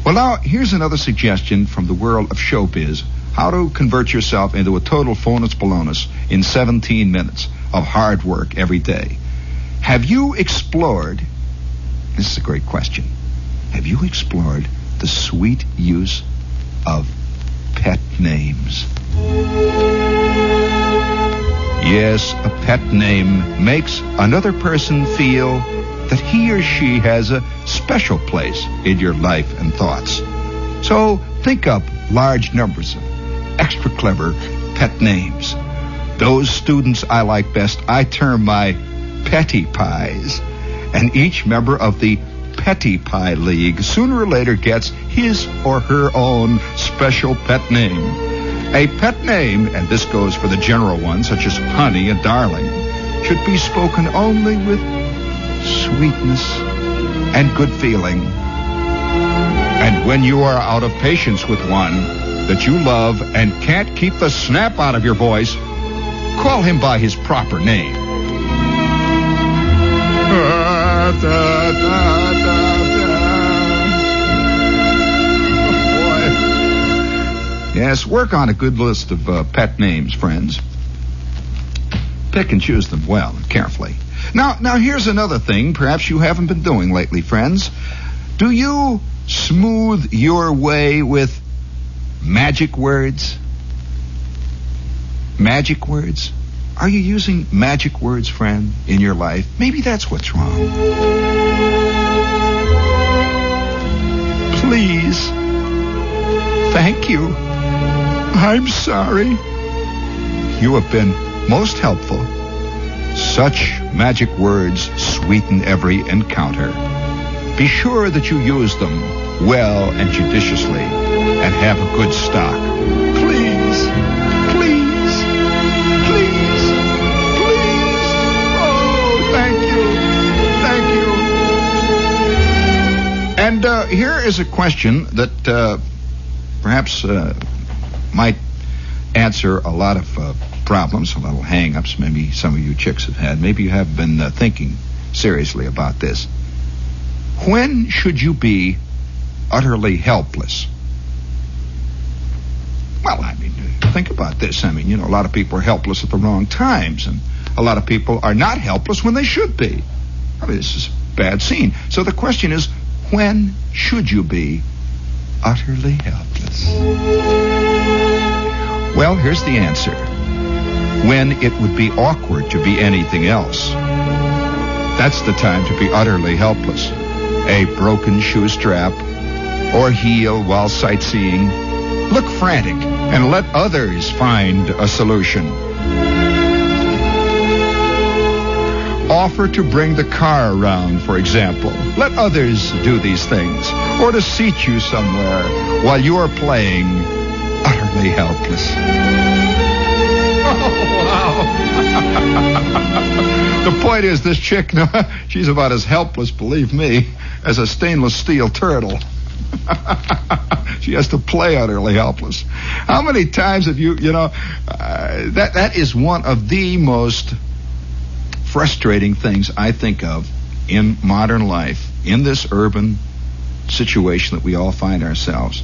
Well, now, here's another suggestion from the world of showbiz, how to convert yourself into a total phonus balonus in 17 minutes of hard work every day. Have you explored, this is a great question, have you explored the sweet use of pet names? Yes, a pet name makes another person feel that he or she has a special place in your life and thoughts. So think up large numbers of extra clever pet names. Those students I like best, I term my petty pies. And each member of the Petty Pie League sooner or later gets his or her own special pet name. A pet name, and this goes for the general ones, such as Honey and Darling, should be spoken only with sweetness and good feeling. And when you are out of patience with one that you love and can't keep the snap out of your voice, call him by his proper name. Yes, work on a good list of pet names, friends. Pick and choose them well and carefully. Now, here's another thing perhaps you haven't been doing lately, friends. Do you smooth your way with magic words? Magic words? Are you using magic words, friend, in your life? Maybe that's what's wrong. Please. Thank you. I'm sorry. You have been most helpful. Such magic words sweeten every encounter. Be sure that you use them well and judiciously and have a good stock. Please, please, please, please. Oh, thank you. Thank you. And here is a question that perhaps might answer a lot of problems, a little hang-ups maybe some of you chicks have had. Maybe you have been thinking seriously about this. When should you be utterly helpless? Well, I mean, think about this. I mean, you know, a lot of people are helpless at the wrong times, and a lot of people are not helpless when they should be. I mean, this is a bad scene. So the question is, when should you be utterly helpless? Well, here's the answer. When it would be awkward to be anything else. That's the time to be utterly helpless. A broken shoe strap or heel while sightseeing. Look frantic and let others find a solution. Offer to bring the car around, for example. Let others do these things. Or to seat you somewhere while you are playing utterly helpless. Oh, wow. The point is, this chick, she's about as helpless, believe me, as a stainless steel turtle. She has to play utterly helpless. How many times have that is one of the most frustrating things I think of in modern life, in this urban situation that we all find ourselves,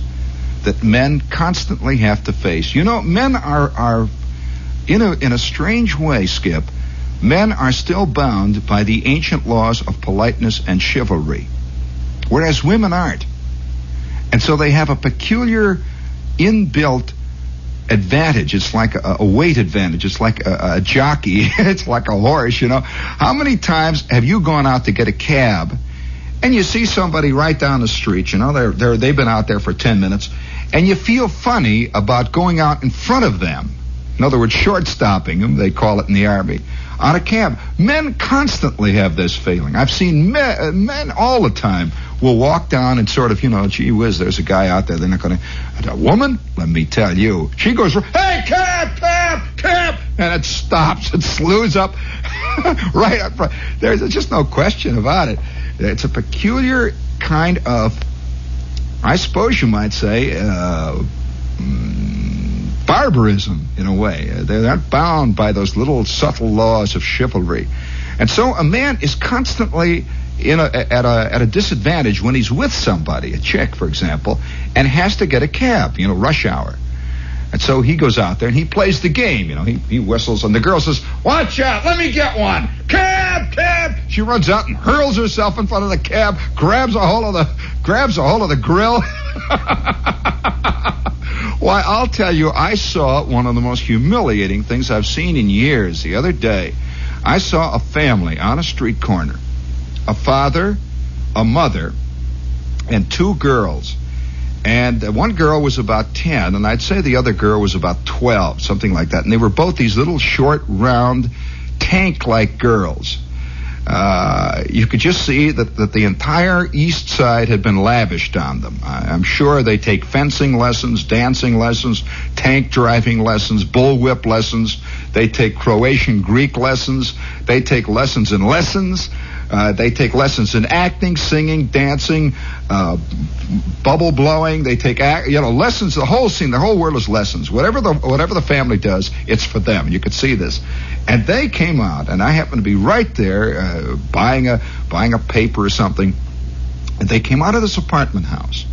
that men constantly have to face. Men are in a strange way, Skip, men are still bound by the ancient laws of politeness and chivalry, whereas women aren't. And so they have a peculiar inbuilt advantage. It's like a weight advantage. It's like a jockey. It's like a horse, How many times have you gone out to get a cab and you see somebody right down the street, they've been out there for 10 minutes, and you feel funny about going out in front of them? In other words, short-stopping them, they call it in the Army, on a cab. Men constantly have this feeling. I've seen men all the time will walk down and sort of, gee whiz, there's a guy out there. They're not going to... A woman, let me tell you, she goes, hey, cab! And it stops. It slews up right up front. There's just no question about it. It's a peculiar kind of, I suppose you might say, barbarism, in a way. They're not bound by those little subtle laws of chivalry. And so a man is constantly at a disadvantage when he's with somebody, a chick, for example, and has to get a cab, rush hour. And so he goes out there and he plays the game, he whistles, and the girl says, watch out, let me get one. Cab! She runs out and hurls herself in front of the cab, grabs a hold of the grill. Why, I'll tell you, I saw one of the most humiliating things I've seen in years. The other day, I saw a family on a street corner. A father, a mother, and two girls. And one girl was about 10, and I'd say the other girl was about 12, something like that. And they were both these little short, round, tank-like girls. You could just see that the entire east side had been lavished on them. I'm sure they take fencing lessons, dancing lessons, tank driving lessons, bullwhip lessons. They take Croatian Greek lessons. They take lessons in lessons. They take lessons in acting, singing, dancing, bubble blowing. They take lessons. The whole scene, the whole world is lessons. Whatever the family does, it's for them. You could see this. And they came out, and I happened to be right there buying a paper or something. And they came out of this apartment house.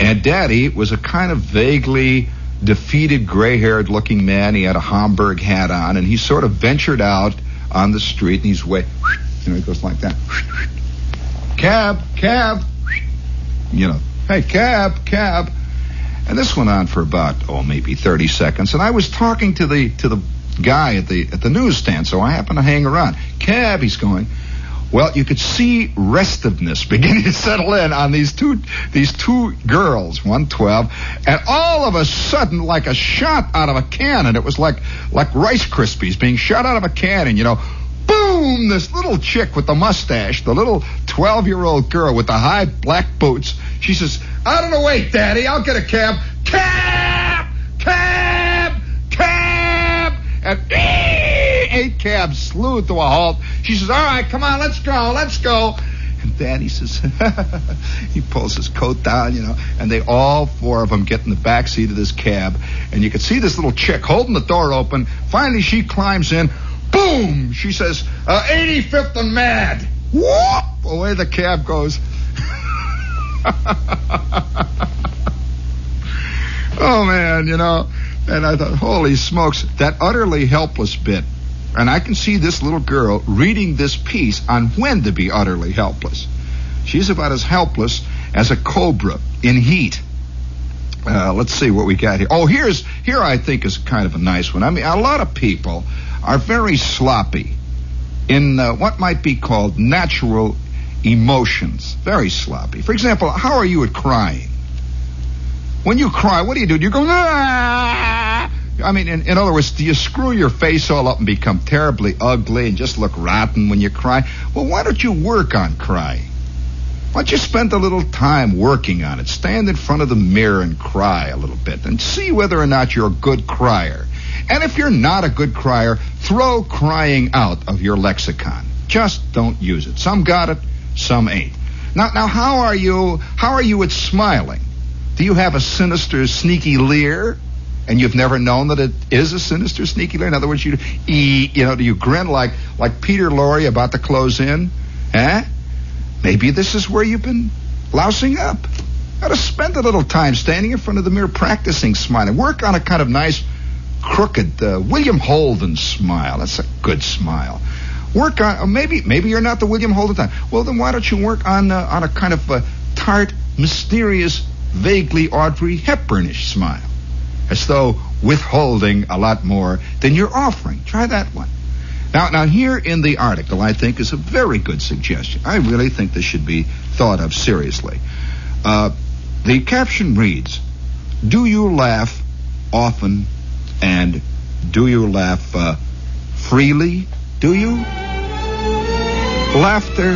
And Daddy was a kind of vaguely defeated, gray-haired looking man. He had a Homburg hat on, and he sort of ventured out on the street, and he's he goes like that. Cab. Hey, cab. And this went on for about, maybe 30 seconds. And I was talking to the guy at the newsstand, so I happened to hang around. Cab, he's going. Well, you could see restiveness beginning to settle in on these two girls, 112, and all of a sudden, like a shot out of a cannon, it was like Rice Krispies being shot out of a cannon, boom, this little chick with the mustache, the little 12-year-old girl with the high black boots, she says, out of the way, Daddy, I'll get a cab. Cab! And 8 cabs slewed to a halt. She says, all right, come on, let's go. And Daddy says, he pulls his coat down, and they all 4 of them get in the back seat of this cab. And you could see this little chick holding the door open. Finally, she climbs in. Boom! She says, 85th and Mad. Whoop! Away the cab goes. Oh, man, And I thought, holy smokes, that utterly helpless bit. And I can see this little girl reading this piece on when to be utterly helpless. She's about as helpless as a cobra in heat. Let's see what we got here. Oh, here I think is kind of a nice one. I mean, a lot of people are very sloppy in what might be called natural emotions. Very sloppy. For example, how are you at crying? When you cry, what do? Do you go, ah? I mean, in other words, do you screw your face all up and become terribly ugly and just look rotten when you cry? Well, why don't you work on crying? Why don't you spend a little time working on it? Stand in front of the mirror and cry a little bit and see whether or not you're a good crier. And if you're not a good crier, throw crying out of your lexicon. Just don't use it. Some got it, some ain't. Now, how are you at smiling? Do you have a sinister, sneaky leer? And you've never known that it is a sinister, sneaky leer? In other words, do you grin like Peter Lorre about to close in? Huh? Maybe this is where you've been lousing up. Got to spend a little time standing in front of the mirror practicing smiling. Work on a kind of nice, crooked William Holden smile. That's a good smile. Work on, maybe you're not the William Holden type. Well, then why don't you work on a kind of tart, mysterious, vaguely Audrey Hepburnish smile, as though withholding a lot more than you're offering. Try that one. Now here in the article, I think, is a very good suggestion. I really think this should be thought of seriously. The caption reads, "Do you laugh often, and do you laugh freely? Do you?" Laughter,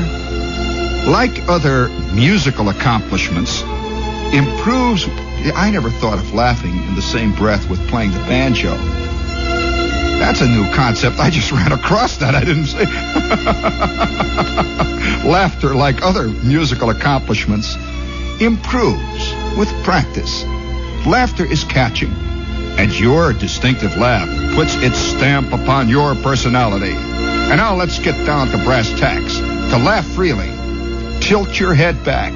like other musical accomplishments, improves. I never thought of laughing in the same breath with playing the banjo. That's a new concept. I just ran across that. I didn't say. Laughter, like other musical accomplishments, improves with practice. Laughter is catching, and your distinctive laugh puts its stamp upon your personality. And now let's get down to brass tacks. To laugh freely, tilt your head back.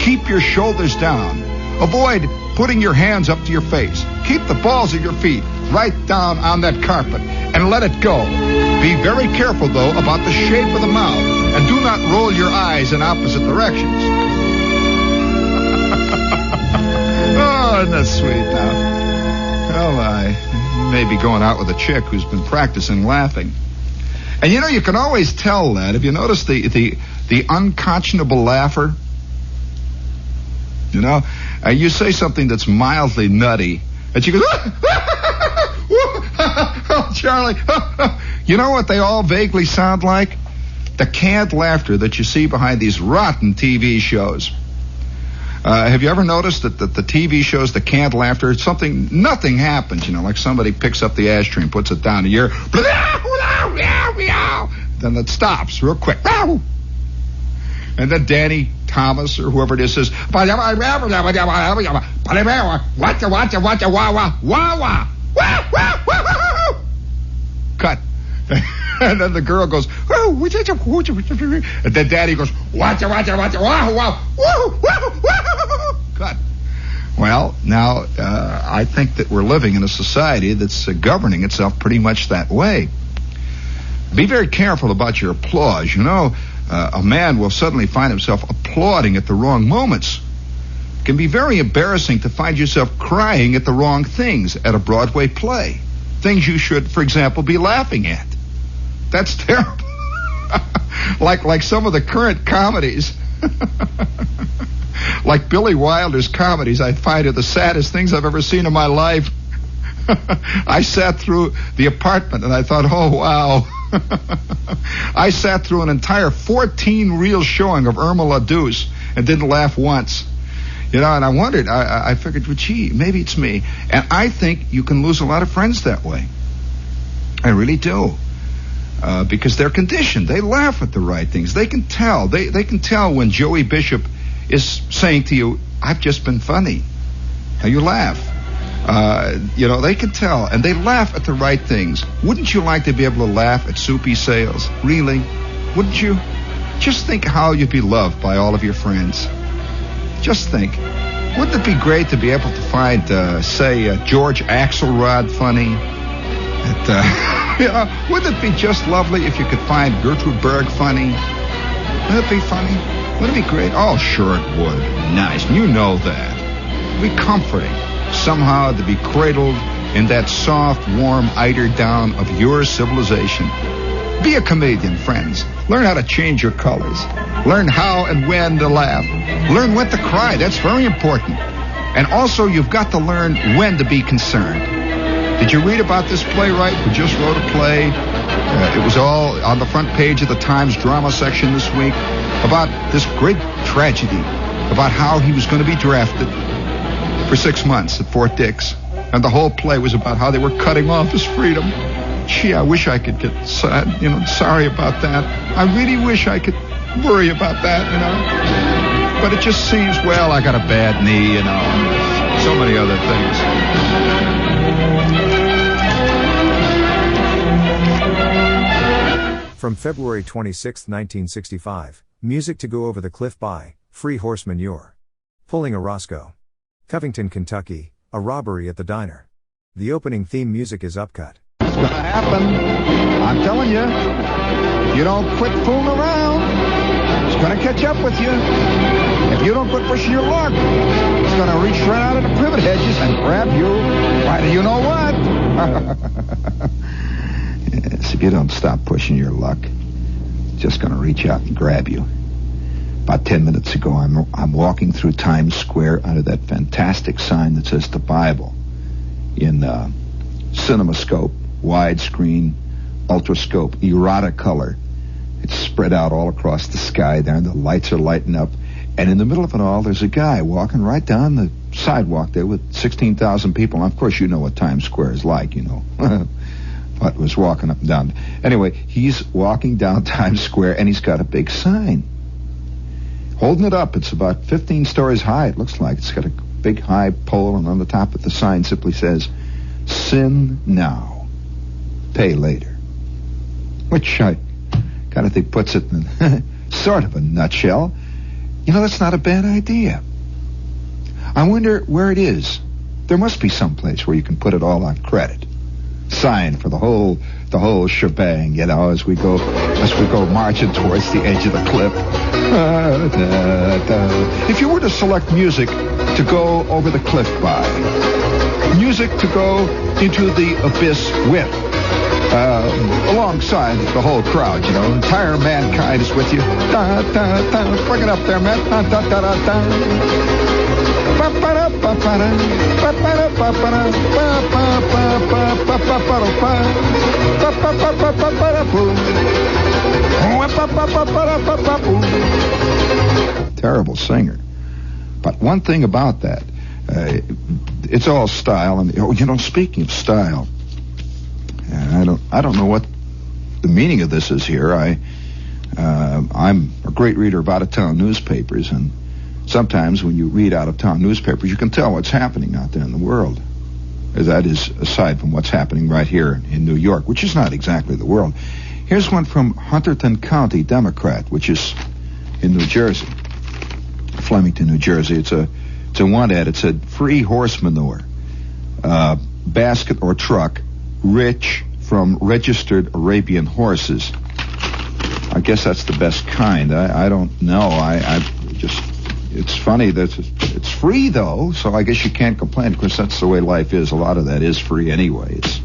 Keep your shoulders down. Avoid putting your hands up to your face. Keep the balls of your feet right down on that carpet and let it go. Be very careful, though, about the shape of the mouth, and do not roll your eyes in opposite directions. Oh, isn't that sweet now? Well, I may be going out with a chick who's been practicing laughing. And you can always tell that. Have you noticed the unconscionable laugher? You say something that's mildly nutty, and she goes, "Oh, Charlie." You know what they all vaguely sound like? The canned laughter that you see behind these rotten TV shows. Have you ever noticed that the TV shows, the canned laughter, nothing happens, like somebody picks up the ashtray and puts it down, and you're, then it stops real quick. And then Danny Thomas or whoever it is says, cut. And then the girl goes, and then Daddy goes, cut. Well, now, I think that we're living in a society that's governing itself pretty much that way. Be very careful about your applause. A man will suddenly find himself applauding at the wrong moments. It can be very embarrassing to find yourself crying at the wrong things at a Broadway play. Things you should, for example, be laughing at. That's terrible. like some of the current comedies. Like Billy Wilder's comedies, I find are the saddest things I've ever seen in my life. I sat through The Apartment and I thought, oh, wow. I sat through an entire 14-reel showing of Irma La Douce and didn't laugh once. And I wondered, I figured, well, gee, maybe it's me. And I think you can lose a lot of friends that way. I really do. Because they're conditioned. They laugh at the right things. They can tell. They can tell when Joey Bishop is saying to you, "I've just been funny." How you laugh. They can tell, and they laugh at the right things. Wouldn't you like to be able to laugh at soupy sales? Really? Wouldn't you? Just think how you'd be loved by all of your friends. Just think. Wouldn't it be great to be able to find, George Axelrod funny? Wouldn't it be just lovely if you could find Gertrude Berg funny? Wouldn't it be funny? Wouldn't it be great? Oh, sure it would. Nice. And you know that. It'd be comforting. somehow to be cradled in that soft, warm eiderdown of your civilization. Be a chameleon, friends. Learn how to change your colors. Learn how and when to laugh. Learn when to cry. That's very important. And also, you've got to learn when to be concerned. Did you read about this playwright who just wrote a play? It was all on the front page of the Times drama section this week about this great tragedy, about how he was going to be drafted for 6 months at Fort Dix. And the whole play was about how they were cutting off his freedom. Gee, I wish I could get sad, sorry about that. I really wish I could worry about that, But it just seems, well, I got a bad knee, so many other things. From February 26, 1965, music to go over the cliff by Free Horse Manure. Pulling a Roscoe. Covington, Kentucky, a robbery at the diner. The opening theme music is upcut. It's gonna happen. I'm telling you. If you don't quit fooling around, it's gonna catch up with you. If you don't quit pushing your luck, it's gonna reach right out of the privet hedges and grab you. Why do you know what? Yes, if you don't stop pushing your luck, it's just gonna reach out and grab you. About 10 minutes ago, I'm walking through Times Square under that fantastic sign that says the Bible in CinemaScope, widescreen, ultrascope, errata color. It's spread out all across the sky there, and the lights are lighting up. And in the middle of it all, there's a guy walking right down the sidewalk there with 16,000 people. And of course, you know what Times Square is like, What was walking up and down. Anyway, he's walking down Times Square, and he's got a big sign. Holding it up, it's about 15 stories high, it looks like. It's got a big high pole, and on the top of the sign simply says, "Sin now, pay later." Which I kind of think puts it in sort of a nutshell. That's not a bad idea. I wonder where it is. There must be some place where you can put it all on credit. Sign for the whole shebang, as we go marching towards the edge of the cliff. If you were to select music to go over the cliff by, music to go into the abyss with, alongside the whole crowd, entire mankind is with you. Bring it up there, man. Terrible singer. But one thing about that, it's all style. And speaking of style, I don't know what the meaning of this is here. I'm a great reader of out-of-town newspapers, and sometimes when you read out-of-town newspapers, you can tell what's happening out there in the world. That is aside from what's happening right here in New York, which is not exactly the world. Here's one from Hunterdon County Democrat, which is in New Jersey, Flemington, New Jersey. It's a want ad. It said, "Free horse manure, basket or truck, rich from registered Arabian horses." I guess that's the best kind. I don't know. It's funny that it's free, though, so I guess you can't complain. Of course, that's the way life is. A lot of that is free anyway. It's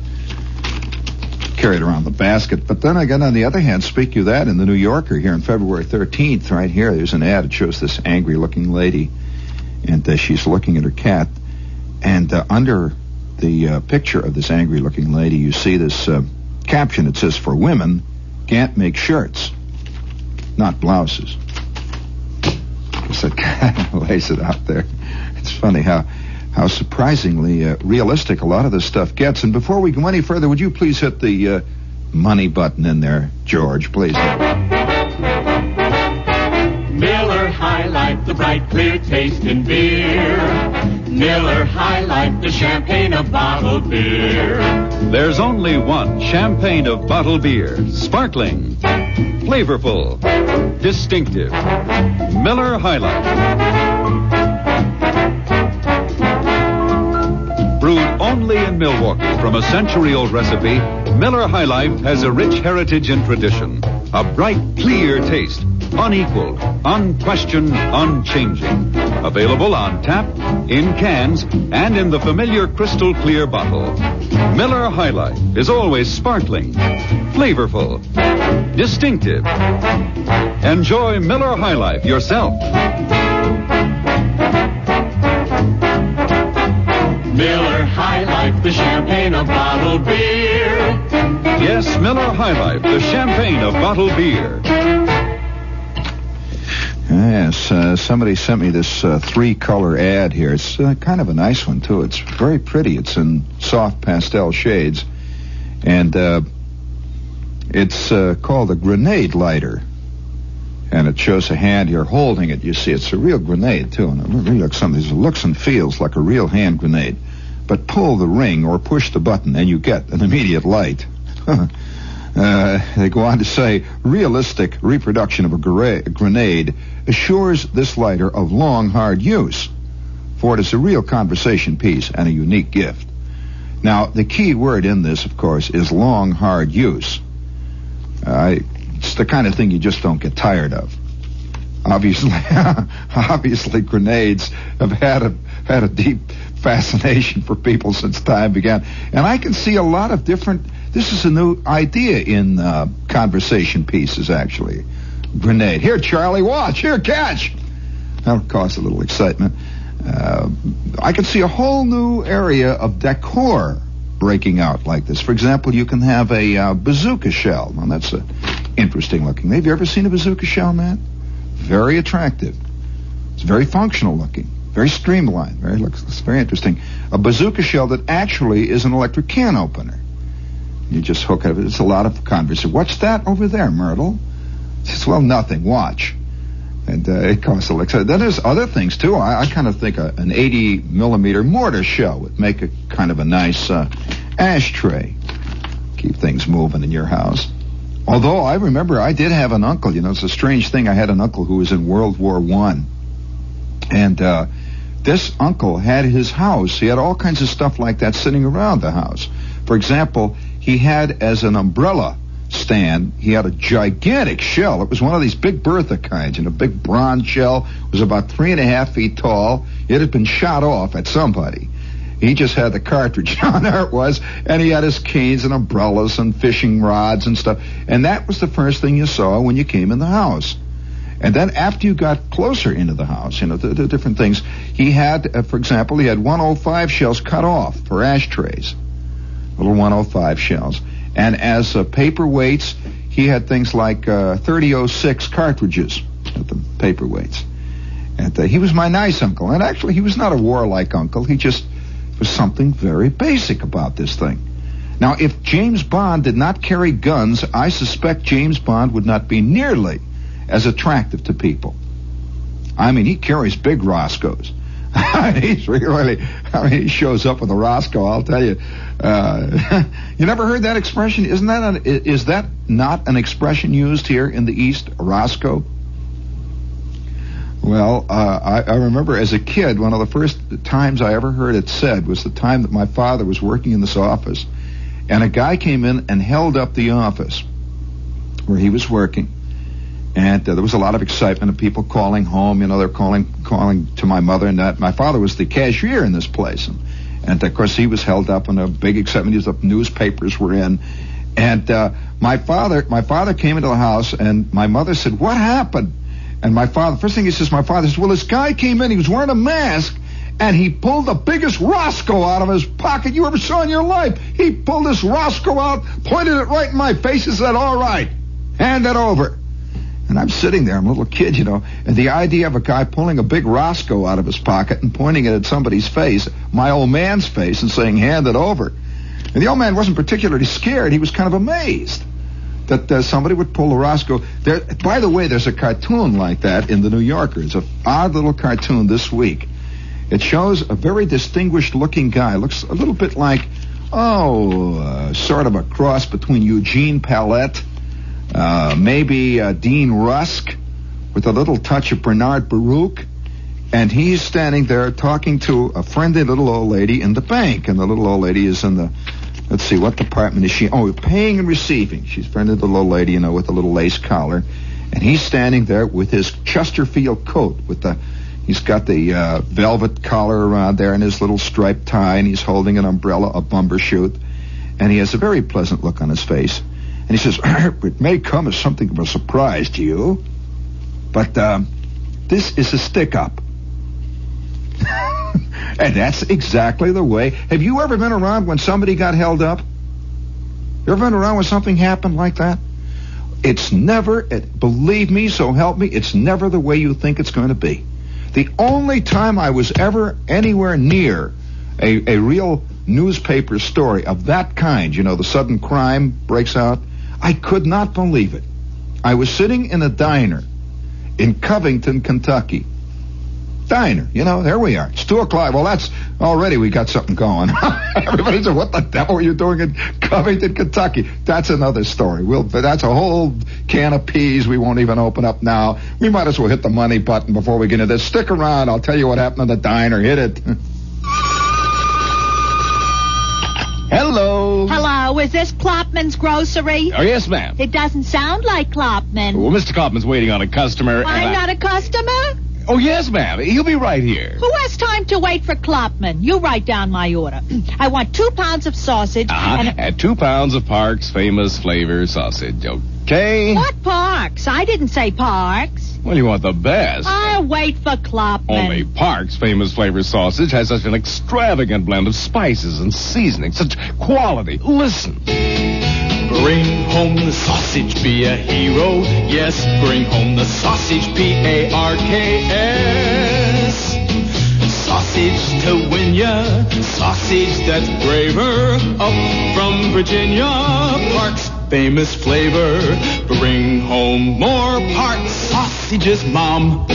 carried around the basket. But then again, on the other hand, speaking of that, in the New Yorker here on February 13th, right here, there's an ad. It shows this angry-looking lady, and she's looking at her cat. And under the picture of this angry-looking lady, you see this caption. It says, "For women, can't make shirts, not blouses." So it kind of lays it out there. It's funny how surprisingly realistic a lot of this stuff gets. And before we go any further, would you please hit the money button in there, George, please? Miller High Life, the bright, clear taste in beer. Miller High Life, the champagne of bottled beer. There's only one champagne of bottled beer. Sparkling, flavorful, distinctive. Miller High Life. Brewed only in Milwaukee from a century-old recipe, Miller High Life has a rich heritage and tradition. A bright, clear taste unequaled, unquestioned, unchanging. Available on tap, in cans, and in the familiar crystal clear bottle. Miller High Life is always sparkling, flavorful, distinctive. Enjoy Miller High Life yourself. Miller High Life, the champagne of bottled beer. Yes, Miller High Life, the champagne of bottled beer. Yes, somebody sent me this three-color ad here. It's kind of a nice one, too. It's very pretty. It's in soft pastel shades. And it's called a grenade lighter. And it shows a hand here holding it. You see, it's a real grenade, too. And it really looks something. It looks and feels like a real hand grenade. But pull the ring or push the button, and you get an immediate light. They go on to say, realistic reproduction of a grenade assures this lighter of long, hard use, for it is a real conversation piece and a unique gift. Now, the key word in this, of course, is long, hard use. It's the kind of thing you just don't get tired of. Obviously, grenades have had a deep fascination for people since time began. And I can see a lot of different... This is a new idea in conversation pieces, actually. Grenade. Here, Charlie, watch. Here, catch. That'll cause a little excitement. I can see a whole new area of decor breaking out like this. For example, you can have a bazooka shell. Well, that's interesting looking. Have you ever seen a bazooka shell, man? Very attractive. It's very functional looking. Very streamlined. Looks very interesting. A bazooka shell that actually is an electric can opener. You just hook it up. It's a lot of conversation. What's that over there, Myrtle? Says, well, nothing. Watch. And it costs a little. Then there's other things, too. I kind of think an 80-millimeter mortar shell would make a kind of a nice ashtray. Keep things moving in your house. Although I remember I did have an uncle. You know, it's a strange thing. I had an uncle who was in World War I. And this uncle had his house. He had all kinds of stuff like that sitting around the house. For example, he had as an umbrella stand, he had a gigantic shell. It was one of these big Bertha kinds, a big bronze shell. It was about 3.5 feet tall. It had been shot off at somebody. He just had the cartridge on there it was, and he had his canes and umbrellas and fishing rods and stuff. And that was the first thing you saw when you came in the house. And then after you got closer into the house, the different things, he had, for example, he had 105 shells cut off for ashtrays. Little 105 shells. And as paperweights, he had things like 3006 cartridges at the paperweights. And he was my nice uncle. And actually, he was not a warlike uncle. He just was something very basic about this thing. Now, if James Bond did not carry guns, I suspect James Bond would not be nearly as attractive to people. I mean, he carries big Roscoes. He's really, he shows up with a Roscoe, I'll tell you. You never heard that expression? Is that not an expression used here in the East, a Roscoe? Well, I remember as a kid, one of the first times I ever heard it said was the time that my father was working in this office, and a guy came in and held up the office where he was working. And there was a lot of excitement of people calling home. They're calling to my mother, and that my father was the cashier in this place. And of course, he was held up, and a big excitement. The newspapers were in. And my father came into the house, and my mother said, "What happened?" And my father, first thing he says, well, this guy came in, he was wearing a mask, and he pulled the biggest Roscoe out of his pocket you ever saw in your life. He pulled this Roscoe out, pointed it right in my face, and said, "All right, hand it over." And I'm sitting there, I'm a little kid, and the idea of a guy pulling a big Roscoe out of his pocket and pointing it at somebody's face, my old man's face, and saying, "Hand it over." And the old man wasn't particularly scared. He was kind of amazed that somebody would pull a Roscoe. By the way, there's a cartoon like that in the New Yorker. It's an odd little cartoon this week. It shows a very distinguished-looking guy. Looks a little bit like, sort of a cross between Eugene Palette, maybe Dean Rusk, with a little touch of Bernard Baruch. And he's standing there talking to a friendly little old lady in the bank. And the little old lady is in the, let's see, what department is she? Oh, paying and receiving. She's a friendly little old lady, with a little lace collar. And he's standing there with his Chesterfield coat he's got the velvet collar around there and his little striped tie, and he's holding an umbrella, a bumbershoot, and he has a very pleasant look on his face. And he says, it may come as something of a surprise to you, but this is a stick-up. And that's exactly the way. Have you ever been around when somebody got held up? You ever been around when something happened like that? It's never, believe me, so help me, it's never the way you think it's going to be. The only time I was ever anywhere near a real newspaper story of that kind, the sudden crime breaks out, I could not believe it. I was sitting in a diner in Covington, Kentucky. Diner, there we are. It's 2 o'clock. Well, that's already we got something going. Everybody said, what the devil are you doing in Covington, Kentucky? That's another story. But that's a whole can of peas we won't even open up now. We might as well hit the money button before we get into this. Stick around. I'll tell you what happened in the diner. Hit it. Hello. Hello, is this Klopman's Grocery? Oh, yes, ma'am. It doesn't sound like Klopman. Well, Mr. Klopman's waiting on a customer. I'm not a customer? Oh, yes, ma'am. He'll be right here. Who has time to wait for Klopman? You write down my order. I want 2 pounds of sausage and 2 pounds of Park's famous flavor sausage, okay? What Park's? I didn't say Park's. Well, you want the best. I'll wait for Klopman. Only Park's famous flavor sausage has such an extravagant blend of spices and seasonings, such quality. Listen. Bring home the sausage, be a hero. Yes, bring home the sausage, Parks. Sausage to win ya, sausage that's braver. Up from Virginia, Parks famous flavor. Bring home more Parks sausages, Mom.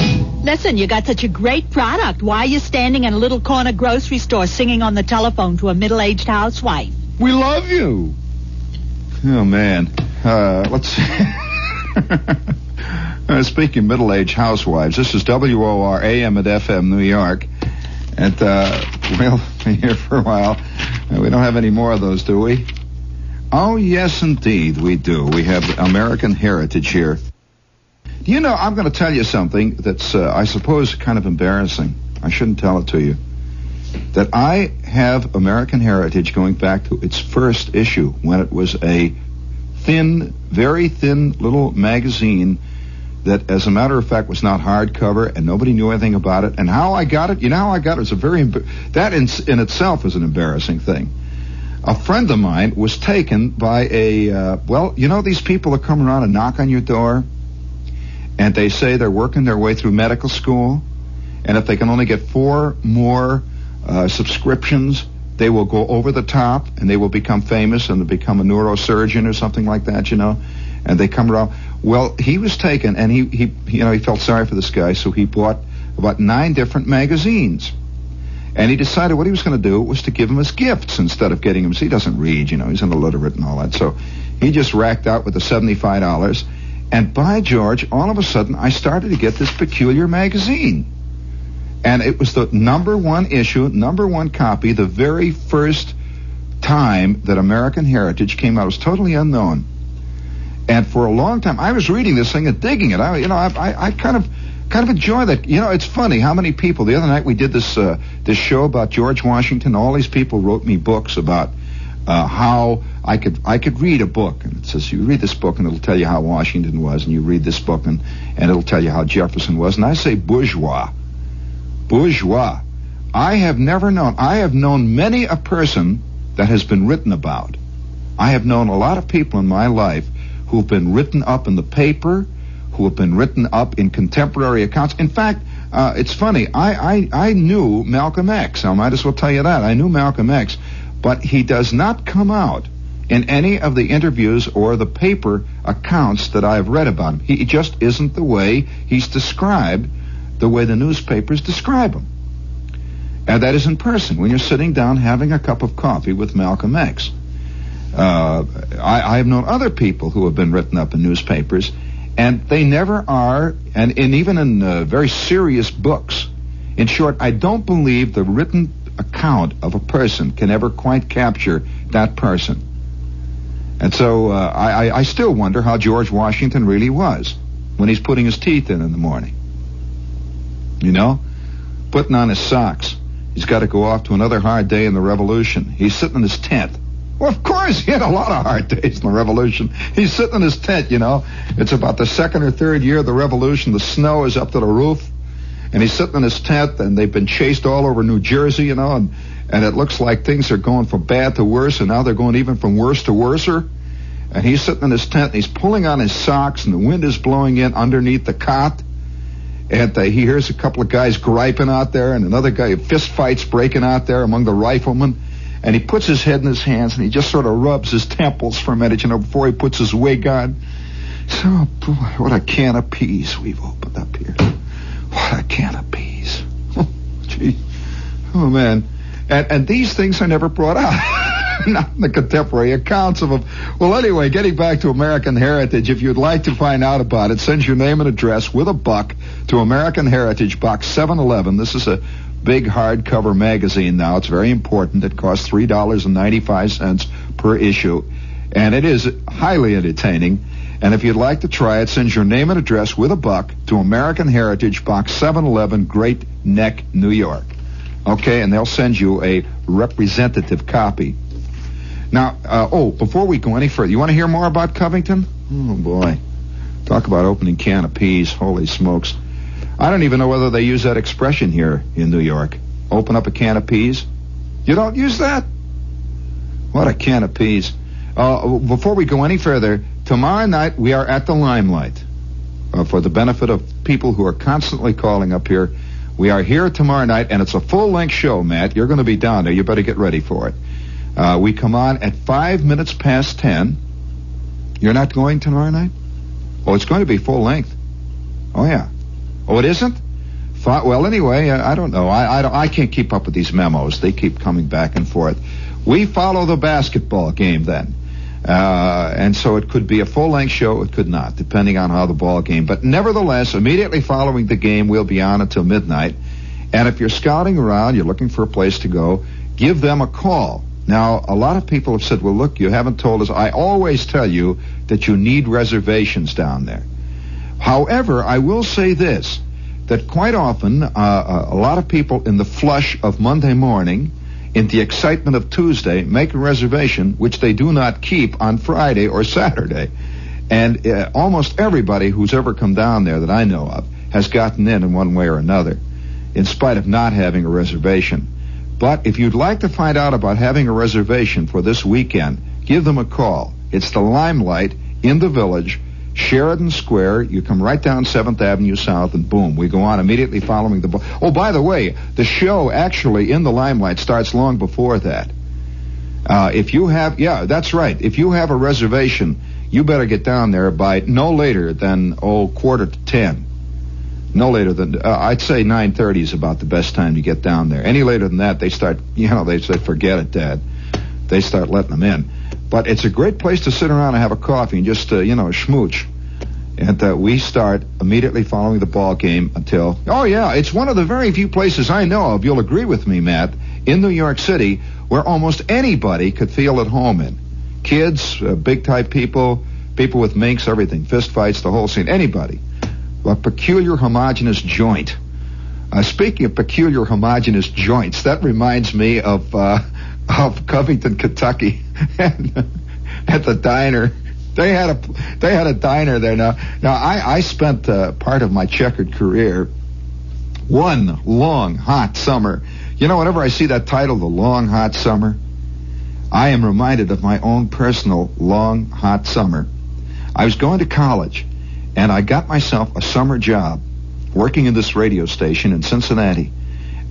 Listen, you got such a great product. Why are you standing in a little corner grocery store singing on the telephone to a middle-aged housewife? We love you. Oh, man. Let's see. Speaking of middle-aged housewives, this is WOR AM at FM New York. And we'll be here for a while. We don't have any more of those, do we? Oh, yes, indeed, we do. We have American heritage here. I'm going to tell you something that's, I suppose, kind of embarrassing. I shouldn't tell it to you. That I have American heritage going back to its first issue when it was a thin, very thin little magazine that, as a matter of fact, was not hardcover and nobody knew anything about it. And how I got it, how I got it was that in itself is an embarrassing thing. A friend of mine was taken by these people that come around and knock on your door and they say they're working their way through medical school, and if they can only get 4 more subscriptions, they will go over the top and they will become famous and become a neurosurgeon or something like that, and they come around. Well, he was taken and he felt sorry for this guy, so he bought about 9 different magazines. And he decided what he was going to do was to give him as gifts instead of getting him. He doesn't read, he's illiterate and all that. So he just racked out with the $75. And by George, all of a sudden, I started to get this peculiar magazine. And it was the number 1 issue, number 1 copy, the very first time that American Heritage came out. It was totally unknown. And for a long time, I was reading this thing and digging it. I kind of enjoy that. It's funny how many people. The other night we did this show about George Washington. All these people wrote me books about how I could read a book, and it says you read this book and it'll tell you how Washington was, and you read this book and it'll tell you how Jefferson was. And I say bourgeois. I have known many a person that has been written about. I have known a lot of people in my life who've been written up in the paper, who have been written up in contemporary accounts. In fact, it's funny, I knew Malcolm X. I might as well tell you that. I knew Malcolm X, but he does not come out in any of the interviews or the paper accounts that I've read about him. He just isn't the way he's described, the way the newspapers describe him. And that is in person, when you're sitting down having a cup of coffee with Malcolm X. I have known other people who have been written up in newspapers, and they never are, and even in very serious books. In short, I don't believe the written account of a person can ever quite capture that person. And so I still wonder how George Washington really was. when he's putting his teeth in the morning. You know? Putting on his socks. He's got to go off to another hard day in the revolution. He's sitting in his tent. Well, of course, he had a lot of hard days in the revolution. He's sitting in his tent, you know. It's about the second or third year of the revolution. The snow is up to the roof. And he's sitting in his tent, and they've been chased all over New Jersey, you know, and it looks like things are going from bad to worse, and now they're going even from worse to worser. And he's sitting in his tent, and he's pulling on his socks, and the wind is blowing in underneath the cot. And he hears a couple of guys griping out there, and another guy, fist fights breaking out there among the riflemen. And he puts his head in his hands, and he just sort of rubs his temples for a minute, you know, before he puts his wig on. So, boy, what a can of peas we've opened up here. What a can of peas. Oh, gee. Oh, man. And these things are never brought out. Not in the contemporary accounts of them. Well, anyway, getting back to American Heritage, if you'd like to find out about it, send your name and address with $1 to American Heritage, Box 711. This is a big hardcover magazine now. It's very important. It costs $3.95 per issue, and it is highly entertaining. And if you'd like to try it, send your name and address with $1 to American Heritage, Box 711, Great Neck, New York. Okay, and they'll send you a representative copy. Now, before we go any further, you want to hear more about Covington? Oh, boy. Talk about opening can of peas. Holy smokes. I don't even know whether they use that expression here in New York. Open up a can of peas? You don't use that? What a can of peas. Before we go any further, tomorrow night we are at the Limelight. For the benefit of people who are constantly calling up here, we are here tomorrow night, and it's a full-length show, Matt. You're going to be down there. You better get ready for it. We come on at 5 minutes past 10. You're not going tomorrow night? Oh, it's going to be full length. Oh, yeah. Oh, it isn't? Well, anyway, I don't know. I can't keep up with these memos. They keep coming back and forth. We follow the basketball game then. And so it could be a full-length show. It could not, depending on how the ball game. But nevertheless, immediately following the game, we'll be on until midnight. And if you're scouting around, you're looking for a place to go, give them a call. Now, a lot of people have said, well, look, you haven't told us. I always tell you that you need reservations down there. However, I will say this, that quite often a lot of people in the flush of Monday morning, in the excitement of Tuesday, make a reservation, which they do not keep on Friday or Saturday. And almost everybody who's ever come down there that I know of has gotten in one way or another, in spite of not having a reservation. But if you'd like to find out about having a reservation for this weekend, give them a call. It's the Limelight in the Village, Sheridan Square. You come right down 7th Avenue South, and boom, we go on immediately following the ball. Oh, by the way, the show actually in the Limelight starts long before that. If you have, yeah, that's right. If you have a reservation, you better get down there by no later than, 9:45. No later than, I'd say 9:30 is about the best time to get down there. Any later than that, they start, they say, forget it, Dad. They start letting them in. But it's a great place to sit around and have a coffee and just, schmooch. And we start immediately following the ball game until, oh, yeah, it's one of the very few places I know of, you'll agree with me, Matt, in New York City, where almost anybody could feel at home in. Kids, big-type people, people with minks, everything, fist fights, the whole scene, anybody. A peculiar homogeneous joint. Speaking of peculiar homogeneous joints, that reminds me of Covington, Kentucky, at the diner. They had a diner there. Now I spent part of my checkered career one long hot summer. Whenever I see that title, The Long Hot Summer, I am reminded of my own personal long hot summer. I was going to college, and I got myself a summer job working in this radio station in Cincinnati.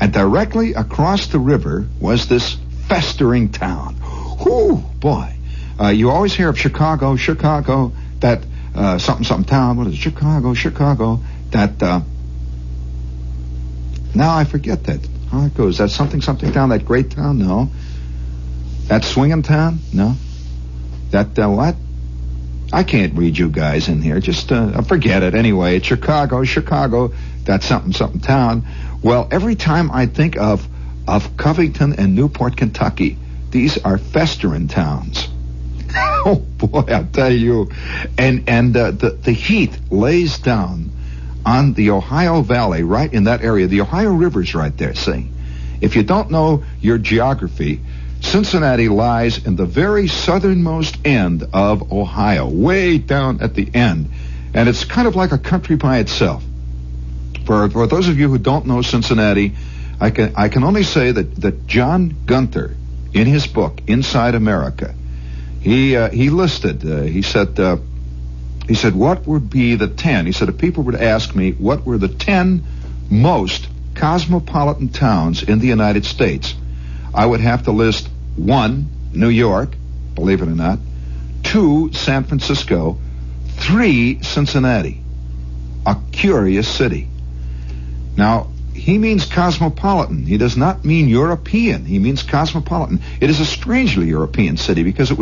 And directly across the river was this festering town. Whew, boy. You always hear of Chicago, that something town. What is it? Chicago, that, now I forget that. How it goes. That something town, that great town? No. That swinging town? No. That, what? I can't read you guys in here. Just forget it. Anyway, it's Chicago, that something town. Well, every time I think of Covington and Newport, Kentucky, these are festering towns. Oh, boy, I'll tell you. And the heat lays down on the Ohio Valley, right in that area. The Ohio River's right there, see? If you don't know your geography, Cincinnati lies in the very southernmost end of Ohio, way down at the end. And it's kind of like a country by itself. For those of you who don't know Cincinnati, I can only say that John Gunter, in his book, Inside America, he listed, he said, what would be the 10? He said, if people were to ask me what were the 10 most cosmopolitan towns in the United States, I would have to list 1, New York, believe it or not, 2, San Francisco, 3, Cincinnati, a curious city. Now, he means cosmopolitan. He does not mean European. He means cosmopolitan. It is a strangely European city because it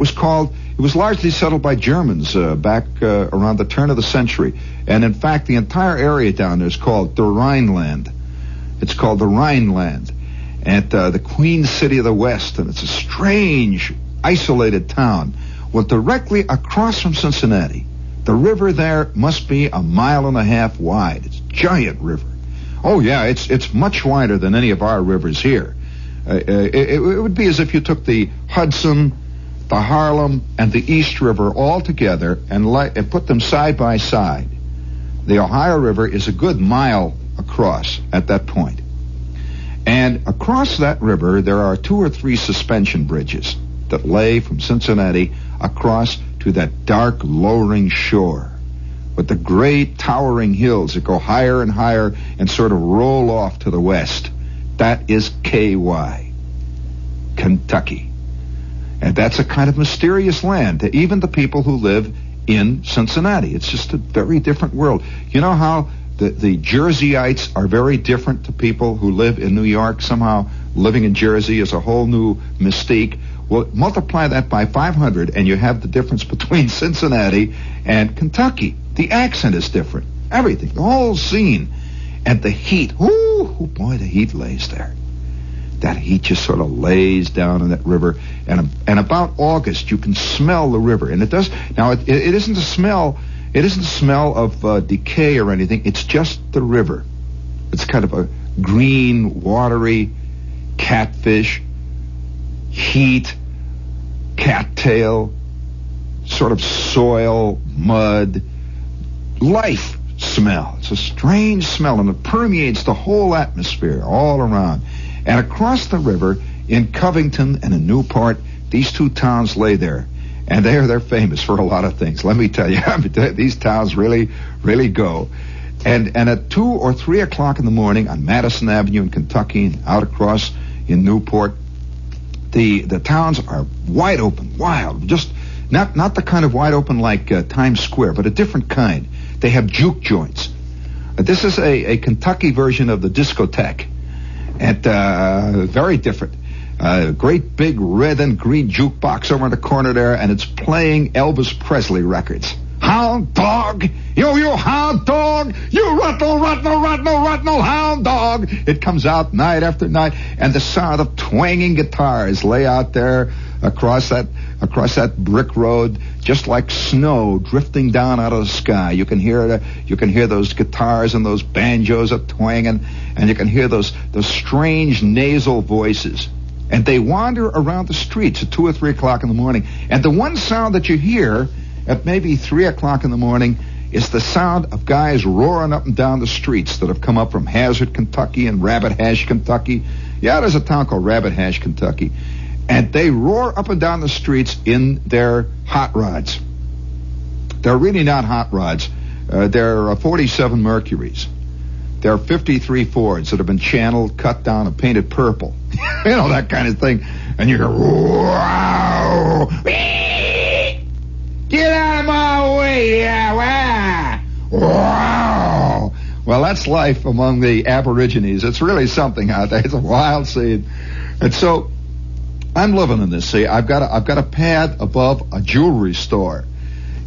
was largely settled by Germans back around the turn of the century. And in fact, the entire area down there is called the Rhineland. It's called the Rhineland. And the Queen City of the West. And it's a strange, isolated town. Well, directly across from Cincinnati, the river there must be 1.5 miles wide. It's a giant river. Oh, yeah, it's much wider than any of our rivers here. It would be as if you took the Hudson, the Harlem, and the East River all together and put them side by side. The Ohio River is a good mile across at that point. And across that river, there are 2 or 3 suspension bridges that lay from Cincinnati across to that dark, lowering shore with the great towering hills that go higher and higher and sort of roll off to the west. That is KY, Kentucky. And that's a kind of mysterious land to even the people who live in Cincinnati. It's just a very different world. You know how the Jerseyites are very different to people who live in New York? Somehow living in Jersey is a whole new mystique. Well, multiply that by 500 and you have the difference between Cincinnati and Kentucky. The accent is different. Everything. The whole scene. And the heat. Ooh, boy, the heat lays there. That heat just sort of lays down in that river. And about August, you can smell the river. And it does. Now, it isn't a smell. It isn't a smell of decay or anything. It's just the river. It's kind of a green, watery catfish, heat, cattail, sort of soil, mud, life smell. It's a strange smell, and it permeates the whole atmosphere all around. And across the river, in Covington and in Newport, these 2 towns lay there. And they're famous for a lot of things. Let me tell you, these towns really, really go. And at 2 or 3 o'clock in the morning on Madison Avenue in Kentucky and out across in Newport, the towns are wide open, wild. Just not the kind of wide open like Times Square, but a different kind. They have juke joints. This is a Kentucky version of the discotheque. And very different. Great big red and green jukebox over in the corner there, and it's playing Elvis Presley records. Hound dog, you hound dog, you rattle, hound dog. It comes out night after night, and the sound of twanging guitars lay out there across that brick road, just like snow drifting down out of the sky. You can hear those guitars and those banjos are twanging, and you can hear those strange nasal voices. And they wander around the streets at 2 or 3 o'clock in the morning. And the one sound that you hear at maybe 3 o'clock in the morning is the sound of guys roaring up and down the streets that have come up from Hazard, Kentucky and Rabbit Hash, Kentucky. Yeah, there's a town called Rabbit Hash, Kentucky. And they roar up and down the streets in their hot rods. They're really not hot rods. They're 47 Mercuries. There are 53 Fords that have been channeled, cut down, and painted purple. You know, that kind of thing. And you hear, wow! Get out of my way! Yeah, wow! Well, that's life among the Aborigines. It's really something out there. It's a wild scene. And so, I'm living in this. See, I've got a pad above a jewelry store.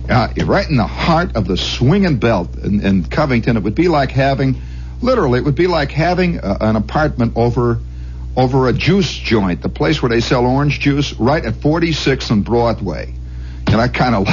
Right in the heart of the swinging belt in Covington. It would be like having... Literally, it would be like having an apartment over a juice joint, the place where they sell orange juice, right at 46th and Broadway. And I kind of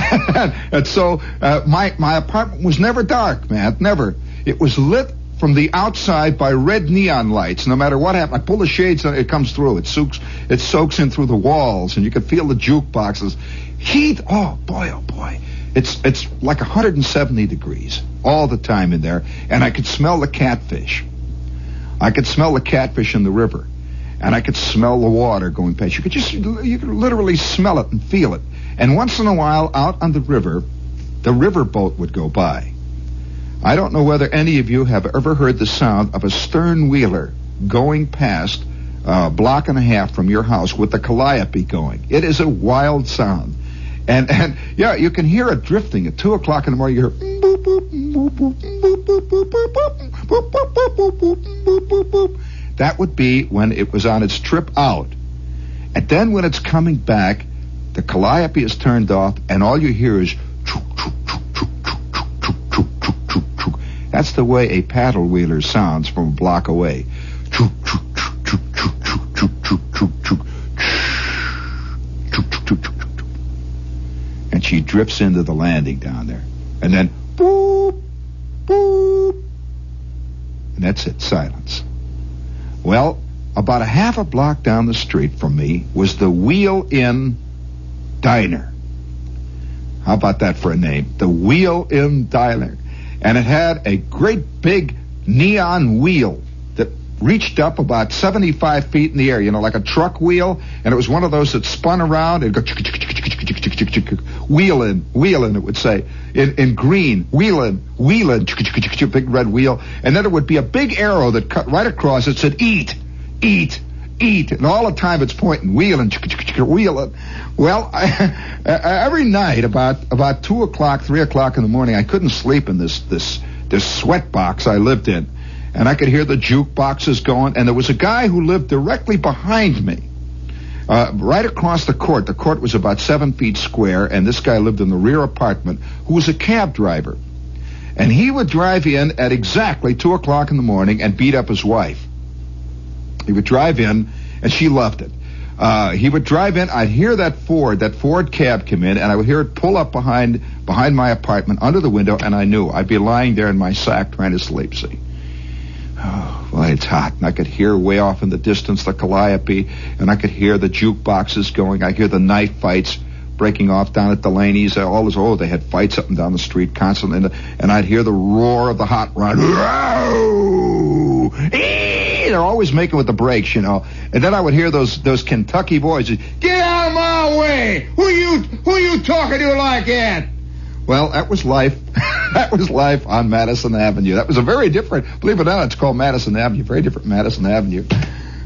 and so my apartment was never dark, man, never. It was lit from the outside by red neon lights. No matter what happened, I pull the shades and it comes through. It soaks in through the walls, and you can feel the jukeboxes. Heat, oh boy. It's like 170 degrees all the time in there, and I could smell the catfish. I could smell the catfish in the river, and I could smell the water going past. You could literally smell it and feel it. And once in a while, out on the riverboat would go by. I don't know whether any of you have ever heard the sound of a stern wheeler going past a block and a half from your house with the calliope going. It is a wild sound. And yeah, you can hear it drifting at 2 o'clock in the morning. You hear boop, boop, boop, boop, boop, boop, boop, boop, boop, boop, boop, boop, boop, boop. That would be when it was on its trip out. And then when it's coming back, the calliope is turned off, and all you hear is chook, chook, chook, chook, chook, chook, chook, chook, chook, chook, chook. That's the way a paddle wheeler sounds from a block away. Chook, chook, chook, chook, chook, chook, chook, chook, chook, chook, chook, chook, chook, chook. And she drifts into the landing down there. And then, boop, boop. And that's it, silence. Well, about a half a block down the street from me was the Wheel Inn Diner. How about that for a name? The Wheel Inn Diner. And it had a great big neon wheel that reached up about 75 feet in the air, like a truck wheel. And it was one of those that spun around and go wheelin', it would say, in green, wheelin', big red wheel. And then it would be a big arrow that cut right across it, said, eat. And all the time it's pointing, wheelin'. Well, every night about 2 o'clock, 3 o'clock in the morning, I couldn't sleep in this sweat box I lived in. And I could hear the jukeboxes going, and there was a guy who lived directly behind me. Right across the court. The court was about 7 feet square, and this guy lived in the rear apartment, who was a cab driver. And he would drive in at exactly 2 o'clock in the morning and beat up his wife. He would drive in, and she loved it. He would drive in, I'd hear that Ford cab come in, and I would hear it pull up behind my apartment under the window, and I knew I'd be lying there in my sack trying to sleep, see. Oh, well, it's hot, and I could hear way off in the distance the calliope, and I could hear the jukeboxes going. I hear the knife fights breaking off down at Delaney's. They had fights up and down the street constantly, and I'd hear the roar of the hot rod. They're always making with the brakes, And then I would hear those Kentucky boys, get out of my way! Who you talking to like that? Well, that was life. That was life on Madison Avenue. That was a very different, believe it or not, it's called Madison Avenue, very different Madison Avenue.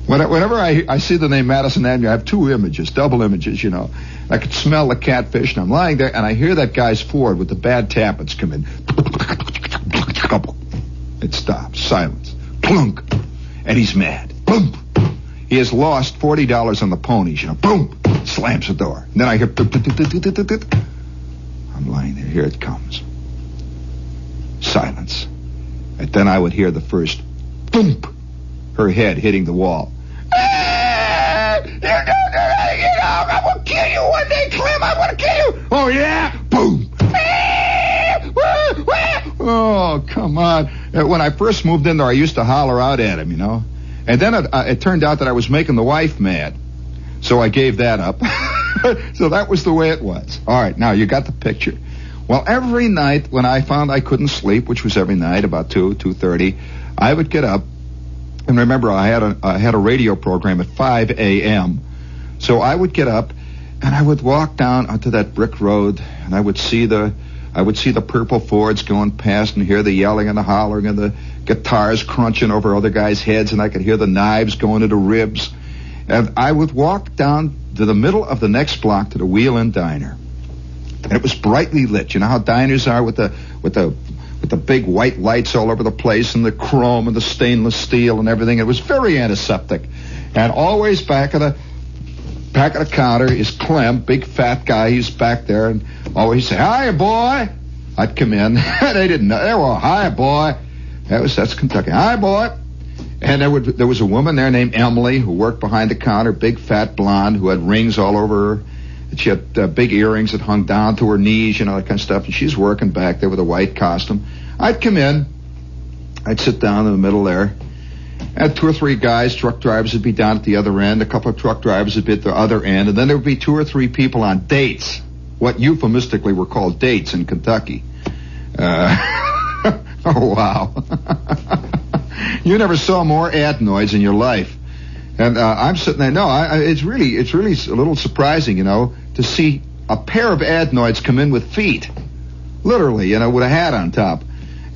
Whenever I see the name Madison Avenue, I have two images, double images, I could smell the catfish, and I'm lying there, and I hear that guy's Ford with the bad tappets come in. It stops, silence, plunk, and he's mad. Boom. He has lost $40 on the ponies, Boom, slams the door. And then I hear, I'm lying there, here it comes. Silence. And then I would hear the first boom, her head hitting the wall. I'm gonna kill you one day, Clem. I'm gonna kill you. Oh yeah, boom. Oh, come on. When I first moved in there, I used to holler out at him, And then it turned out that I was making the wife mad, so I gave that up. So that was the way it was. All right, now you got the picture. Well, every night when I found I couldn't sleep, which was every night about 2:30, I would get up. And remember, I had a radio program at 5 a.m. So I would get up and I would walk down onto that brick road, and I would see the purple Fords going past and hear the yelling and the hollering and the guitars crunching over other guys' heads, and I could hear the knives going into ribs. And I would walk down to the middle of the next block to the Wheel Inn Diner. And it was brightly lit. You know how diners are with the big white lights all over the place, and the chrome and the stainless steel and everything. It was very antiseptic. And always back of the counter is Clem, big fat guy. He's back there, and always say, "Hi, boy." I'd come in. They didn't know. They were, "Hi, boy." That's Kentucky. "Hi, boy." And there was a woman there named Emily who worked behind the counter, big fat blonde who had rings all over her. She had big earrings that hung down to her knees, that kind of stuff, and she's working back there with a white costume. I'd come in. I'd sit down in the middle there. And 2 or 3 guys, truck drivers, would be down at the other end. A couple of truck drivers would be at the other end. And then there would be 2 or 3 people on dates, what euphemistically were called dates in Kentucky. Oh, wow. You never saw more adenoids in your life. And I'm sitting there. No, it's really a little surprising, to see a pair of adenoids come in with feet, literally, with a hat on top.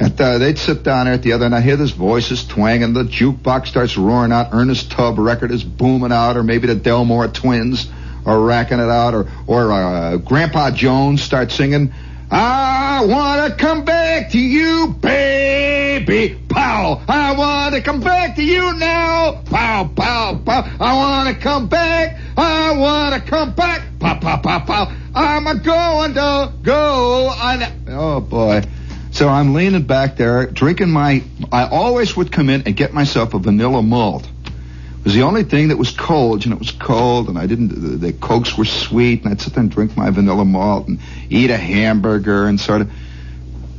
And they'd sit down there at the other end. I hear this voices twanging. The jukebox starts roaring out. Ernest Tubb record is booming out, or maybe the Delmore Twins are racking it out, or Grandpa Jones starts singing, I want to come back to you, baby, pow. I want to come back to you now, pow, pow, pow. I want to come back, pow, pow, pow, pow. I'm going to go on. Oh, boy. So I'm leaning back there, drinking I always would come in and get myself a vanilla malt. It was the only thing that was cold, it was cold, and the Cokes were sweet, and I'd sit there and drink my vanilla malt and eat a hamburger and sort of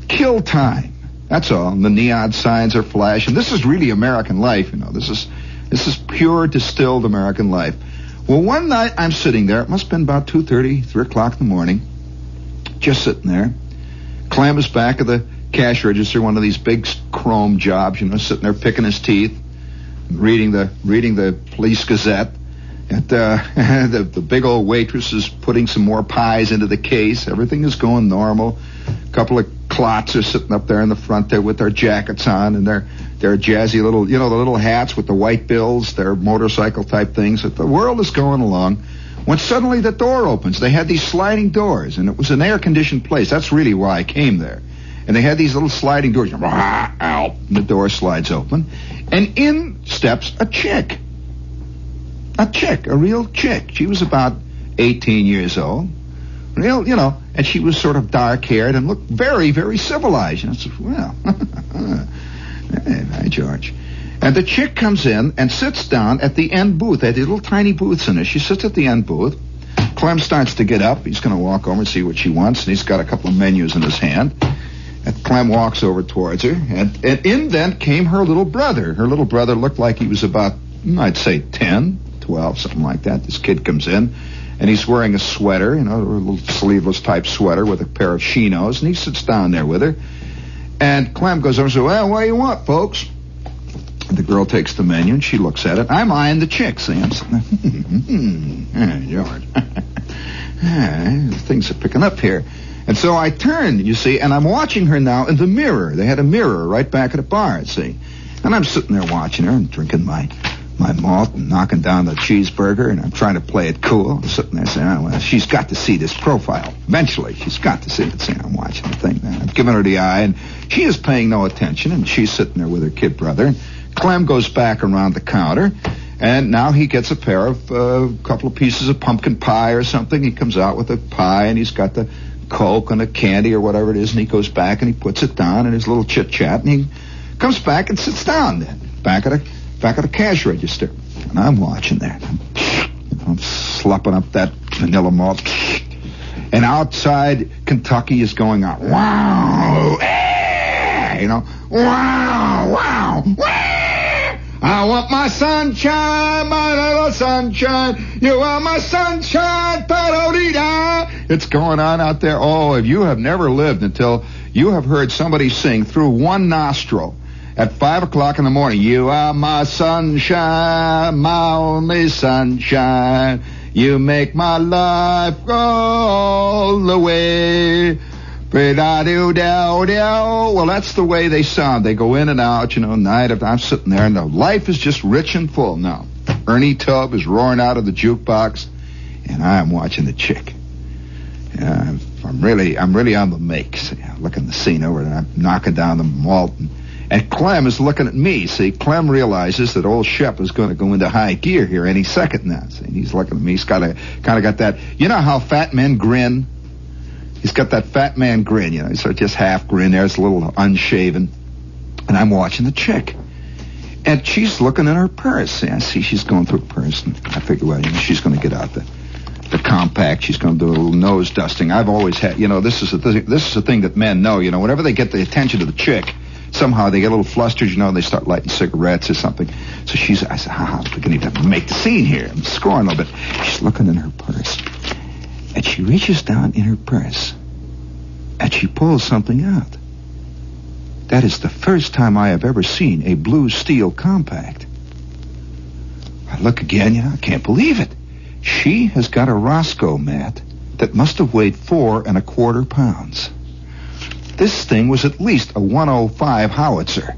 kill time. That's all. And the neon signs are flashing. This is really American life, This is pure distilled American life. Well, one night I'm sitting there. It must have been about 2:30, 3 o'clock in the morning, just sitting there. Clem is back at the cash register, one of these big chrome jobs, sitting there picking his teeth, reading the Police Gazette. And the big old waitress is putting some more pies into the case. Everything is going normal. A couple of clots are sitting up there in the front there with their jackets on and their jazzy little, the little hats with the white bills, their motorcycle type things. The world is going along. When suddenly the door opens. They had these sliding doors, and it was an air-conditioned place. That's really why I came there. And they had these little sliding doors. And the door slides open. And in steps a chick. A real chick. She was about 18 years old. Real, and she was sort of dark-haired and looked very, very civilized. And I said, well, hi, George. And the chick comes in and sits down at the end booth. They had these little tiny booths in there. She sits at the end booth. Clem starts to get up. He's going to walk over and see what she wants, and he's got a couple of menus in his hand. And Clem walks over towards her, and in then came her little brother. Her little brother looked like he was about, I'd say, 10, 12, something like that. This kid comes in, and he's wearing a sweater, a little sleeveless type sweater with a pair of chinos, and he sits down there with her. And Clem goes over and says, well, what do you want, folks? The girl takes the menu, and she looks at it. I'm eyeing the chick, see? I'm sitting there. George. Things are picking up here. And so I turn, you see, and I'm watching her now in the mirror. They had a mirror right back at the bar, see? And I'm sitting there watching her and drinking my malt and knocking down the cheeseburger, and I'm trying to play it cool. I'm sitting there saying, oh, well, she's got to see this profile. Eventually, she's got to see it. See, I'm watching the thing there. I'm giving her the eye, and she is paying no attention, and she's sitting there with her kid brother. Clem goes back around the counter, and now he gets a pair of couple of pieces of pumpkin pie or something. He comes out with a pie, and he's got the Coke and a candy or whatever it is, and he goes back and he puts it down in his little chit-chat, and he comes back and sits down then, back at a cash register. And I'm watching that. I'm slopping up that vanilla malt. And outside, Kentucky is going on. Wow! Wow! Wow! Wow! I want my sunshine, my little sunshine. You are my sunshine, da-da-dee-da. It's going on out there. Oh, if you have never lived until you have heard somebody sing through one nostril at 5 o'clock in the morning, you are my sunshine, my only sunshine. You make my life go all the way. Well, that's the way they sound. They go in and out, night after. I'm sitting there, and the life is just rich and full now. Ernie Tubb is roaring out of the jukebox, and I'm watching the chick. I'm really on the make. See, I'm looking the scene over, and I'm knocking down the malt, and Clem is looking at me. See, Clem realizes that old Shep is going to go into high gear here any second now. See, and he's looking at me. He's kind of got that. You know how fat men grin? He's got that fat man grin, He's sort of just half grin there. It's a little unshaven. And I'm watching the chick. And she's looking in her purse. See, I see she's going through her purse. And I figure, well, she's going to get out the compact. She's going to do a little nose dusting. I've always had, this is a thing that men know. Whenever they get the attention of the chick, somehow they get a little flustered, they start lighting cigarettes or something. So I said, we're going to have to make the scene here. I'm scoring a little bit. She's looking in her purse. And she reaches down in her purse. And she pulls something out. That is the first time I have ever seen a blue steel compact. I look again, I can't believe it. She has got a Roscoe mat that must have weighed 4 1/4 pounds. This thing was at least a 105 howitzer.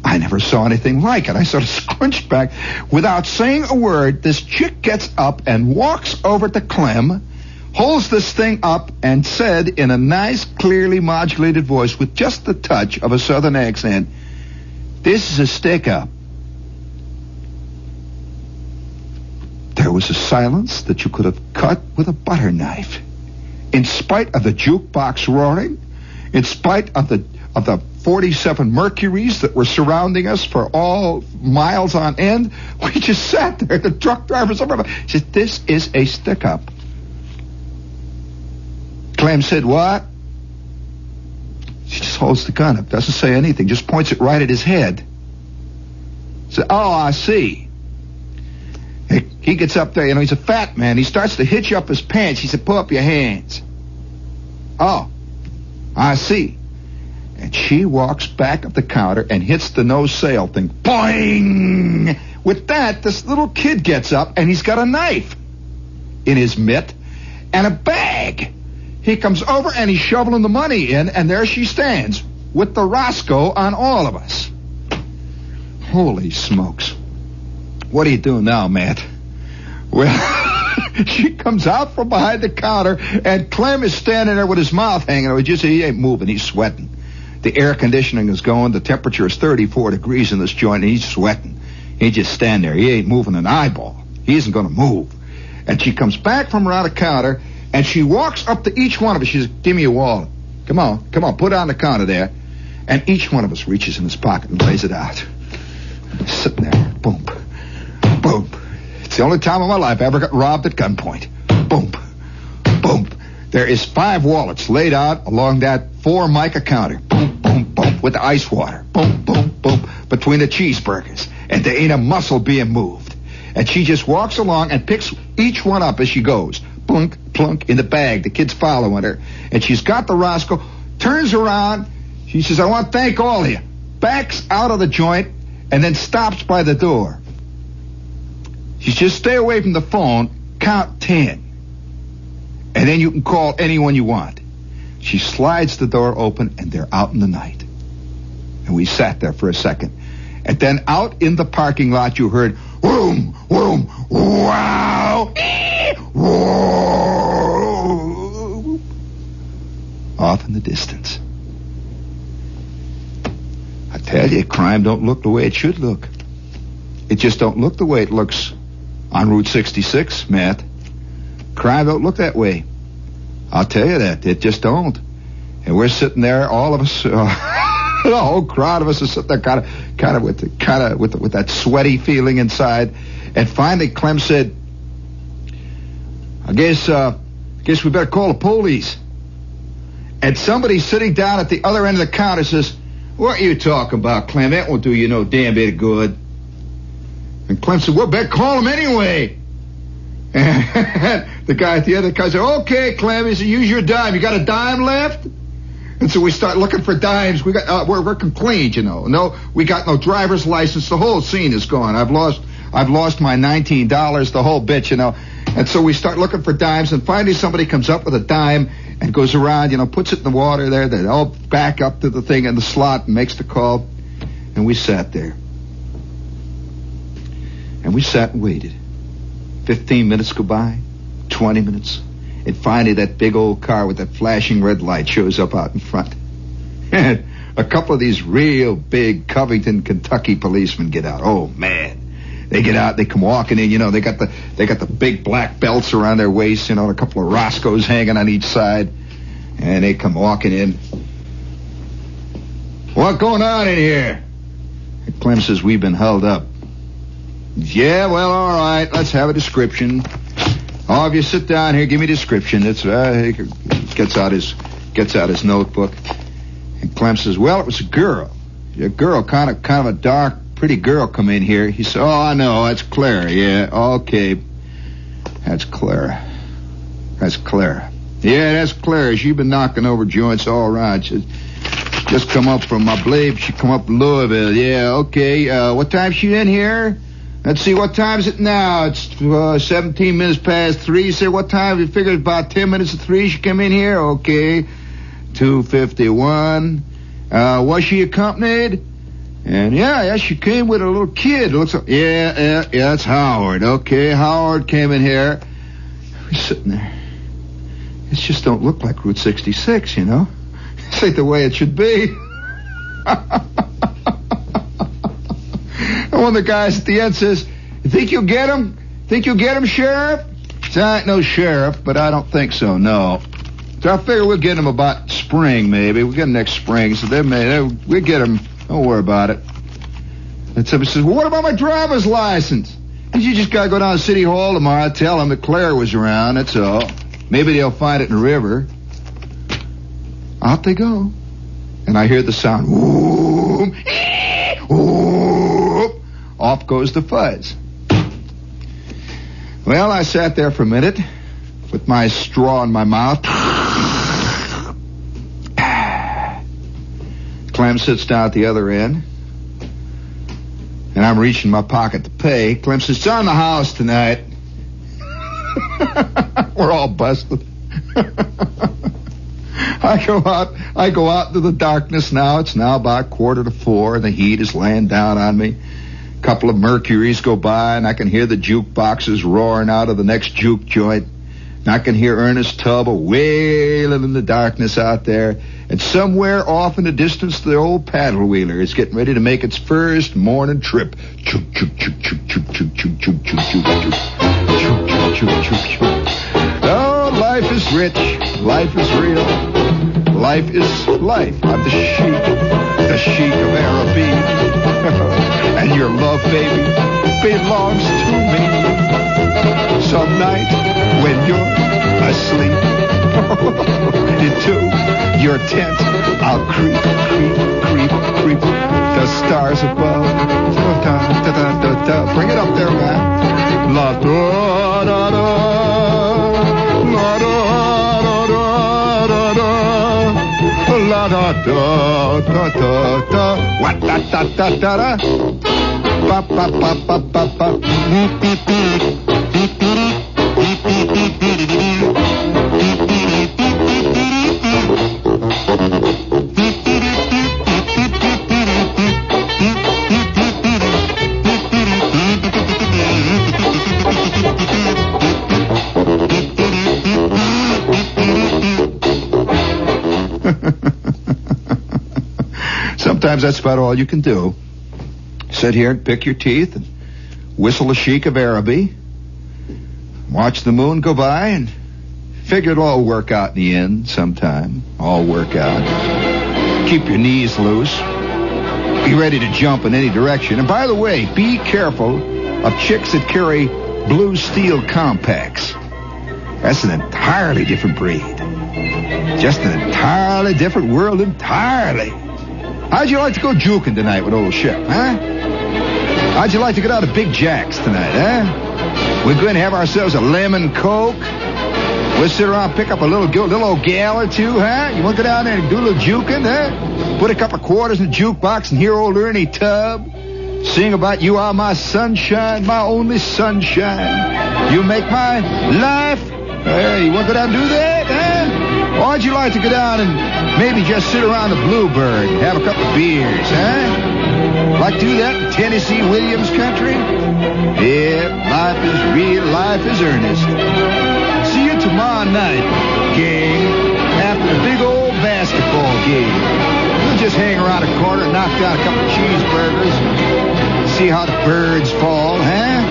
I never saw anything like it. I sort of scrunched back. Without saying a word, this chick gets up and walks over to Clem, holds this thing up, and said in a nice, clearly modulated voice with just the touch of a southern accent, "This is a stick-up." There was a silence that you could have cut with a butter knife. In spite of the jukebox roaring, in spite of the 47 Mercuries that were surrounding us for all miles on end, we just sat there. The truck driver said, "This is a stick-up." Clem said, "What?" She just holds the gun up, doesn't say anything, just points it right at his head. Said, "Oh, I see." He gets up there, he's a fat man. He starts to hitch up his pants. He said, "Pull up your hands." "Oh, I see." And she walks back up the counter and hits the no sale thing. Boing! With that, this little kid gets up and he's got a knife in his mitt and a bag. He comes over and he's shoveling the money in, and there she stands with the Roscoe on all of us. Holy smokes. What are you doing now, Matt? Well, she comes out from behind the counter, and Clem is standing there with his mouth hanging out. He ain't moving. He's sweating. The air conditioning is going. The temperature is 34 degrees in this joint, and he's sweating. He just stand there. He ain't moving an eyeball. He isn't going to move. And she comes back from around the counter, and she walks up to each one of us. She says, "Give me your wallet. Come on, put it on the counter there." And each one of us reaches in his pocket and lays it out. Sitting there. Boom. Boom. It's the only time in my life I ever got robbed at gunpoint. Boom. Boom. There is 5 wallets laid out along that 4 mica counter. Boom, boom, boom, with the ice water. Boom, boom, boom, between the cheeseburgers. And there ain't a muscle being moved. And she just walks along and picks each one up as she goes. Plunk, plunk, in the bag. The kid's following her. And she's got the Roscoe, turns around. She says, "I want to thank all of you." Backs out of the joint and then stops by the door. She says, "Stay away from the phone, count 10. And then you can call anyone you want." She slides the door open, and they're out in the night. And we sat there for a second. And then out in the parking lot, you heard, "Vroom, vroom, wow, whoa," off in the distance. I tell you, crime don't look the way it should look. It just don't look the way it looks on Route 66, Matt. Crime don't look that way. I'll tell you that. It just don't. And we're sitting there, all of us, the whole crowd of us is sitting there kind of with that sweaty feeling inside. And finally, Clem said, I guess we better call the police." And somebody sitting down at the other end of the counter says, "What are you talking about, Clem? That won't do you no damn bit of good." And Clem said, "Well, better call him anyway." And the guy at the other said, "Okay, Clem," he said, "use your dime. You got a dime left?" And so we start looking for dimes. We got we're clean, No, we got no driver's license. The whole scene is gone. I've lost my $19, the whole bit, And so we start looking for dimes, and finally somebody comes up with a dime and goes around, puts it in the water there. They all back up to the thing in the slot and makes the call. And we sat there. And we sat and waited. 15 minutes go by, 20 minutes. And finally that big old car with that flashing red light shows up out in front. And a couple of these real big Covington, Kentucky policemen get out. Oh, man. They get out, they come walking in, they got the big black belts around their waist, a couple of Roscoes hanging on each side. And they come walking in. "What's going on in here?" And Clem says, "We've been held up." "Yeah, well, all right, let's have a description." Oh, if you sit down here, give me a description. It's he gets out his notebook. And Clem says, well, it was a girl. A girl, kind of a dark, pretty girl come in here. He said, oh, I know, that's Clara. Yeah, okay. That's Clara. That's Clara. Yeah, that's Clara. She's been knocking over joints all around. She's just come up from, I believe, she come up from Louisville. Yeah, okay. What time's she in here? Let's see, what time is it now? It's 17 minutes past 3. You say, what time? You figure it's about 10 minutes to 3 she came in here? Okay. 2:51. Was she accompanied? And yeah, she came with a little kid. It looks like, yeah, it's Howard. Okay, Howard came in here. We're sitting there. It just don't look like Route 66, you know? This ain't the way it should be. And one of the guys at the end says, you think you'll get him? Think you'll get him, Sheriff? I ain't no sheriff, but I don't think so, no. So I figure we'll get him about spring, maybe. We'll get him next spring. So we'll get him. Don't worry about it. And somebody says, well, what about my driver's license? And you just got to go down to City Hall tomorrow, tell them that Claire was around, that's all. Maybe they'll find it in the river. Out they go. And I hear the sound. Whoop, whoop. Off goes the fuzz. Well, I sat there for a minute with my straw in my mouth. Clem sits down at the other end. And I'm reaching in my pocket to pay. Clem says, it's on the house tonight. We're all busted. I go out into the darkness now. It's now about 3:45, and the heat is laying down on me. A couple of Mercuries go by, and I can hear the jukeboxes roaring out of the next juke joint. And I can hear Ernest Tubb wailing in the darkness out there. And somewhere off in the distance, the old paddle wheeler is getting ready to make its first morning trip. Chook, chook, chook, chook, chook, chook, chook, chook, chook, chook, chook, chook, chook, chook. Oh, life is rich. Life is real. Life is life. I'm the sheik of Araby. And your love, baby, belongs to me. Some night when you're asleep, into your tent I'll creep. The stars above. Bring it up there, man. La da da da. La da da da da. La da da da da da. What da da da da da. Ba ba ba ba ba ba. Sometimes that's about all you can do. Sit here and pick your teeth and whistle the Sheik of Araby. Watch the moon go by and figure it'll all work out in the end sometime. All work out. Keep your knees loose. Be ready to jump in any direction. And by the way, be careful of chicks that carry blue steel compacts. That's an entirely different breed. Just an entirely different world entirely. How'd you like to go juking tonight with old Shep, huh? How'd you like to get out of Big Jack's tonight, huh? We're going to have ourselves a lemon Coke. We'll sit around and pick up a little old gal or two, huh? You want to go down there and do a little juking, huh? Put a couple of quarters in the jukebox and hear old Ernie Tubb sing about you are my sunshine, my only sunshine. You make my life. Hey, you want to go down and do that, huh? Or would you like to go down and maybe just sit around the Bluebird and have a couple of beers, huh? Like to do that in Tennessee Williams country? Yeah, life is real, life is earnest. See you tomorrow night, gang, after the big old basketball game. We'll just hang around a corner and knock down a couple of cheeseburgers and see how the birds fall, huh?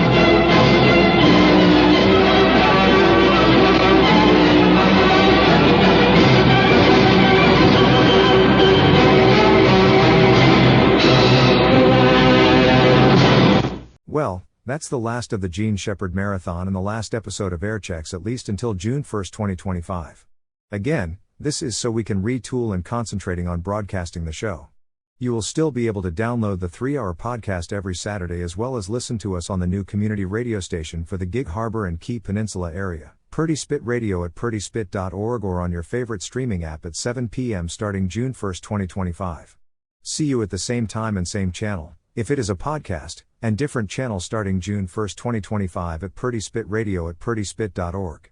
Well, That's the last of the Gene Shepherd Marathon and the last episode of Airchecks at least until June 1st, 2025. Again, this is so we can retool and concentrating on broadcasting the show. You will still be able to download the 3-hour podcast every Saturday as well as listen to us on the new community radio station for the Gig Harbor and Key Peninsula area, Purdy Spit Radio at purdyspit.org or on your favorite streaming app at 7 p.m. starting June 1st, 2025. See you at the same time and same channel, if it is a podcast, and different channels starting June 1st, 2025 at Purdy Spit Radio at purdyspit.org.